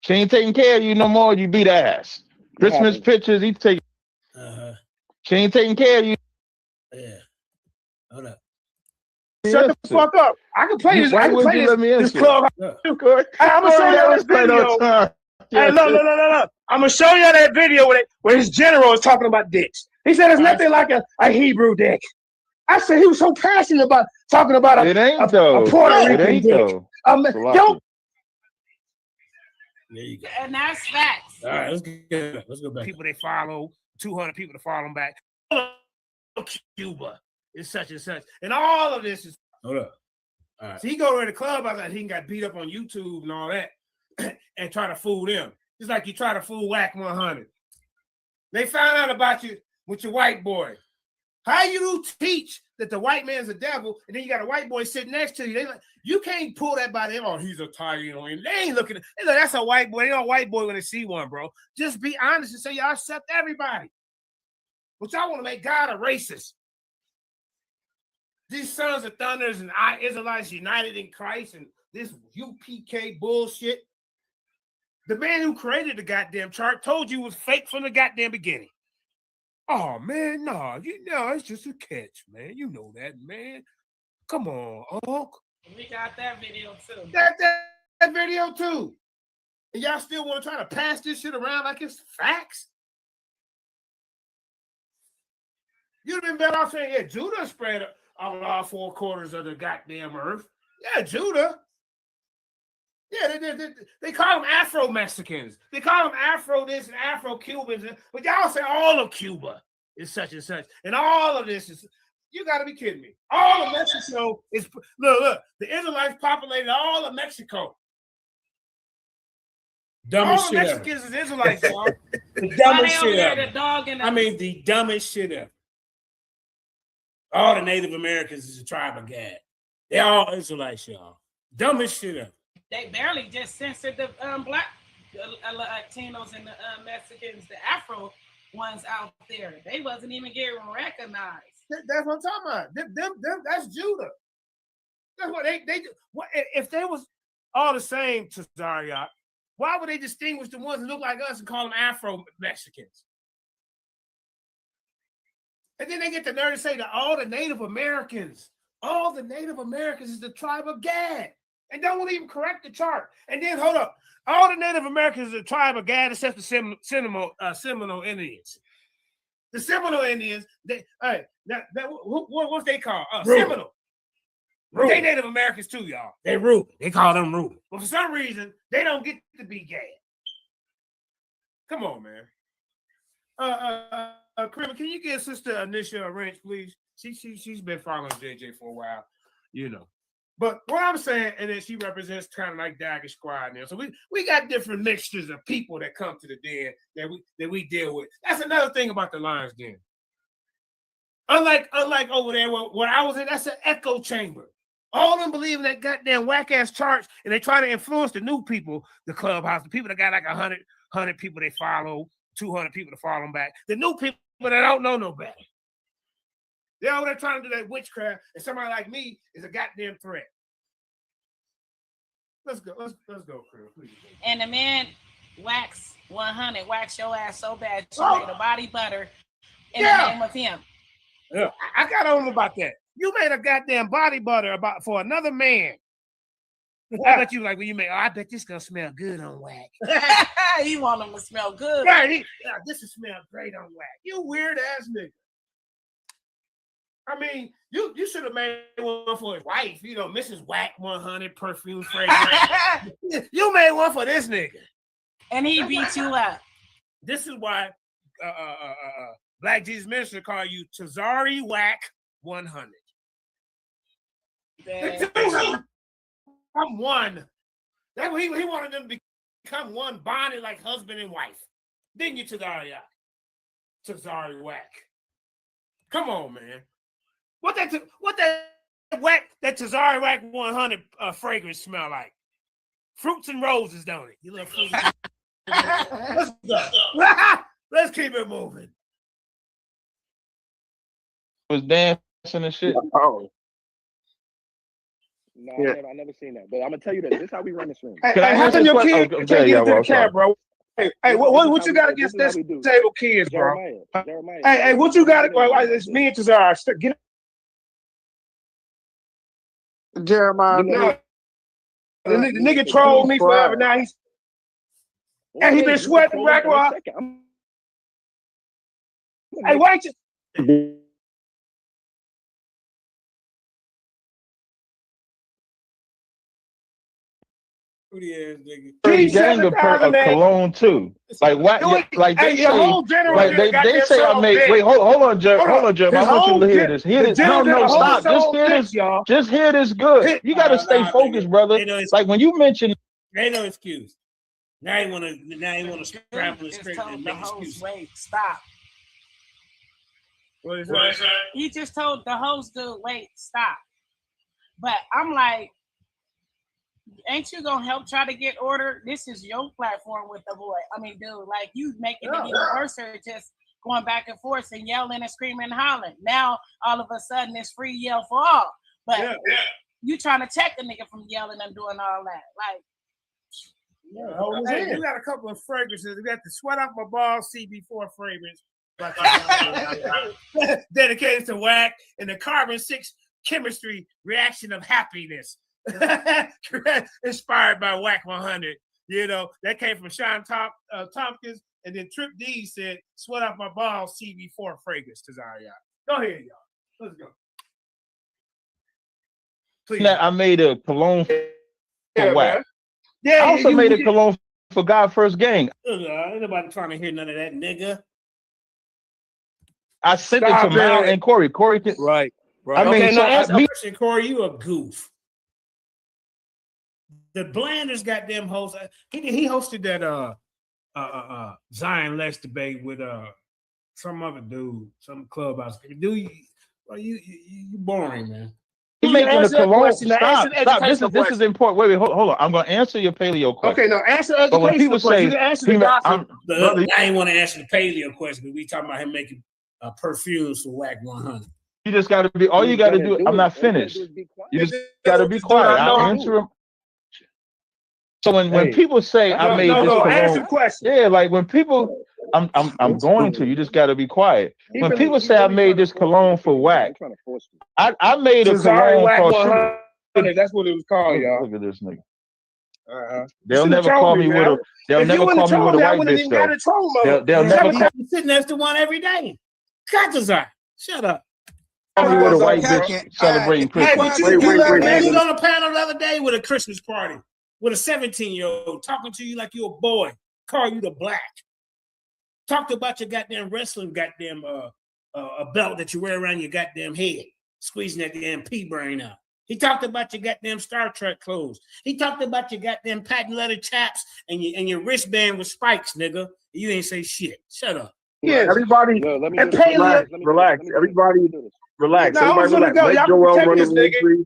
She ain't taking care of you no more. You beat ass. Christmas pictures. He take. She ain't taking care of you. Yeah. Hold up. Shut the fuck up. I can play this. Why I can wouldn't play you this, let me this answer? club. I'm gonna show you this video. Hey, look. I'm gonna show you that video where his general is talking about dicks. He said it's nothing like a Hebrew dick. I said he was so passionate about talking about It ain't a though. Puerto It Rican ain't dick. though. Yo, There you go. And that's facts. All right, let's go back. People they follow, 200 people to follow them back. Cuba is such and such, and all of this is. Hold up. All right. So he go to the club. I was like, he got beat up on YouTube and all that, and try to fool them. Just like you try to fool Whack 100. They found out about you with your white boy. How you teach that the white man's a devil, and then you got a white boy sitting next to you? They like, you can't pull that by them. Oh, he's a Taino. They ain't looking. They like, that's a white boy. They know a white boy when they see one, bro. Just be honest and say y'all accept everybody. But y'all want to make God a racist. These sons of thunders and Israelites united in Christ and this UPK bullshit. The man who created the goddamn chart told you it was fake from the goddamn beginning. Oh man, no, it's just a catch, man. You know that, man. Come on, Unc. We got that video too. That video too. And y'all still want to try to pass this shit around like it's facts? You'd have been better off saying, yeah, Judah spread on all 4 quarters of the goddamn earth. Yeah, Judah. Yeah, they call them Afro-Mexicans. They call them Afro this and Afro-Cubans. But y'all say all of Cuba is such and such. And all of this is, you got to be kidding me. All of Mexico is, look, the Israelites populated all of Mexico. All Dumbest the shit ever. Mexicans is Israelites, y'all. The Why dumbest they over shit there, ever. the dog and the I mean, the dumbest shit ever. All the Native Americans is a tribe of Gad. They all Israelites, y'all. Dumbest shit ever. they barely just censored the black Latinos and the Mexicans, the Afro ones out there. They wasn't even getting recognized. That's what I'm talking about. Them, that's Judah. That's what they do. What if they was all the same to Zariah? Why would they distinguish the ones that look like us and call them Afro Mexicans? And then they get the nerve to say that all the Native Americans is the tribe of Gad. And don't even correct the chart. And then hold up. All the Native Americans is the tribe of Gad except the Seminole Indians. The Seminole Indians, what's they call? Seminole. They Native Americans too, y'all. They Reuben. They call them Reuben. But for some reason, they don't get to be Gad. Come on, man. Kramer, can you give Sister Anisha a wrench, please? She's been following JJ for a while, you know. But what I'm saying, and then she represents kind of like Dagger Squad now. So we got different mixtures of people that come to the den that we deal with. That's another thing about the Lions Den. Unlike over there, what I was in, that's an echo chamber. All of them believe in that goddamn whack-ass charts, and they try to influence the new people, the clubhouse, the people that got like 100 people they follow, 200 people to follow them back. The new people that don't know no better. They're over there trying to do that witchcraft, and somebody like me is a goddamn threat. Let's go, Chris, please. And the man wax 100, wax your ass so bad you made a body butter in the name of him. Yeah, I got on about that. You made a goddamn body butter for another man. I bet you like when you make. Oh, I bet this gonna smell good on wax. He want them to smell good. Right? This will smell great on wax. You weird ass nigga. I mean, you should have made one for his wife. You know, Mrs. Whack 100 perfume fragrance. You made one for this nigga, and he beat you up. This is why Black Jesus Minister call you Tazari Whack 100. I'm one. That's what he wanted them to become one, bonded like husband and wife. Didn't you, Tazari Whack? Come on, man. What that whack, that Tazari Whack 100 fragrance smell like? Fruits and roses, don't it? You love fruits. Let's go. Let's keep it moving. Was dancing and shit. Oh. No, yeah. I never seen that. But I'm gonna tell you this. This is how we run this room. Hey, how come your kids can't get into the cab, bro? Hey, what you got against this disabled kids, bro? Jeremiah. Hey, what you got? It's me and Tazar. Get Jeremiah. The nigga trolled me forever. Now he been sweating back. Hey, why don't you? Gang a cologne too. Like what? Like they say. Like they say I made. Wait, hold on, Jeremy. Hold on, Jeremy. I want you to hear this. Hear this. No, stop. Just hear this. Just hear this good. You gotta stay focused, brother. Like when you mention. Ain't no excuse. Now you wanna scramble the script and make excuses. Wait, stop. What is that? He just told the host dude, wait, stop. But I'm like, ain't you gonna help try to get order? This is your platform with the boy. I mean, dude, like you making it even worse, just going back and forth and yelling and screaming and hollering. Now all of a sudden it's free yell for all. But you trying to check a nigga from yelling and doing all that. Like, hey, you got a couple of fragrances. We got the Sweat Off My Balls CB4 fragrance. Dedicated to Whack and the Carbon 6 chemistry reaction of happiness. Inspired by Whack 100. You know, that came from Sean Tompkins. And then Trip D said, Sweat Off My Balls CB4 fragrance to Zaria. Go ahead, y'all. Let's go. Please. I made a cologne for Whack. Yeah, I also made a cologne for God First Gang. Ain't nobody trying to hear none of that, nigga. I sent it to Mal and Corey. Corey can, right. I mean, okay, Corey, you a goof. the Blanders goddamn host. He hosted that Zion Lex debate with some other dude, some clubhouse. Dude, you boring, man. He's making a cologne. Stop. This is important. Wait, hold on. I'm gonna answer your paleo question. Okay, now answer the But when educational people question. say, You can answer the gossip. brother, I ain't want to answer the paleo question, but we talking about him making perfumes for WAC 100. you just got to be. All you got to do. I'm not finished. You just got to be quiet. I'll answer him. So when people say I made this cologne, answer the question. yeah, like when people, I'm going to. You just got to be quiet. When people say I made this cologne for WAC, I made a cologne called Sugar. That's what it was called, y'all. Look at this nigga. Uh-huh. They'll never call me with a. They'll never call me with a white bitch though. They'll never call You sitting next to one every day. Katazar, shut up. me with a white bitch celebrating Hey, Christmas. but you was on a panel the other day with a Christmas party with a 17-year-old talking to you like you're a boy, call you the black. Talked about your goddamn wrestling, goddamn a belt that you wear around your goddamn head, squeezing that damn pea brain out. He talked about your goddamn Star Trek clothes. He talked about your goddamn patent leather chaps and your wristband with spikes, nigga. You ain't say shit. Shut up. Yeah, Everybody, and paleo. relax. Everybody, relax. No, I'm Everybody, gonna relax. go. Let Y'all Joel protect run the this room, nigga. please.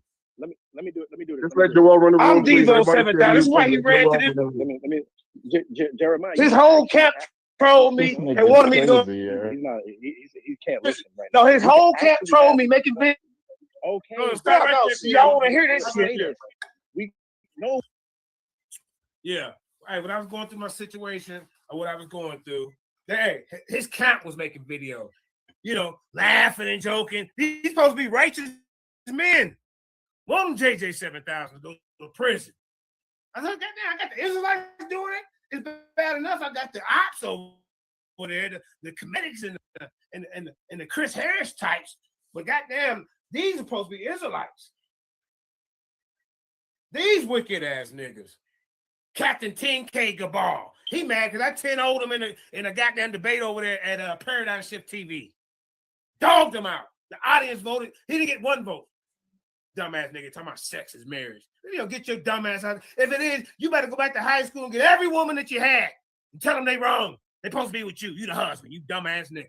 Let me do it. Just let Joel run the room, I'm please. Devo Everybody 7,000. say That's why he let ran Joel to this. run the room. Jeremiah. His whole camp trolled me and wanted me to go. He's not. He can't listen right No, now. his whole camp trolled me, making videos. Okay. Stop right there. See, y'all want to hear this shit. We no. Yeah. Hey, when I was going through my situation or what I was going through, hey, his camp was making videos, laughing and joking. He's supposed to be righteous men. One of them JJ 7000 go to prison. I said, goddamn, I got the Israelites doing it. It's bad enough. I got the ops over there, the comedics and the Chris Harris types. But goddamn, these are supposed to be Israelites. These wicked ass niggas. Captain 10K Gabal. He mad because I 10-0'd him in a goddamn debate over there at Paradigm Shift TV. Dogged him out. The audience voted. He didn't get one vote. Dumbass nigga talking about sex is marriage. Get your dumbass out. If it is, you better go back to high school and get every woman that you had and tell them they wrong. They supposed to be with you. You the husband. You dumbass nigga.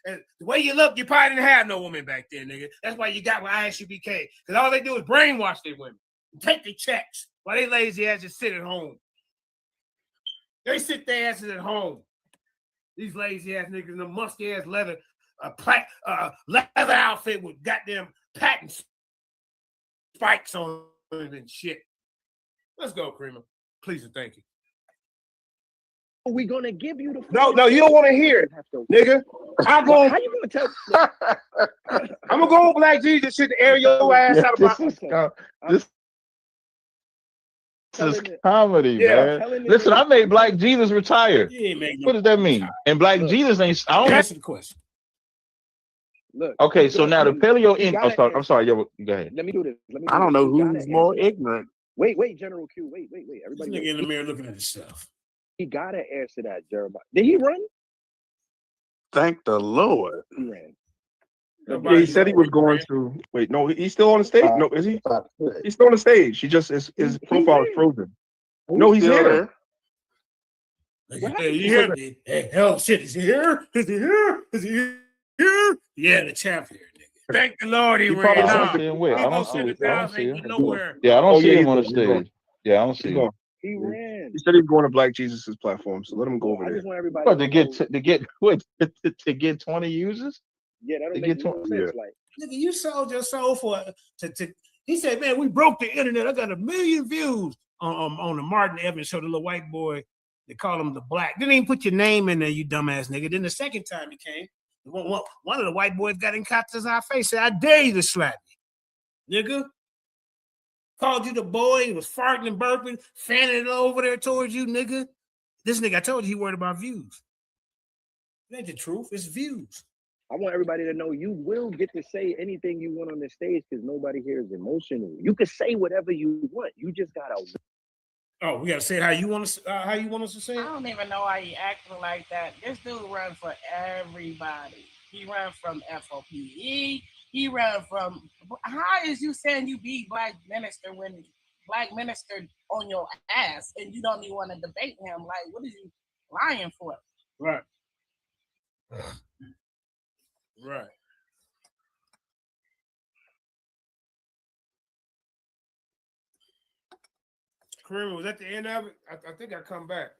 And the way you look, you probably didn't have no woman back then, nigga. That's why you got with ISUBK. Because all they do is brainwash their women and take their checks while they lazy ass just sit at home. They sit their asses at home. These lazy ass niggas in a musty ass leather outfit with goddamn patent spikes on it and shit. Let's go, Creamer. Please and thank you. We gonna give you the No, you don't want to hear it, nigga. How you gonna tell? I'm gonna go on Black Jesus shit to air your ass out of my. This is comedy, man. Listen, I made Black Jesus retire. What does that mean? And Black Jesus ain't. I don't answer the question. Look. Okay, so now the paleo in. I'm sorry. Yo, go ahead. Let me do this. I don't know who's more ignorant. Wait, General Q. Wait. Everybody. This nigga in the mirror looking at himself. He gotta answer that, Jeremiah. Did he run? Thank the Lord. He ran. Yeah, he said he was going to. Wait, no, he's still on the stage. No, is he? He's still on the stage. He just his profile is frozen. No, he's here. Hey, you hear me? Hey, hell, shit, is he here? Is he here? Is he here? Yeah, the champ here, nigga. Thank the Lord he ran out. I don't see him. Nowhere. Yeah, I don't Oh, see yeah, him on the he's going. stage. Yeah, I don't see him. He ran. He said he's going to Black Jesus' platform, so let him go over I there. just want everybody. What to get 20 users? Yeah, that'll To make get no 20. sense. Like, Nigga, you sold your soul for he said, man, we broke the internet. I got 1 million views on the Martin Evans show, the little white boy. They call him the black. Didn't even put your name in there, you dumbass nigga. Then the second time he came, one of the white boys got in Katazar's face, said, I dare you to slap me. Nigga. Called you the boy, he was farting and burping, fanning it over there towards you, nigga. This nigga, I told you he worried about views. It ain't the truth, it's views. I want everybody to know you will get to say anything you want on the stage because nobody here is emotional. You can say whatever you want. You just gotta. Oh, we gotta say it how you want us to say it. I don't even know why he acting like that. This dude run for everybody. He run from FOPE. He run from. How is you saying you be black minister when black minister on your ass, and you don't even want to debate him. Like, what are you lying for? Right. Right. Kareem, was that the end of it? I think I come back.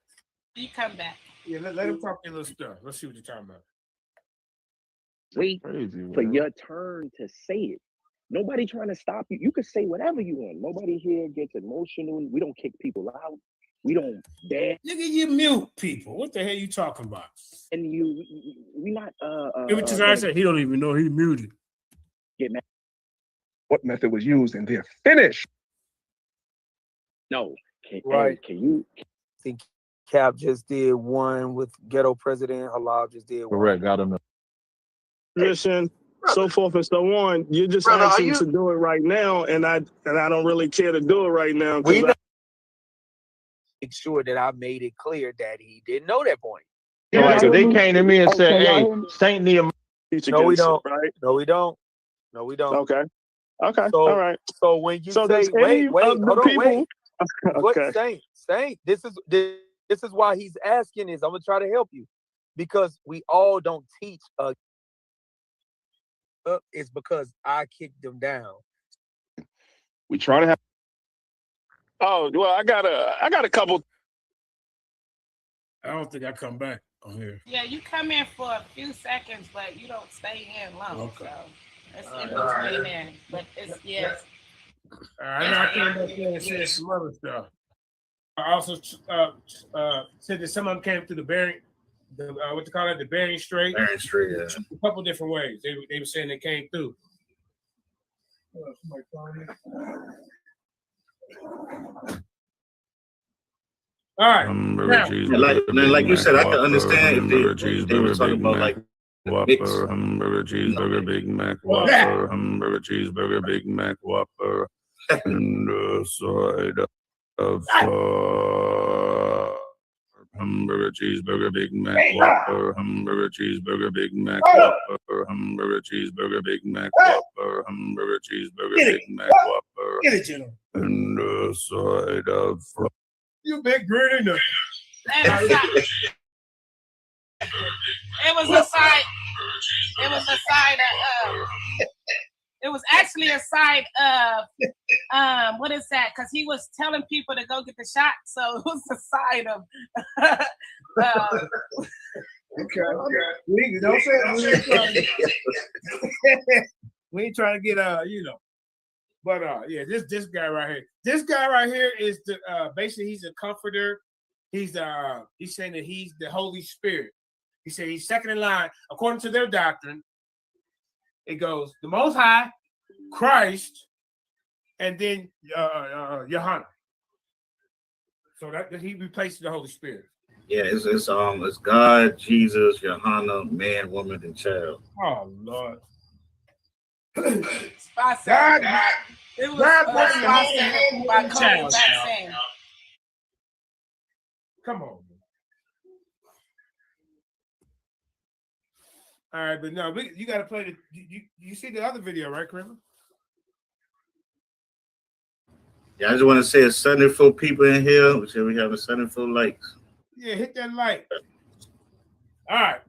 You come back. Yeah, let him talk their little stuff. Let's see what you're talking about. Wait Crazy, for man. your turn to say it. Nobody trying to stop you. You can say whatever you want. Nobody here gets emotional. We don't kick people out. We don't dare. Nigga, you mute people. What the hell you talking about? And we not Even Tazari said he don't even know he muted. get mad. What method was used and they're finished. No. Right. Can you I think Cap just did one with Ghetto President. Halal just did one. Correct. Got him. Position, so forth and so on. You're just Brother, are asking you- to do it right now, and I don't really care to do it right now. 'cause We know. I- Make sure that I made it clear that he didn't know that point. Right, so they came to me and said, Okay, "Hey, y'all- Saint Nehemiah." teach No, we against it, don't. right? No, we don't. No, we don't. Okay. Okay. So, all right. So when you So say, does any wait, of the hold on, people? wait. Okay. What Saint? This is why he's asking this. I'm gonna try to help you because we all don't teach. It's because I kicked them down. We try to have. Oh well, I got a couple. I don't think I come back on here. Yeah, you come in for a few seconds, but you don't stay in long. Okay. So it's in All right. between there. But it's yes. I know I came back there and said some other stuff. I also said that some of them came through the Bering, what they call it, the Bering Strait. Bering Strait, yeah. A couple different ways. They were saying they came through. Somebody calling me? All right. Now, Like you said, I can understand if they were talking about like Whopper, hamburger, cheeseburger, Big Mac, Whopper, hamburger, cheeseburger, Big Mac, Whopper, and the side of hamburger, cheeseburger, Big Mac, Whopper, hamburger, cheeseburger, Big Mac, Whopper, hamburger, cheeseburger, Big Mac, Whopper, hamburger, cheeseburger, Big Mac, Whopper, get it, General. and the side of You big gritty enough. It was a side. It was a side of. It was actually a side of. What is that? Because he was telling people to go get the shot, so it was a side of. Okay. We don't say we ain't trying to get but yeah, this guy right here. This guy right here is the basically he's a comforter. He's saying that he's the Holy Spirit. He said he's second in line according to their doctrine. It goes the Most High, Christ, and then Yohanan. So that he replaces the Holy Spirit. Yeah, it's God, Jesus, Johanna, man, woman, and child. Oh Lord. It was God, by Cody Vaccine. Come on. All right, but no, you got to play the. You see the other video, right, Kramer? Yeah, I just want to say it's 74 people in here. We said we have 74 likes. Yeah, hit that like. All right.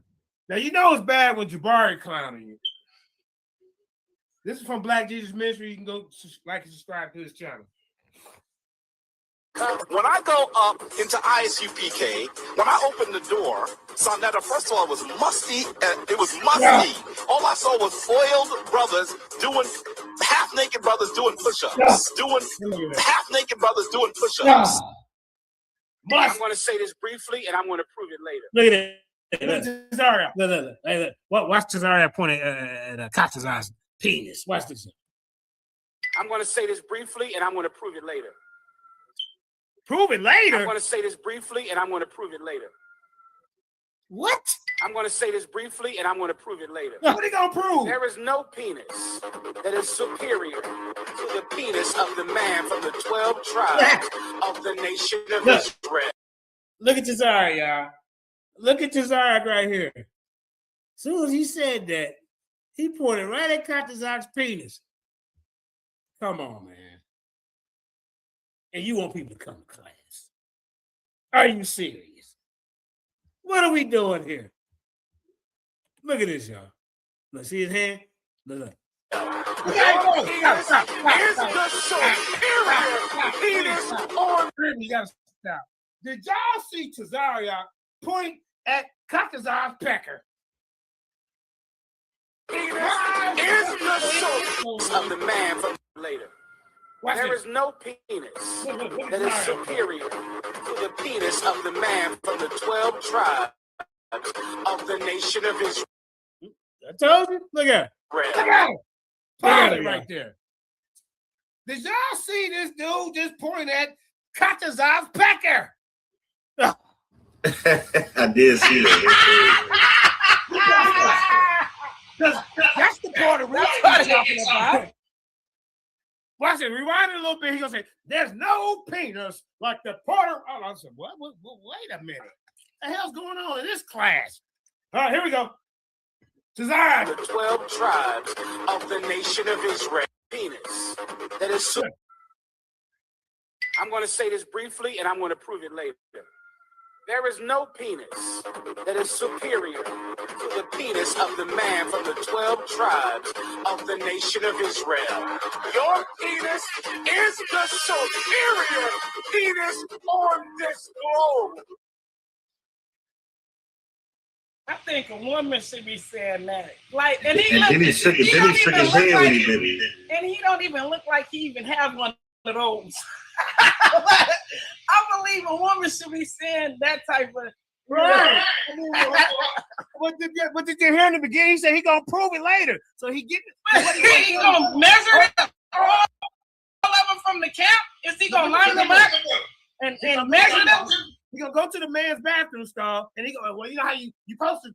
Now you know it's bad when Jabari clowning you. This is from Black Jesus Ministry. You can go like and subscribe to his channel. When I go up into ISUPK, when I opened the door, saw that first of all it was musty. It was musty. All I saw was oiled brothers doing half-naked brothers doing push-ups, half-naked brothers doing push-ups. I'm going to say this briefly, and I'm going to prove it later. Look at it. Look at Cesaria. Look. Watch Cesaria pointing at Katazar's penis. Watch this. I'm going to say this briefly, and I'm going to prove it later. Prove it later? I'm going to say this briefly, and I'm going to prove it later. What? I'm going to say this briefly, and I'm going to prove it later. What are they going to prove? There is no penis that is superior to the penis of the man from the 12 tribes of the nation of Israel. Look at Cesaria, y'all. Look at Cesaria right here. As soon as he said that, he pointed right at Katazar's penis. Come on, man. and you want people to come to class. Are you serious? What are we doing here? Look at this, y'all. Look, see his hand? Look. Is the superior penis on. You gotta stop. Did y'all see Tazaria point at Kakazar's pecker? Penis is the source of the man from later. There is no penis that is superior to the penis of the man from the 12 tribes of the nation of Israel. I told you. Look at it. Look at it. Pause it right there. Did y'all see this dude just point at Kakazar's pecker? I did see that. That's the Puerto Rican he's talking about. Watch it. Rewind it a little bit. He's gonna say, "There's no penis like the Puerto." Oh, I said, "What? Wait a minute. What the hell's going on in this class?" All right, here we go. Cesar. The 12 tribes of the nation of Israel. Penis. That is. I'm going to say this briefly, and I'm going to prove it later. There is no penis that is superior to the penis of the man from the 12 tribes of the nation of Israel. Your penis is the superior penis on this globe. I think a woman should be saying that. Like, and he shook his head when he did it. And he don't even look like he even has one of those. I believe a woman should be saying that type of. Right. What did you hear in the beginning? He said he gonna prove it later. So he He gonna measure it all of them from the camp? Is he gonna line them up and measure them? He gonna go to the man's bathroom stall and he go, well, you know how you supposed to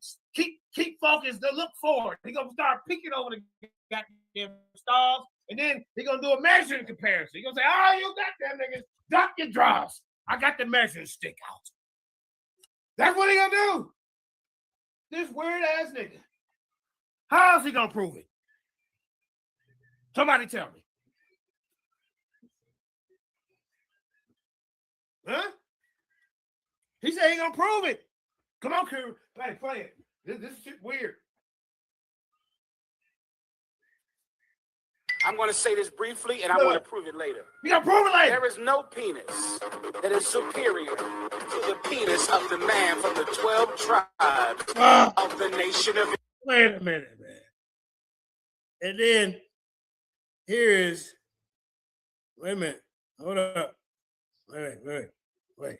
keep focused, to look forward. He gonna start peeking over the goddamn stalls, and then he gonna do a measuring comparison. He gonna say, "Oh, you got that, niggas, duck your draws. I got the measuring stick out." That's what he gonna do. This weird ass nigga. How's he gonna prove it? Somebody tell me. Huh? He said he gonna prove it. Come on, Kuru. Play it. This shit weird. I'm going to say this briefly, and I'm going to prove it later. You gonna prove it later? There is no penis that is superior to the penis of the man from the 12 tribes of the nation of. Wait a minute, man. And then here is. Wait a minute. Hold up. Wait.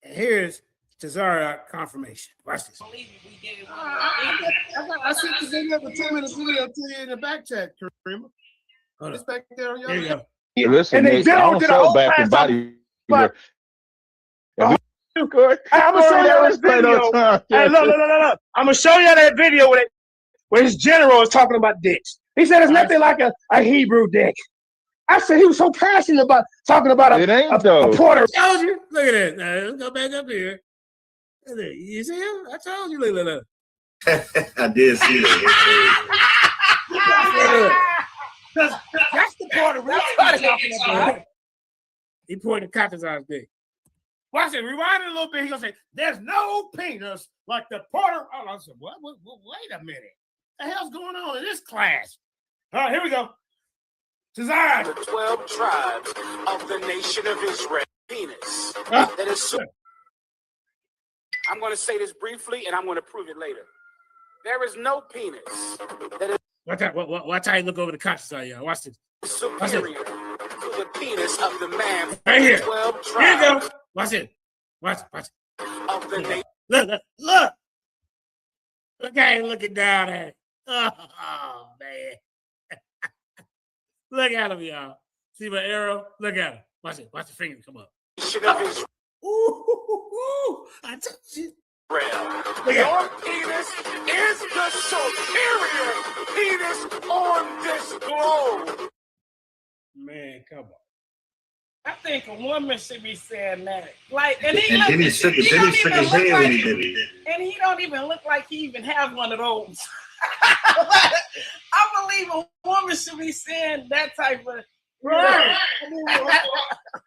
And here's Tazara confirmation. Watch this. I sent the video, the 2-minute video to you in the back chat, Karima. It's back there on your. There you go. Yeah, listen, Nate, I don't sell back in body. But I'm gonna show you this video. Hey, look. I'm gonna show you that video where his general is talking about dicks. He said it's nothing like a Hebrew dick. I said he was so passionate about talking about a Puerto. Told you. Look at that. Now, let's go back up here. You see him? I told you. Look. I did see that. That's the Puerto Rican he's talking about. He pointed Katazar's dick. Watch it. Rewind it a little bit. He's gonna say, "There's no penis like the Puerto." Oh, I said, "What? Wait a minute. What the hell's going on in this class?" All right, here we go. Cesar. The 12 tribes of the nation of Israel. Penis. That is. I'm going to say this briefly, and I'm going to prove it later. There is no penis that is. Watch how you look over the conscience, y'all. Watch this. Superior to the penis of the man. Right here. 12 tribes. Here you go. Watch it. Watch. Of the nation. Look. Look how you looking down at it. Oh, man. Look at him, y'all. See my arrow? Look at him. Watch it. Watch the finger come up. Ooh, I told you. Your penis is the superior penis on this globe. Man, come on. I think a woman should be saying that. Like, and he shook his head when he did it. And he don't even look like he even has one of those. I believe a woman should be saying that type of. Right.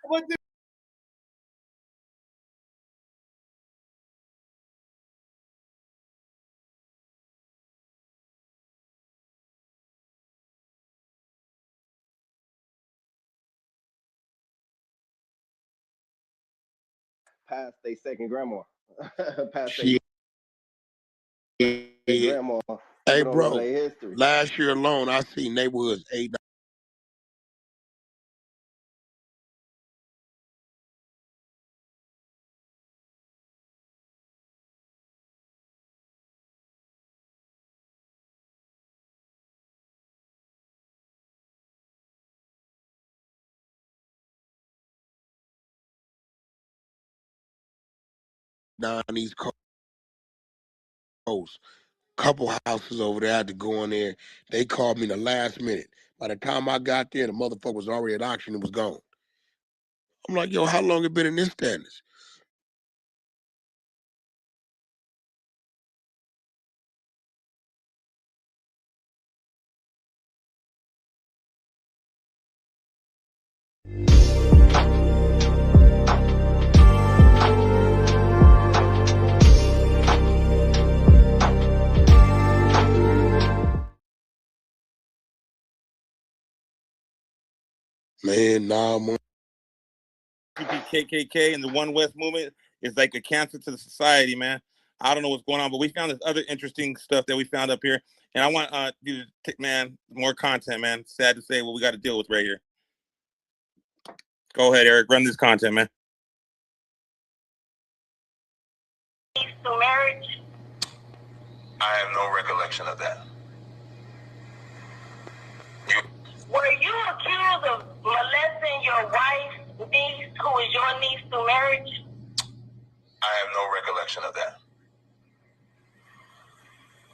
What the Past they second grandma. Past Shit. they grandma. Hey, People don't know bro. their history. Last year alone, I seen neighborhoods $8. Down East Coast. Couple houses over there. I had to go in there. They called me in the last minute. By the time I got there, the motherfucker was already at auction and was gone. I'm like, yo, how long it been in this status? Man, nah, man. KKK and the One West movement is like a cancer to the society, man. I don't know what's going on, but we found this other interesting stuff that we found up here, and I want you to take, man, more content, man. Sad to say what we got to deal with right here. Go ahead, Eric. Run this content, man. To marriage? I have no recollection of that. Were you accused of molesting your wife's niece, who is your niece, through marriage? I have no recollection of that.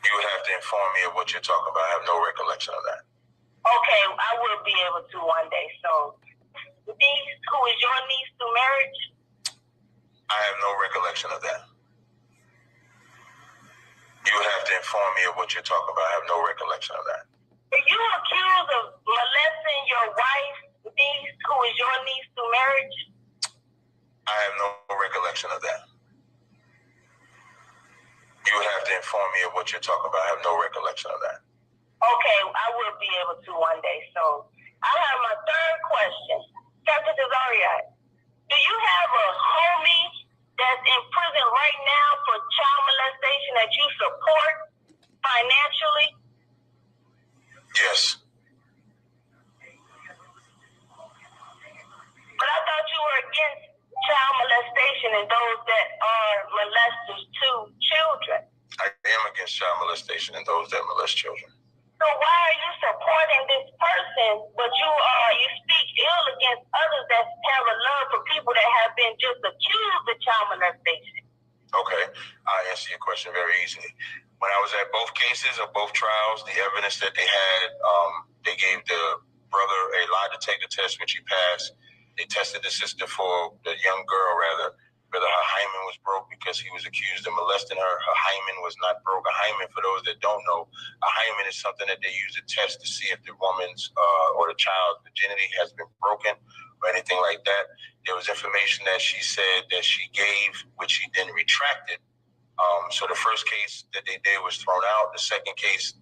You would have to inform me of what you're talking about. I have no recollection of that. Okay, I will be able to one day. So, the niece, who is your niece through marriage? I have no recollection of that. You would have to inform me of what you're talking about. I have no recollection of that. Were you accused of molesting your wife's niece, who is your niece through marriage? I have no recollection of that. You would have to inform me of what you're talking about. I have no recollection of that. Okay, I will be able to one day. So, I have my third question. Captain Desariat, do you have a homie that's in prison right now for child molestation that you support financially? Yes. But I thought you were against child molestation and those that are molesters to children. I am against child molestation and those that molest children. So why are you supporting this person, but you speak ill against others that have a love for people that have been just accused of child molestation? Okay, I'll answer your question very easily. When I was at both cases of both trials, the evidence that they had, they gave the brother a lie detector test, which he passed. They tested the sister for the young girl, rather, whether her hymen was broke because he was accused of molesting her. Her hymen was not broke. A hymen, for those that don't know, a hymen is something that they use to test to see if the woman's or the child's virginity has been broken or anything like that. There was information that she said that she gave, which she then retracted. So the first case that they did was thrown out. The second case,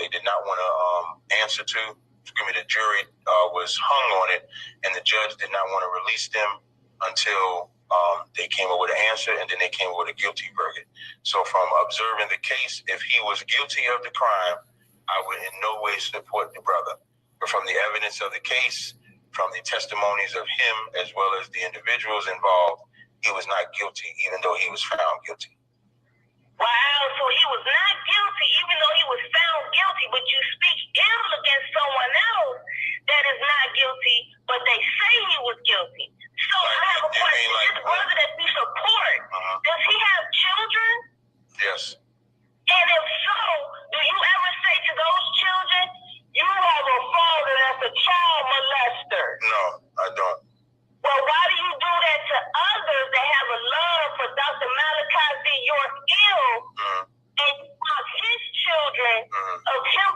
they did not want to answer to. The jury was hung on it, and the judge did not want to release them until they came up with an answer, and then they came up with a guilty verdict. So from observing the case, if he was guilty of the crime, I would in no way support the brother. But from the evidence of the case, from the testimonies of him as well as the individuals involved, he was not guilty, even though he was found guilty. Wow, so he was not guilty, even though he was found guilty, but you speak ill against someone else that is not guilty, but they say he was guilty. So I have a question. This brother that you support, does he have children? Yes. And if so, do you ever say to those children, you have a father that's a child molester? No, I don't. Well, why do you do that to others that have a love for Dr. Malachi Z. York Ill and you want his children of him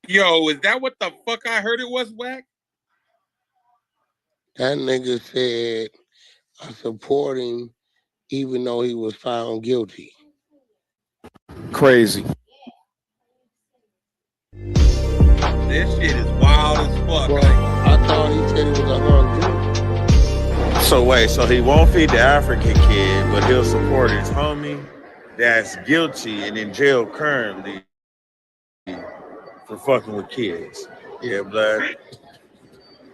Yo, is that what the fuck I heard it was, Wack? That nigga said I support him even though he was found guilty. Crazy. This shit is wild as fuck. Well, I thought he said it was a hung jury. So wait, so he won't feed the African kid, but he'll support his homie that's guilty and in jail currently for fucking with kids. Yeah, blood.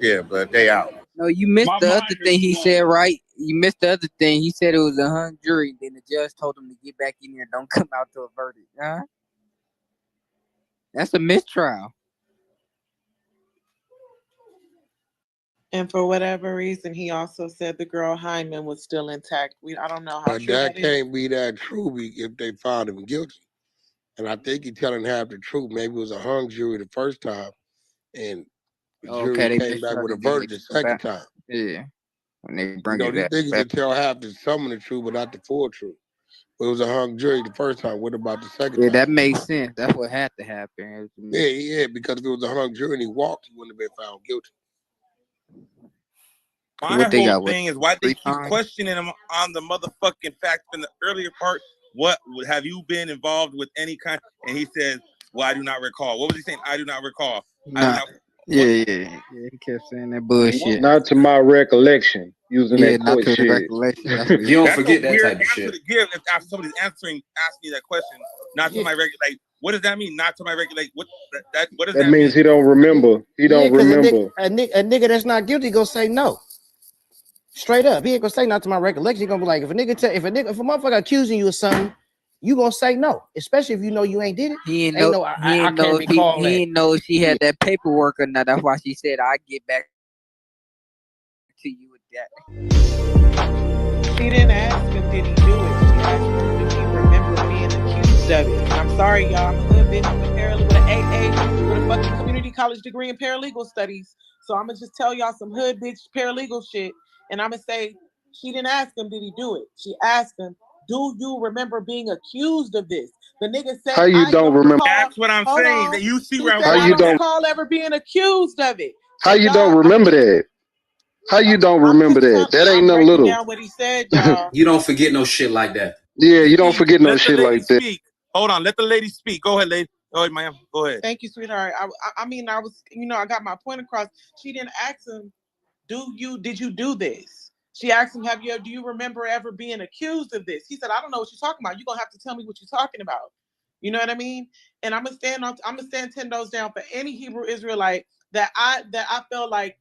Yeah, blood. They out. No, you missed the other thing he said, right? You missed the other thing. He said it was a hung jury. Then the judge told him to get back in there. Don't come out to a verdict. Huh? That's a mistrial. And for whatever reason, he also said the girl Hyman was still intact. I don't know how But true that that is. can't be that true if they found him guilty. And I think he's telling half the truth. Maybe it was a hung jury the first time, and the jury Okay, they came back mistried with a it. Then they verdict the go second back. time. Yeah. When they You bring know, it these back. niggas can tell half the some of the truth, but not the full truth. But it was a hung jury the first time. What about the second Yeah, time? that makes sense. That's what had to happen. Yeah, because if it was a hung jury and he walked, he wouldn't have been found guilty. My What they whole got? What, thing is why they 3 keep times? questioning him on the motherfucking fact in the earlier part. What have you been involved with any kind? And he says, "Well, I do not recall." What was he saying? I do not recall. I do Nah. not. Yeah. He kept saying that bullshit. Not to my recollection, using Yeah, that not court to the shit. recollection. That's what he You don't That's forget a that weird type of answer shit. to give if after somebody's asking me that question. Not to my regulate. What does that mean? Not to my regulate. What does That that means mean? he don't remember. He Yeah, don't because remember. a nigga that's not guilty gonna say no. Straight up. He ain't gonna say not to my recollection. He gonna be like, if a motherfucker accusing you of something, you gonna say no. Especially if you know you ain't did it. He ain't Ain't know. no, He I ain't know can't if he. recall He that. ain't know if she had that paperwork or not. That's why she said, "I get back to you with that." She didn't ask him, did he do it? She asked him, do he remember being accused of it? And I'm sorry, y'all. I'm a hood bitch with a paralegal, with an AA, with a fucking community college degree in paralegal studies. So I'm gonna just tell y'all some hood bitch paralegal shit. And I'm gonna say, she didn't ask him, did he do it? She asked him, do you remember being accused of this? The nigga said, How you I don't don't remember? recall. That's what I'm Hold saying. on. That you see He where I'm said, How I you don't don't? recall ever being accused of it. How So you y'all, don't remember that? How you don't remember that? That ain't I'm no breaking little. down what he said, y'all. You don't forget no shit like that. Yeah, you don't forget no Let the shit lady like that. speak. Hold on. Let the lady speak. Go ahead, lady. Go ahead, ma'am. Go ahead. Thank you, sweetheart. I mean, I was, I got my point across. She didn't ask him, did you do this? She asked him, do you remember ever being accused of this? He said, I don't know what you're talking about. You're gonna have to tell me what you're talking about. You know what I mean? And I'm gonna stand 10 toes down for any Hebrew Israelite that I feel like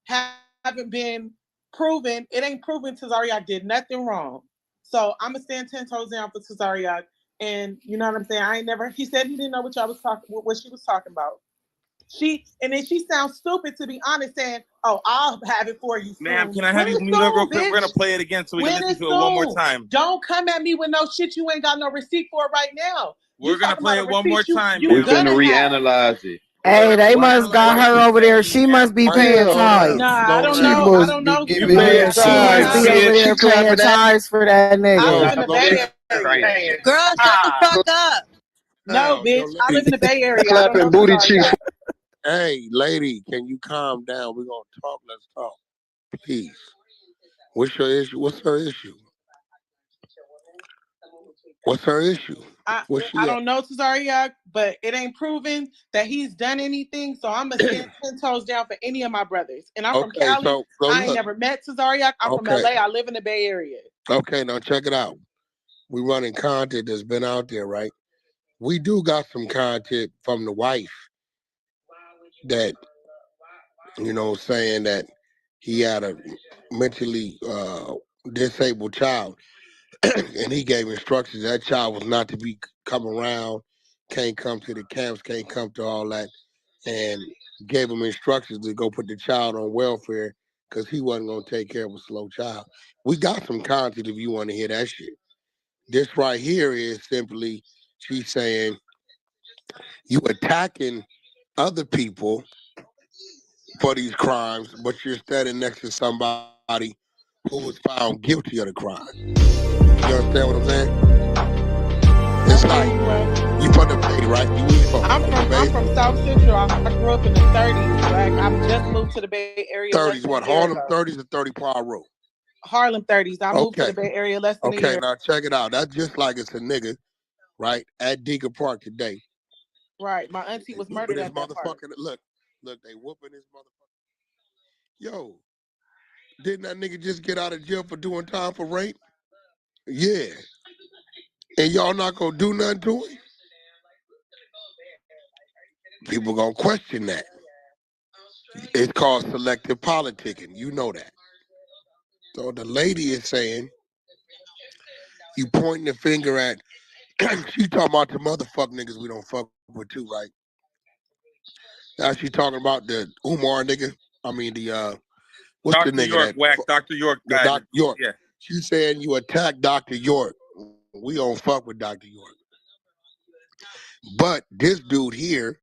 haven't been proven. It ain't proven Tazariak did nothing wrong. So I'm gonna stand 10 toes down for Tazariak. And you know what I'm saying? He said he didn't know what she was talking about. And then she sounds stupid, to be honest, saying, "Oh, I'll have it for you soon." Ma'am, can I have When you it's mute up real soon, quick? We're bitch. gonna play it again so we can When listen it's to it one more soon. time. Don't come at me with no shit you ain't got no receipt for right now. We're gonna play it one more time, You ma'am. gonna have. reanalyze it. Hey, they must got her over there. She must be paying tithes. Nah, I don't She know. I must don't be know. giving Yeah, She must be over there paying tithes for that I nigga. live in the Bay Area. Girl, shut the fuck up. No, bitch. I live in the Bay Area. I don't Clapping know booty Tazariak. cheeks. Hey, lady, can you calm down? We're gonna talk. Let's talk, please. What's your issue? What's her issue? What's her issue? What's she I at? don't know Tazariak, but it ain't proven that he's done anything. So I'm gonna stand 10 toes down for any of my brothers. And I'm from Okay, Cali. so I ain't look. never met Tazariak. I'm from Okay. LA. I live in the Bay Area. Okay, now check it out. We running content that's been out there, right? We do got some content from the wife that, saying that he had a mentally disabled child, and he gave instructions that child was not to be come around, can't come to the camps, can't come to all that, and gave him instructions to go put the child on welfare because he wasn't gonna take care of a slow child. We got some content if you want to hear that shit. This right here is simply she's saying you attacking other people for these crimes, but you're standing next to somebody who was found guilty of the crime. You understand what I'm saying? It's like you from the Bay, right? You where you from? I'm Bay? from South Central. I grew up in the 30s. Like I'm just moved to the Bay Area less 30s, than what? a year Harlem ago. 30s or 30 Poirot? Harlem 30s. I moved to Okay. the Bay Area less than a Okay, year. now check it out. That's just like it's a nigga, right? At Deacon Park today. Right. My auntie was murdered This at that park. motherfucker, look, they whooping this motherfucker. Yo, didn't that nigga just get out of jail for doing time for rape? Yeah. And y'all not gonna do nothing to him? People gonna question that. It's called selective politicking. You know that. So the lady is saying, you pointing the finger at, she talking about the motherfuck niggas we don't fuck with too, right? Now she talking about the Umar nigga. I mean what's Dr. the nigga York, that whack. Dr. York the died. Dr. York. Yeah. She saying you attacked Dr. York. We don't fuck with Dr. York. But this dude here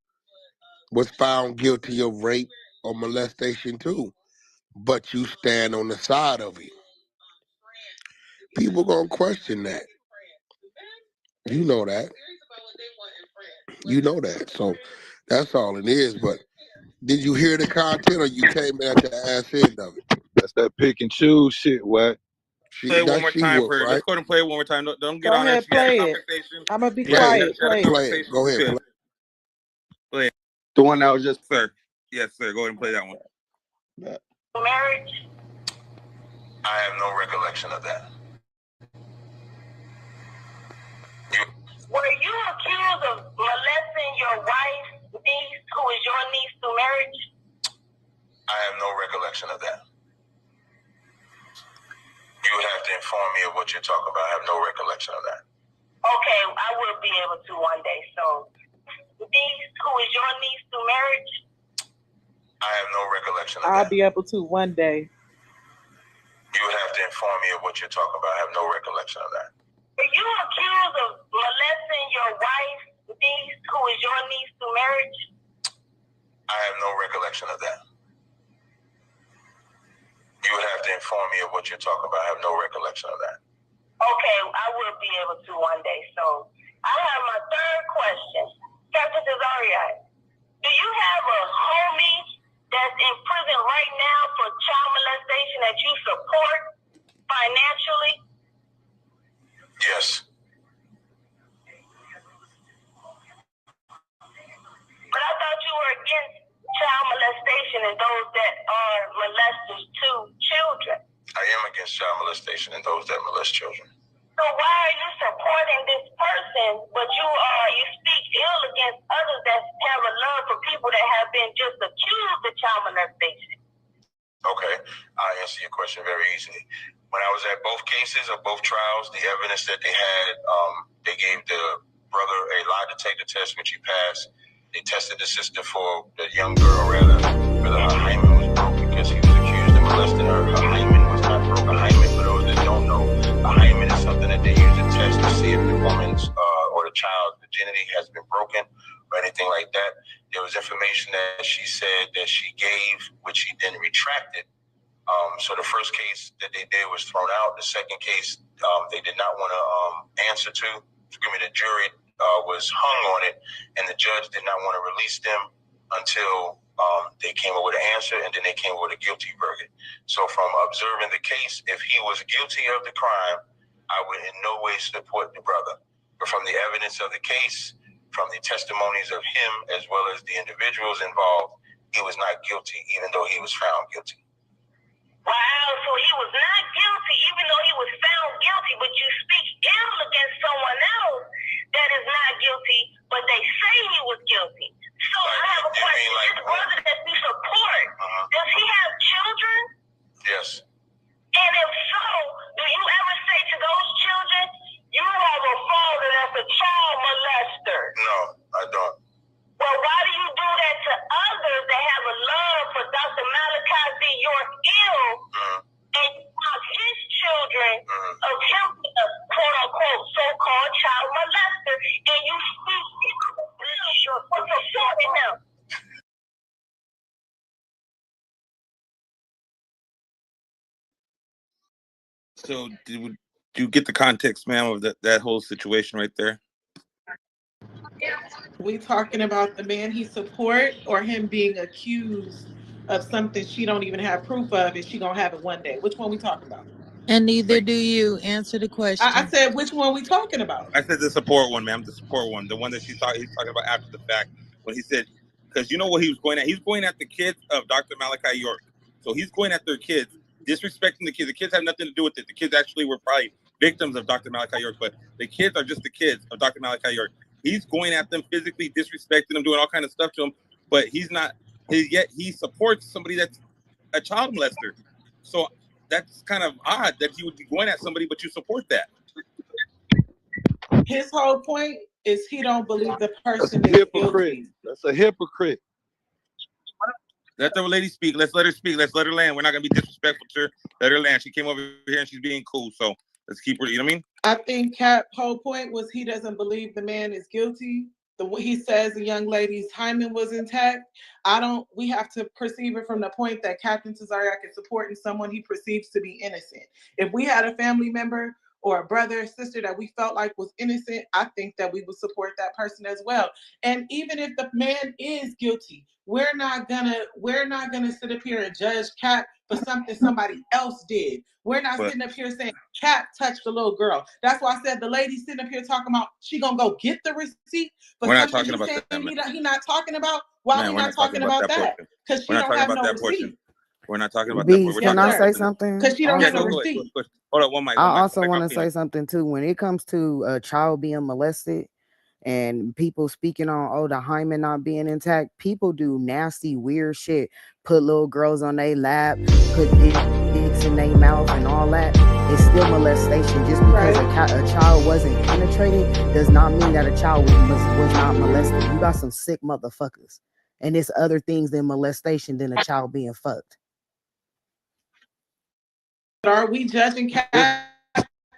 was found guilty of rape or molestation too. But you stand on the side of him. People gonna question that. You know that. You know that. So that's all it is. But did you hear the content or you came in at the ass end of it? That's that pick and choose shit, what? Play it one more time She-Wolf, for her. right? Let's go ahead and play it one more time. Don't get Go on her. ahead, She had a play it. conversation. I'm gonna be Yeah, quiet. she had a Play it. conversation. Go ahead, Good. Play it. The one that was just Sir. Yes, sir. Go ahead and play that one. Marriage? I have no recollection of that. Were you accused of molesting your wife's niece, who is your niece through marriage? I have no recollection of that. You would have to inform me of what you're talking about. I have no recollection of that. Okay, I will be able to one day. So, niece, who is your niece through marriage? I have no recollection of I'll that. be able to one day. You would have to inform me of what you're talking about. I have no recollection of that. Were you accused of molesting your wife's niece, who is your niece through marriage? I have no recollection of that. You would have to inform me of what you're talking about. I have no recollection of that. Okay, I will be able to one day. So, I have my third question. Captain Cesario, do you have a homie that's in prison right now for child molestation that you support financially? Yes. But I thought you were against child molestation and those that are molesters to children. I am against child molestation and those that molest children. So why are you supporting this person, but you speak ill against others that have a love for people that have been just accused of child molestation? Okay, I'll answer your question very easily. When I was at both cases of both trials, the evidence that they had, they gave the brother a lie detector test, which he passed. They tested the sister for the young girl, rather her hymen was broke because he was accused of molesting her. Her hymen was not broke. A hymen, for those that don't know, a hymen is something that they use to test to see if the woman's or the child's virginity has been broken or anything like that. There was information that she said that she gave, which she then retracted. So the first case that they did was thrown out. The second case, they did not want to answer to. The jury was hung on it, and the judge did not want to release them until they came up with an answer, and then they came up with a guilty verdict. So from observing the case, if he was guilty of the crime, I would in no way support the brother. But from the evidence of the case, from the testimonies of him as well as the individuals involved, he was not guilty, even though he was found guilty. Wow, so he was not guilty, even though he was found guilty, but you speak ill against someone else that is not guilty, but they say he was guilty. So I have a question. This brother that you support, does he have children? Yes. And if so, do you ever say to those children, you have a father that's a child molester? No, I don't. Well, why do you do that to others that have a love for Dr. Malachi Z. York Ill and you want his children of him being a quote-unquote so-called child molester and you speak for supporting him? So, do you get the context, ma'am, of that whole situation right there? We talking about the man he support or him being accused of something she don't even have proof of and she gonna have it one day? Which one we talking about? And neither do you. Answer the I question. said which one we talking about? I said the support one, ma'am. The support one, the one that he's talking about after the fact when he said, because you know what he was going at. He's going at the kids of Dr. Malachi York. So he's going at their kids, disrespecting the kids. The kids have nothing to do with it. The kids actually were probably victims of Dr. Malachi York, but the kids are just the kids of Dr. Malachi York. He's going at them physically, disrespecting them, doing all kind of stuff to them. But he's not. Yet he supports somebody that's a child molester. So that's kind of odd that he would be going at somebody, but you support that. His whole point is he don't believe the That's person a is hypocrite. guilty. That's a hypocrite. Let the lady speak. Let's let her speak. Let's let her land. We're not gonna be disrespectful to her. Let her land. She came over here and she's being cool. So let's keep her. You know what I mean? I think Cap's whole point was he doesn't believe the man is guilty. He says the young lady's hymen was intact. We have to perceive it from the point that Captain Tazariak is supporting someone he perceives to be innocent. If we had a family member or a brother or sister that we felt like was innocent, I think that we would support that person as well. And even if the man is guilty, we're not gonna sit up here and judge Cap for something somebody else did. We're not sitting up here saying Cap touched the little girl. That's why I said the lady sitting up here talking about she gonna go get the receipt for We're not something talking about saying that. he not talking about. Why Man, we we're not talking about that? portion. Because she We're not don't talking have about no that portion. receipt. We're not talking about that. Bees, We're can talking I about say something? Because she don't Yeah, have no go ahead. receipt. Hold up, one mic. I also want to say something too. When it comes to a child being molested and people speaking on the hymen not being intact, people do nasty, weird shit. Put little girls on their lap, put dicks in their mouth, and all that. It's still molestation. Just because a child wasn't penetrated does not mean that a child was not molested. You got some sick motherfuckers, and it's other things than molestation than a child being fucked. Are we judging Cap?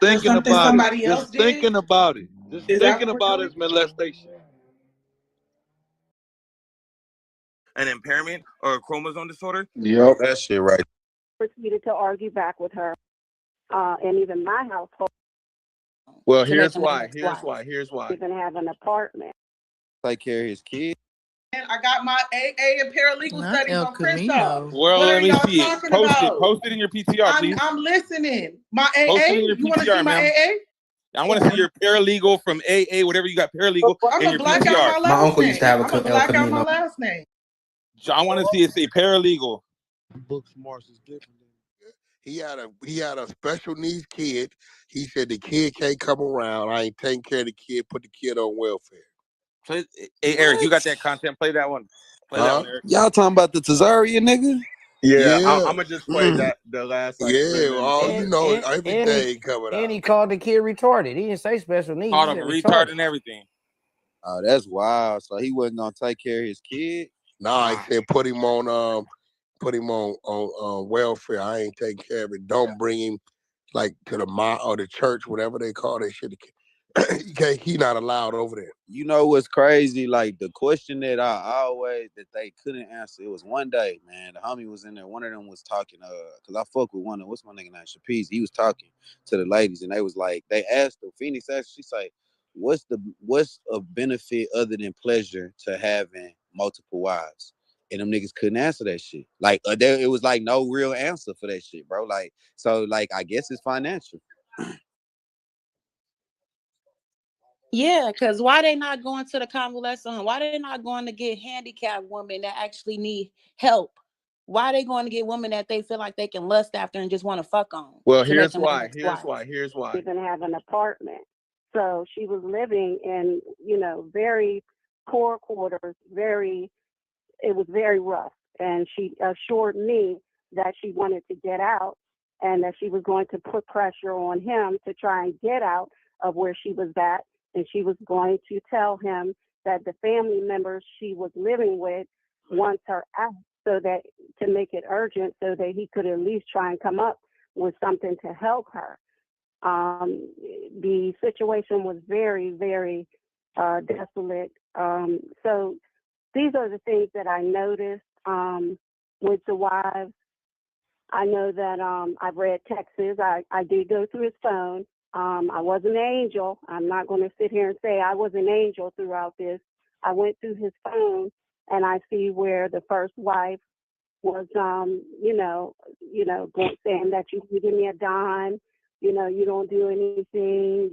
Thinking something about somebody it. else Just did? thinking about it. Just Is that thinking what we're about doing? it is molestation. an impairment or a chromosome disorder. Yep. That shit right. Proceeded to argue back with her, and even my household. Well, to here's make why. an Here's ex-wife. why. Here's why. Even have an apartment. Take care of his kids. And I got my AA and paralegal Not studies El on Crenshaw. Camino. Well, What are let me y'all see it. talking Post about? it. Post it in your PTR, please. I'm listening. My Post AA? it in your You want to see PTR, my ma'am. AA? I want to see your paralegal from AA, whatever you got, paralegal I'm in gonna your black PTR. out my last name. I'm gonna black out my last name. I want to see it say paralegal. Books Mars is different. He had a special needs kid. He said the kid can't come around. I ain't taking care of the kid. Put the kid on welfare. Hey, Eric, you got that content? Play that one. Play that one, Eric. Y'all talking about the Tazaria nigga? Yeah. I'm gonna just play that the last like 3 Yeah, minutes. all you know, everything coming And out. he called the kid retarded. He didn't say special needs. Called He him said retard retarded. and everything. Oh, that's wild. So he wasn't gonna take care of his kid? Nah, I said put him on welfare. I ain't taking care of it. Don't bring him like to the mosque or the church, whatever they call that shit. He not allowed over there. You know what's crazy? Like the question that that they couldn't answer. It was one day, man. The homie was in there. One of them was talking, cause I fuck with one of what's my nigga name? Shapiz. He was talking to the ladies, and they was like, they asked her, Phoenix asked, she's like, what's a benefit other than pleasure to having multiple wives? And them niggas couldn't answer that shit. Like it was like no real answer for that shit, bro. Like, so like I guess it's financial. Yeah, because why they not going to the convalescent home? Why they not going to get handicapped women that actually need help? Why they going to get women that they feel like they can lust after and just want to fuck on? Well, to make here's them why. their Here's ex-wife? why. Here's why. Even have an apartment. So she was living in, very poor quarters, it was very rough. And she assured me that she wanted to get out and that she was going to put pressure on him to try and get out of where she was at. And she was going to tell him that the family members she was living with wants her out, so that to make it urgent so that he could at least try and come up with something to help her. The situation was very, very desolate. So these are the things that I noticed with the wives. I know that I've read texts. I did go through his phone. I was an angel. I'm not going to sit here and say I was an angel throughout this. I went through his phone and I see where the first wife was, saying that you give me a dime, you don't do anything,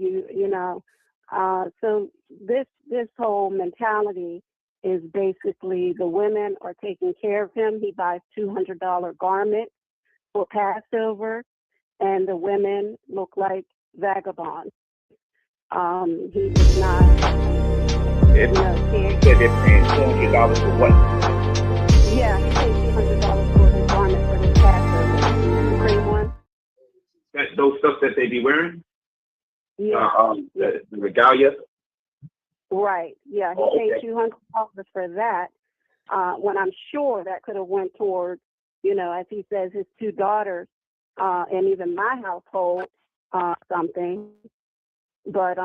so this whole mentality is basically the women are taking care of him. He buys $200 garments for Passover, and the women look like vagabonds. He does not, He said they're paying $200 for what? Yeah, he paid $200 for his garment for his Passover. The cream one. Those stuff that they be wearing? Yeah. The regalia? Right. Yeah, he Oh, paid okay. $200 for that. When I'm sure that could have went towards, as he says, his two daughters, and even my household, something. But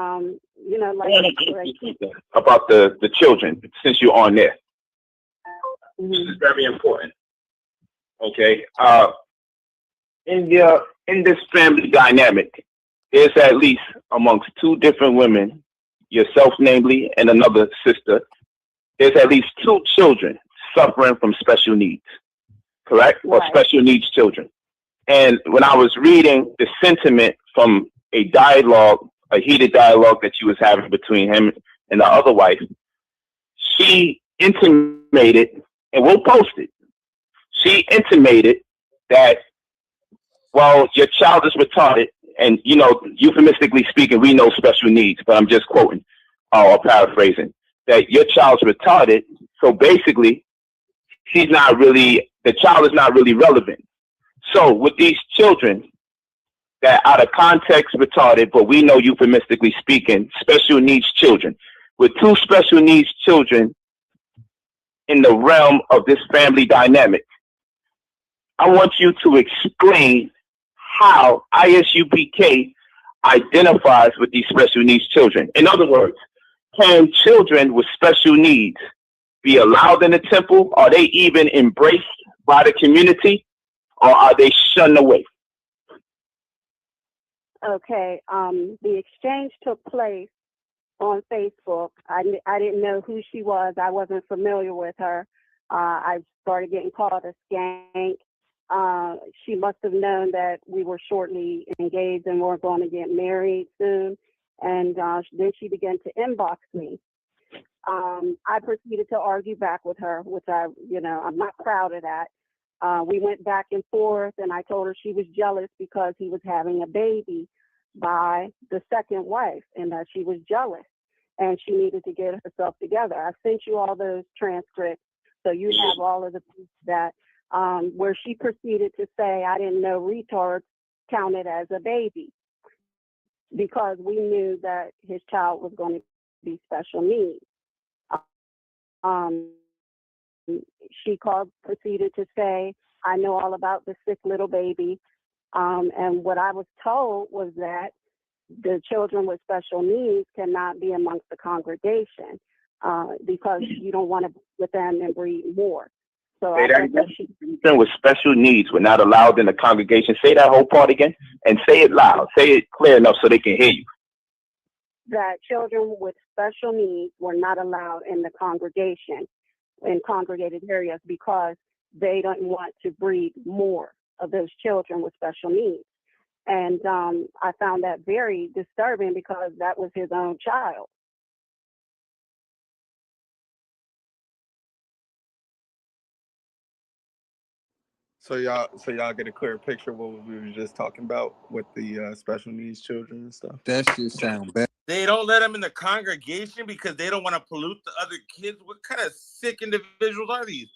About the children, since you're on there. Mm-hmm. This is very important. Okay. In this family dynamic, there's at least amongst two different women, yourself namely, and another sister, there's at least two children suffering from special needs, correct? Or special needs children. And when I was reading the sentiment from a heated dialogue that you was having between him and the other wife, she intimated, and we'll post it, she intimated that, well, your child is retarded, and, euphemistically speaking, we know special needs, but I'm just quoting or paraphrasing, that your child's retarded, so basically, the child is not really relevant. So with these children that out of context retarded, but we know euphemistically speaking, special needs children, with two special needs children in the realm of this family dynamic, I want you to explain how ISUPK identifies with these special needs children. In other words, can children with special needs be allowed in the temple? Are they even embraced by the community, or are they shunned away? Okay. The exchange took place on Facebook. I didn't know who she was. I wasn't familiar with her. I started getting called a skank. She must have known that we were shortly engaged and we're going to get married soon. And then she began to inbox me. I proceeded to argue back with her, which I'm not proud of that. We went back and forth, and I told her she was jealous because he was having a baby by the second wife, and that she was jealous and she needed to get herself together. I sent you all those transcripts, so you have all of the proof that where she proceeded to say, I didn't know retards counted as a baby, because we knew that his child was going to be special needs. She proceeded to say, I know all about the sick little baby. And what I was told was that the children with special needs cannot be amongst the congregation because you don't want to be with them and breed more. So Say that again. Children with special needs were not allowed in the congregation. Say that whole part again, and say it loud. Say it clear enough so they can hear you. That children with special needs were not allowed in the congregation, in congregated areas, because they don't want to breed more of those children with special needs. And I found that very disturbing because that was his own child. So y'all get a clear picture of what we were just talking about with the special needs children and stuff. That shit sound bad. They don't let them in the congregation because they don't want to pollute the other kids. What kind of sick individuals are these?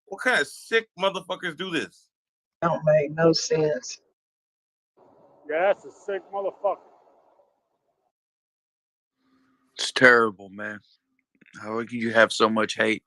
What kind of sick motherfuckers do this? Don't make no sense. Yeah, that's a sick motherfucker. It's terrible, man. How can you have so much hate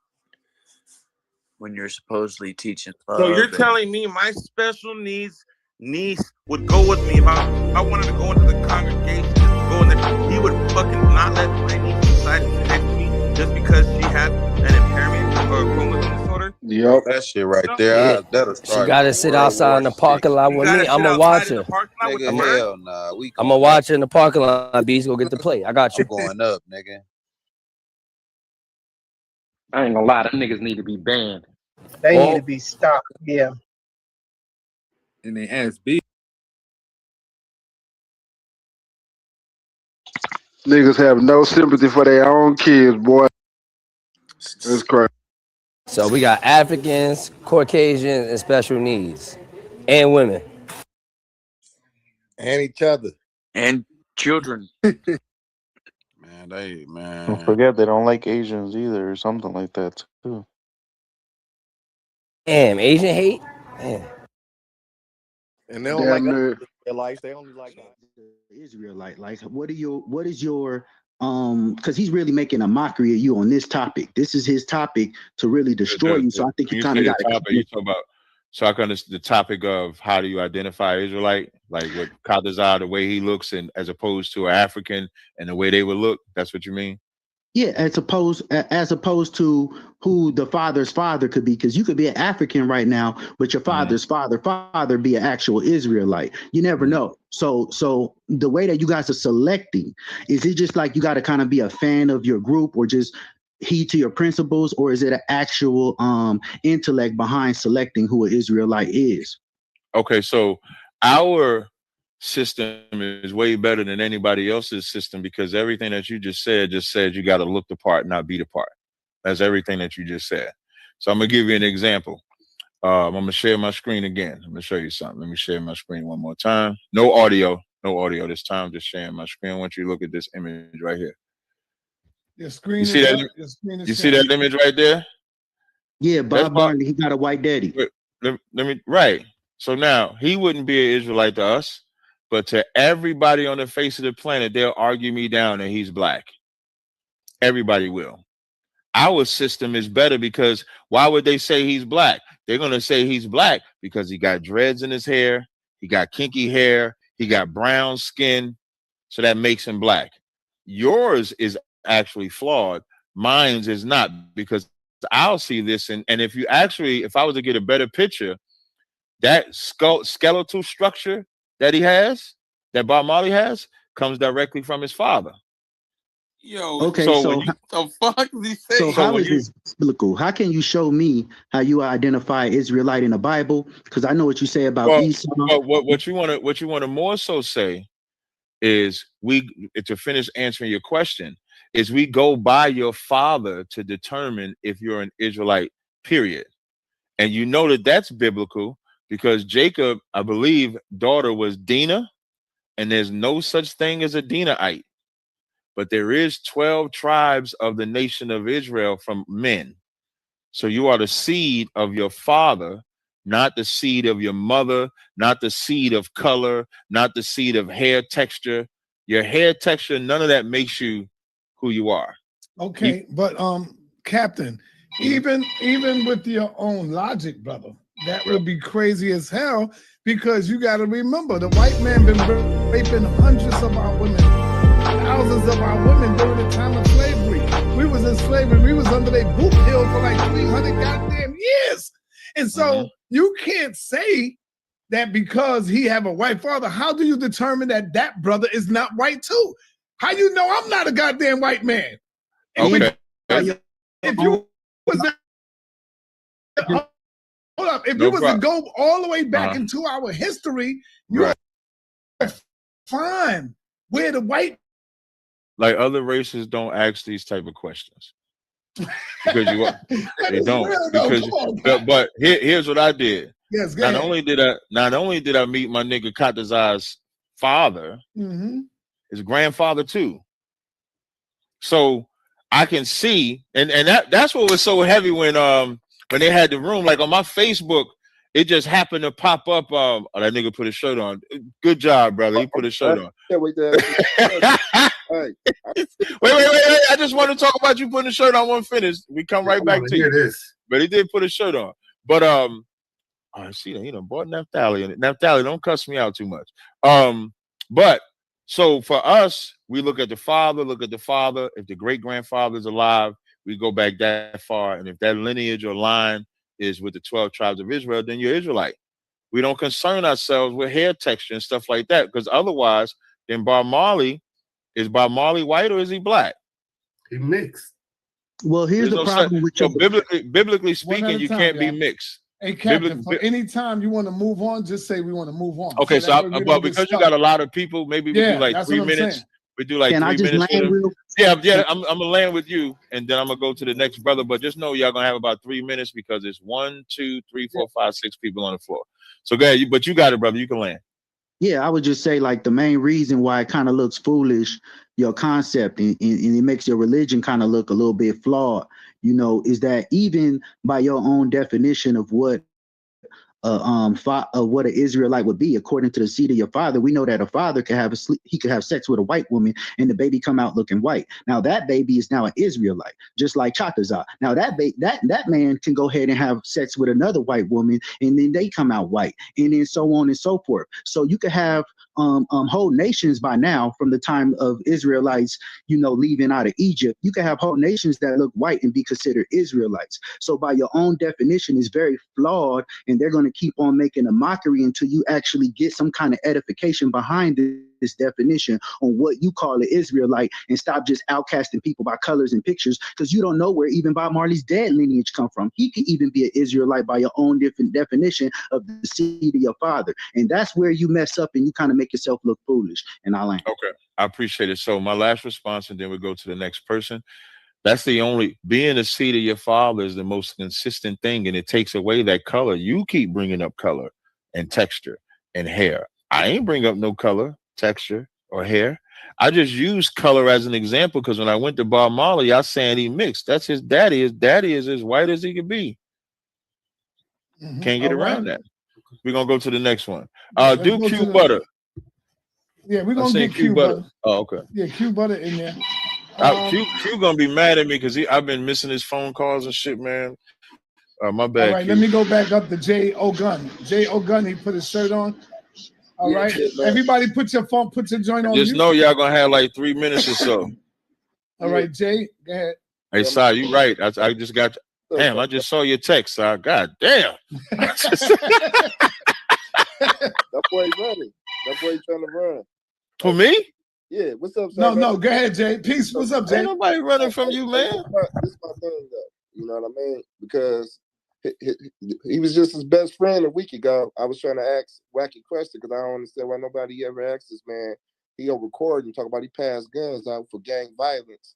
when you're supposedly teaching love? So you're telling me my special needs niece would go with me if I wanted to go into the congregation, just to go in there, he would fucking not let my niece decide to connect to me just because she had an impairment or a chromosome disorder? Yep. That shit right there. That'll She start. gotta sit outside in the parking lot with me. I'm gonna watch her. Nigga, hell nah. I'm gonna watch her in the parking lot. Beast, go get the play. I got you. I'm going up, nigga. I ain't gonna lie, them niggas need to be banned. They need to Oh, be stopped. Yeah. And they ass big. Niggas have no sympathy for their own kids, boy. That's crazy. so we got Africans, Caucasians, and special needs, and women. And each other. And children. Man, they Don't man. forget they don't like Asians either, or something like that too. Damn, Asian hate. Damn. And they don't like Damn other near. Israelites. They only like Israelite. Like, what is your because he's really making a mockery of you on this topic. This is his topic to really destroy you. So I think When you you kind say of the got to. topic, you talk about. So I can understand the topic of how do you identify Israelite, like with Kadazar, the way he looks, and as opposed to an African and the way they would look. That's what you mean? Yeah, as opposed to who the father's father could be, because you could be an African right now, but your father's father be an actual Israelite. You never know. So the way that you guys are selecting, is it just like you got to kind of be a fan of your group, or just heed to your principles, or is it an actual intellect behind selecting who an Israelite is? Okay, so our system is way better than anybody else's system because everything that you just said you got to look the part, not be the part. That's everything that you just said. So I'm gonna give you an example. I'm gonna share my screen again. I'm gonna show you something. Let me share my screen one more time. No audio this time. Just sharing my screen. I want you to look at this image right here. Your screen You see is that? up. Your screen is You see that sharing. image right there? Yeah, That's Bob Marley, he got a white daddy. Let me right. So now he wouldn't be an Israelite to us, but to everybody on the face of the planet, they'll argue me down that he's black. Everybody will. Our system is better because why would they say he's black? They're gonna say he's black because he got dreads in his hair, he got kinky hair, he got brown skin, so that makes him black. Yours is actually flawed. Mine's is not, because I'll see this and if I was to get a better picture, that skeletal structure that he has, that Bob Marley has, comes directly from his father. Yo, Okay, so the fuck is he saying? So how is this biblical? How can you show me how you identify Israelite in the Bible? Because I know what you say about Esau. What you want to more so say is to finish answering your question, is we go by your father to determine if you're an Israelite, period. And you know that's biblical because Jacob, I believe, daughter was Dinah, and there's no such thing as a Dinahite. But there is 12 tribes of the nation of Israel from men. So you are the seed of your father, not the seed of your mother, not the seed of color, not the seed of hair texture. Your hair texture, none of that makes you who you are. Okay, but Captain, even with your own logic, brother, that would be crazy as hell, because you got to remember the white man been raping hundreds of our women, thousands of our women during the time of slavery. We was in slavery. We was under their boot heel for like 300 goddamn years. And so you can't say that because he have a white father. How do you determine that that brother is not white too? How you know I'm not a goddamn white man? Okay. If you was hold up, if you was to go all the way back into our history, you find where the white, like other races don't ask these type of questions because they don't. Because but here's what I did. Yes, not only did I meet my nigga Katazai's father, his grandfather too. So I can see, and that's what was so heavy when they had the room, like on my Facebook, it just happened to pop up. Oh, that nigga put a shirt on. Good job, brother. He put a shirt on. Wait. Wait. I just want to talk about you putting a shirt on. One finish. We come right back to you. This. But he did put a shirt on. But I see that he done bought Naphtali in it. Naphtali, don't cuss me out too much. But so for us, we look at the father. If the great grandfather is alive, we go back that far, and if that lineage or line is with the 12 tribes of Israel, then you're Israelite. We don't concern ourselves with hair texture and stuff like that, because otherwise, then Bob Marley, is Bob Marley white or is he black? He mixed. Well, here's There's the no such. problem with So your biblically One at speaking, a you time, can't be y'all. mixed. Hey, Captain, Biblically, anytime you want to move on, just say we want to move on. okay, So that way so we but don't get because you stuck. got a lot of people, maybe we do Yeah, like that's 3 what I'm saying. minutes. We do like Can I 3 just minutes with land him. real? Yeah, I'm gonna land with you, and then I'm gonna go to the next brother. But just know y'all gonna have about 3 minutes because it's 1, 2, 3, 4, 5, 6 people on the floor. So go ahead, but you got it, brother. You can land. Yeah, I would just say like the main reason why it kind of looks foolish, your concept, and it makes your religion kind of look a little bit flawed, is that even by your own definition of what what an Israelite would be, according to the seed of your father, we know that a father could have he could have sex with a white woman and the baby come out looking white. Now that baby is now an Israelite, just like Chatazar. Now that man can go ahead and have sex with another white woman and then they come out white, and then so on and so forth. So you could have whole nations by now, from the time of Israelites, leaving out of Egypt, you can have whole nations that look white and be considered Israelites. So by your own definition, is very flawed, and they're going to keep on making a mockery until you actually get some kind of edification behind this definition on what you call an Israelite, and stop just outcasting people by colors and pictures, because you don't know where even Bob Marley's dead lineage come from. He could even be an Israelite by your own different definition of the seed of your father, and that's where you mess up and you kind of make yourself look foolish. And I like. Okay, I appreciate it. So my last response, and then we go to the next person. That's the only, being the seed of your father is the most consistent thing, and it takes away that color. You keep bringing up color and texture and hair. I ain't bring up no color, texture, or hair. I just use color as an example because when I went to Bob Marley, I saying he mixed. That's his daddy. His daddy is as white as he could be. Can't get around that. We're gonna go to the next one. Do Q Butter. Yeah, we're gonna get Q Butter. Oh, okay. Yeah, Q Butter in there. Q gonna be mad at me because I've been missing his phone calls and shit, man. My bad. All right, Q. let me go back up to Jay O'Gun. Jay O'Gun, he put his shirt on. All right, everybody, put your joint on. Just know y'all gonna have like 3 minutes or so. All right, Jay, go ahead. Hey, Si, you right. I just got. Damn, I just saw your text, Si. God damn. That boy running. That boy trying to run. For me? Yeah, what's up, No, go ahead, Jay. Peace. What's up, Jay? Ain't nobody running from you, man. This is my thing, though. You know what I mean? Because he was just his best friend a week ago. I was trying to ask wacky question because I don't understand why nobody ever asks this man. He'll record and talk about he passed guns out for gang violence.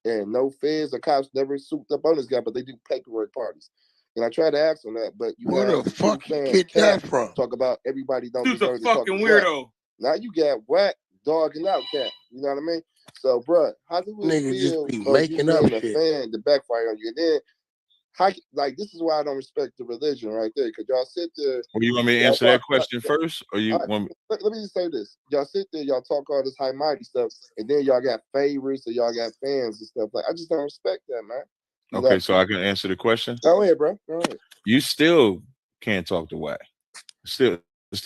And no feds or cops never souped up on this guy, but they do paperwork parties. And I tried to ask him that, but you Where the fuck you get that from? Talk about everybody don't Dude's deserve a to talk fucking to weirdo. Wack. Now you got Wack dogging out Cat. You know what I mean? So, bruh, how do we Niggas feel just be of making you up being a shit. fan to backfire on you? And then, this is why I don't respect the religion right there, because y'all sit there. Well, you want me to answer that question first, or you want? Let me just say this: y'all sit there, y'all talk all this high mighty stuff, and then y'all got favorites or y'all got fans and stuff. Like, I just don't respect that, man. Okay, so I can answer the question. Go ahead, bro. Go ahead. You still can't talk to Wack. It's still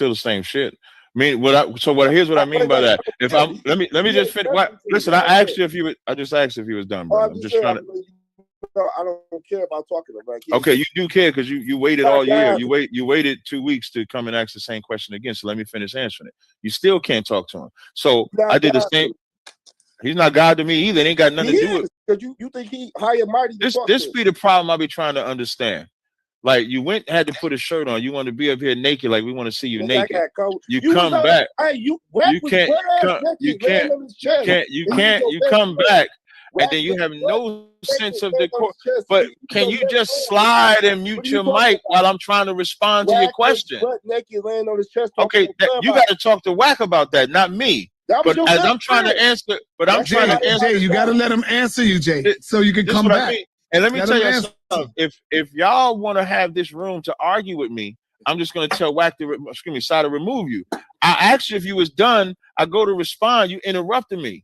the same shit. I mean, here's what I mean by that. If I'm let me just finish. Listen, I asked you if you would. I just asked if he was done, bro. I'm just trying to. I don't care about talking about. Okay, you do care because you waited all year. You waited 2 weeks to come and ask the same question again. So let me finish answering it. You still can't talk to him. So I did the same. He's not God to me either. It ain't got nothing to do with it. Because you think he high and mighty. This be the problem I be trying to understand. Like you had to put a shirt on. You want to be up here naked, like we want to see you naked. You come back. Hey, you can't come back, and then you have no sense of decor. But can you just slide and mute your mic while I'm trying to respond to your question? Okay, you got to talk to Wack about that, not me. But as I'm trying to answer, Jay, you got to let him answer you, Jay, so you can come back. And let me tell you something. If y'all want to have this room to argue with me, I'm just going to tell Wack to remove you. I asked you if you was done. I go to respond. You interrupted me.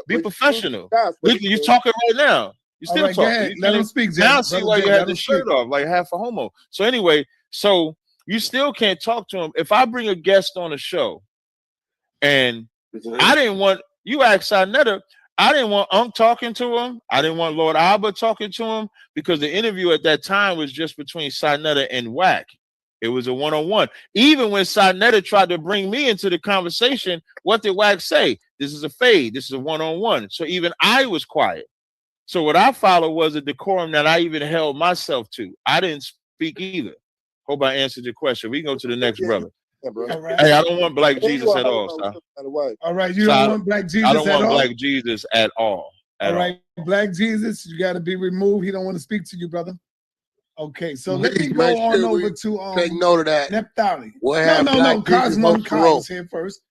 Be professional. You're talking right now. You still talking. Right, let him speak, Jay. Now see why you had the shirt off, like half a homo. So anyway, so you still can't talk to him. If I bring a guest on a show, and I didn't want you ask Sinetta, I didn't want Unc talking to him. I didn't want Lord Albert talking to him because the interview at that time was just between Sinetta and Wack. It was a one-on-one. Even when Sinetta tried to bring me into the conversation, what did Wack say? This is a fade. This is a one-on-one. So even I was quiet. So what I followed was a decorum that I even held myself to. I didn't speak either. Hope I answered your question. We can go to the next brother. Yeah, bro. All right. Hey, I don't want Black Jesus at all, sir. All right, you So don't want Black Jesus I don't at want all? Black Jesus at all. All right, Black Jesus, you got to be removed. He don't want to speak to you, brother. Okay, so let me Please go make on sure we over to take note of that. Nephtali. What No, happened, no, Black no. Jesus Cosmo versus Kyle Rome? is here first.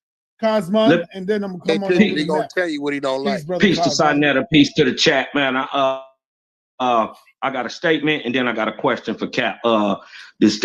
Cosmo, and then I'm gonna come on over He to gonna Nep. tell you what he don't like. Peace, brother Peace to Cosmo. Sinetta, peace to the chat, man. I got a statement and then I got a question for Cap. The statement.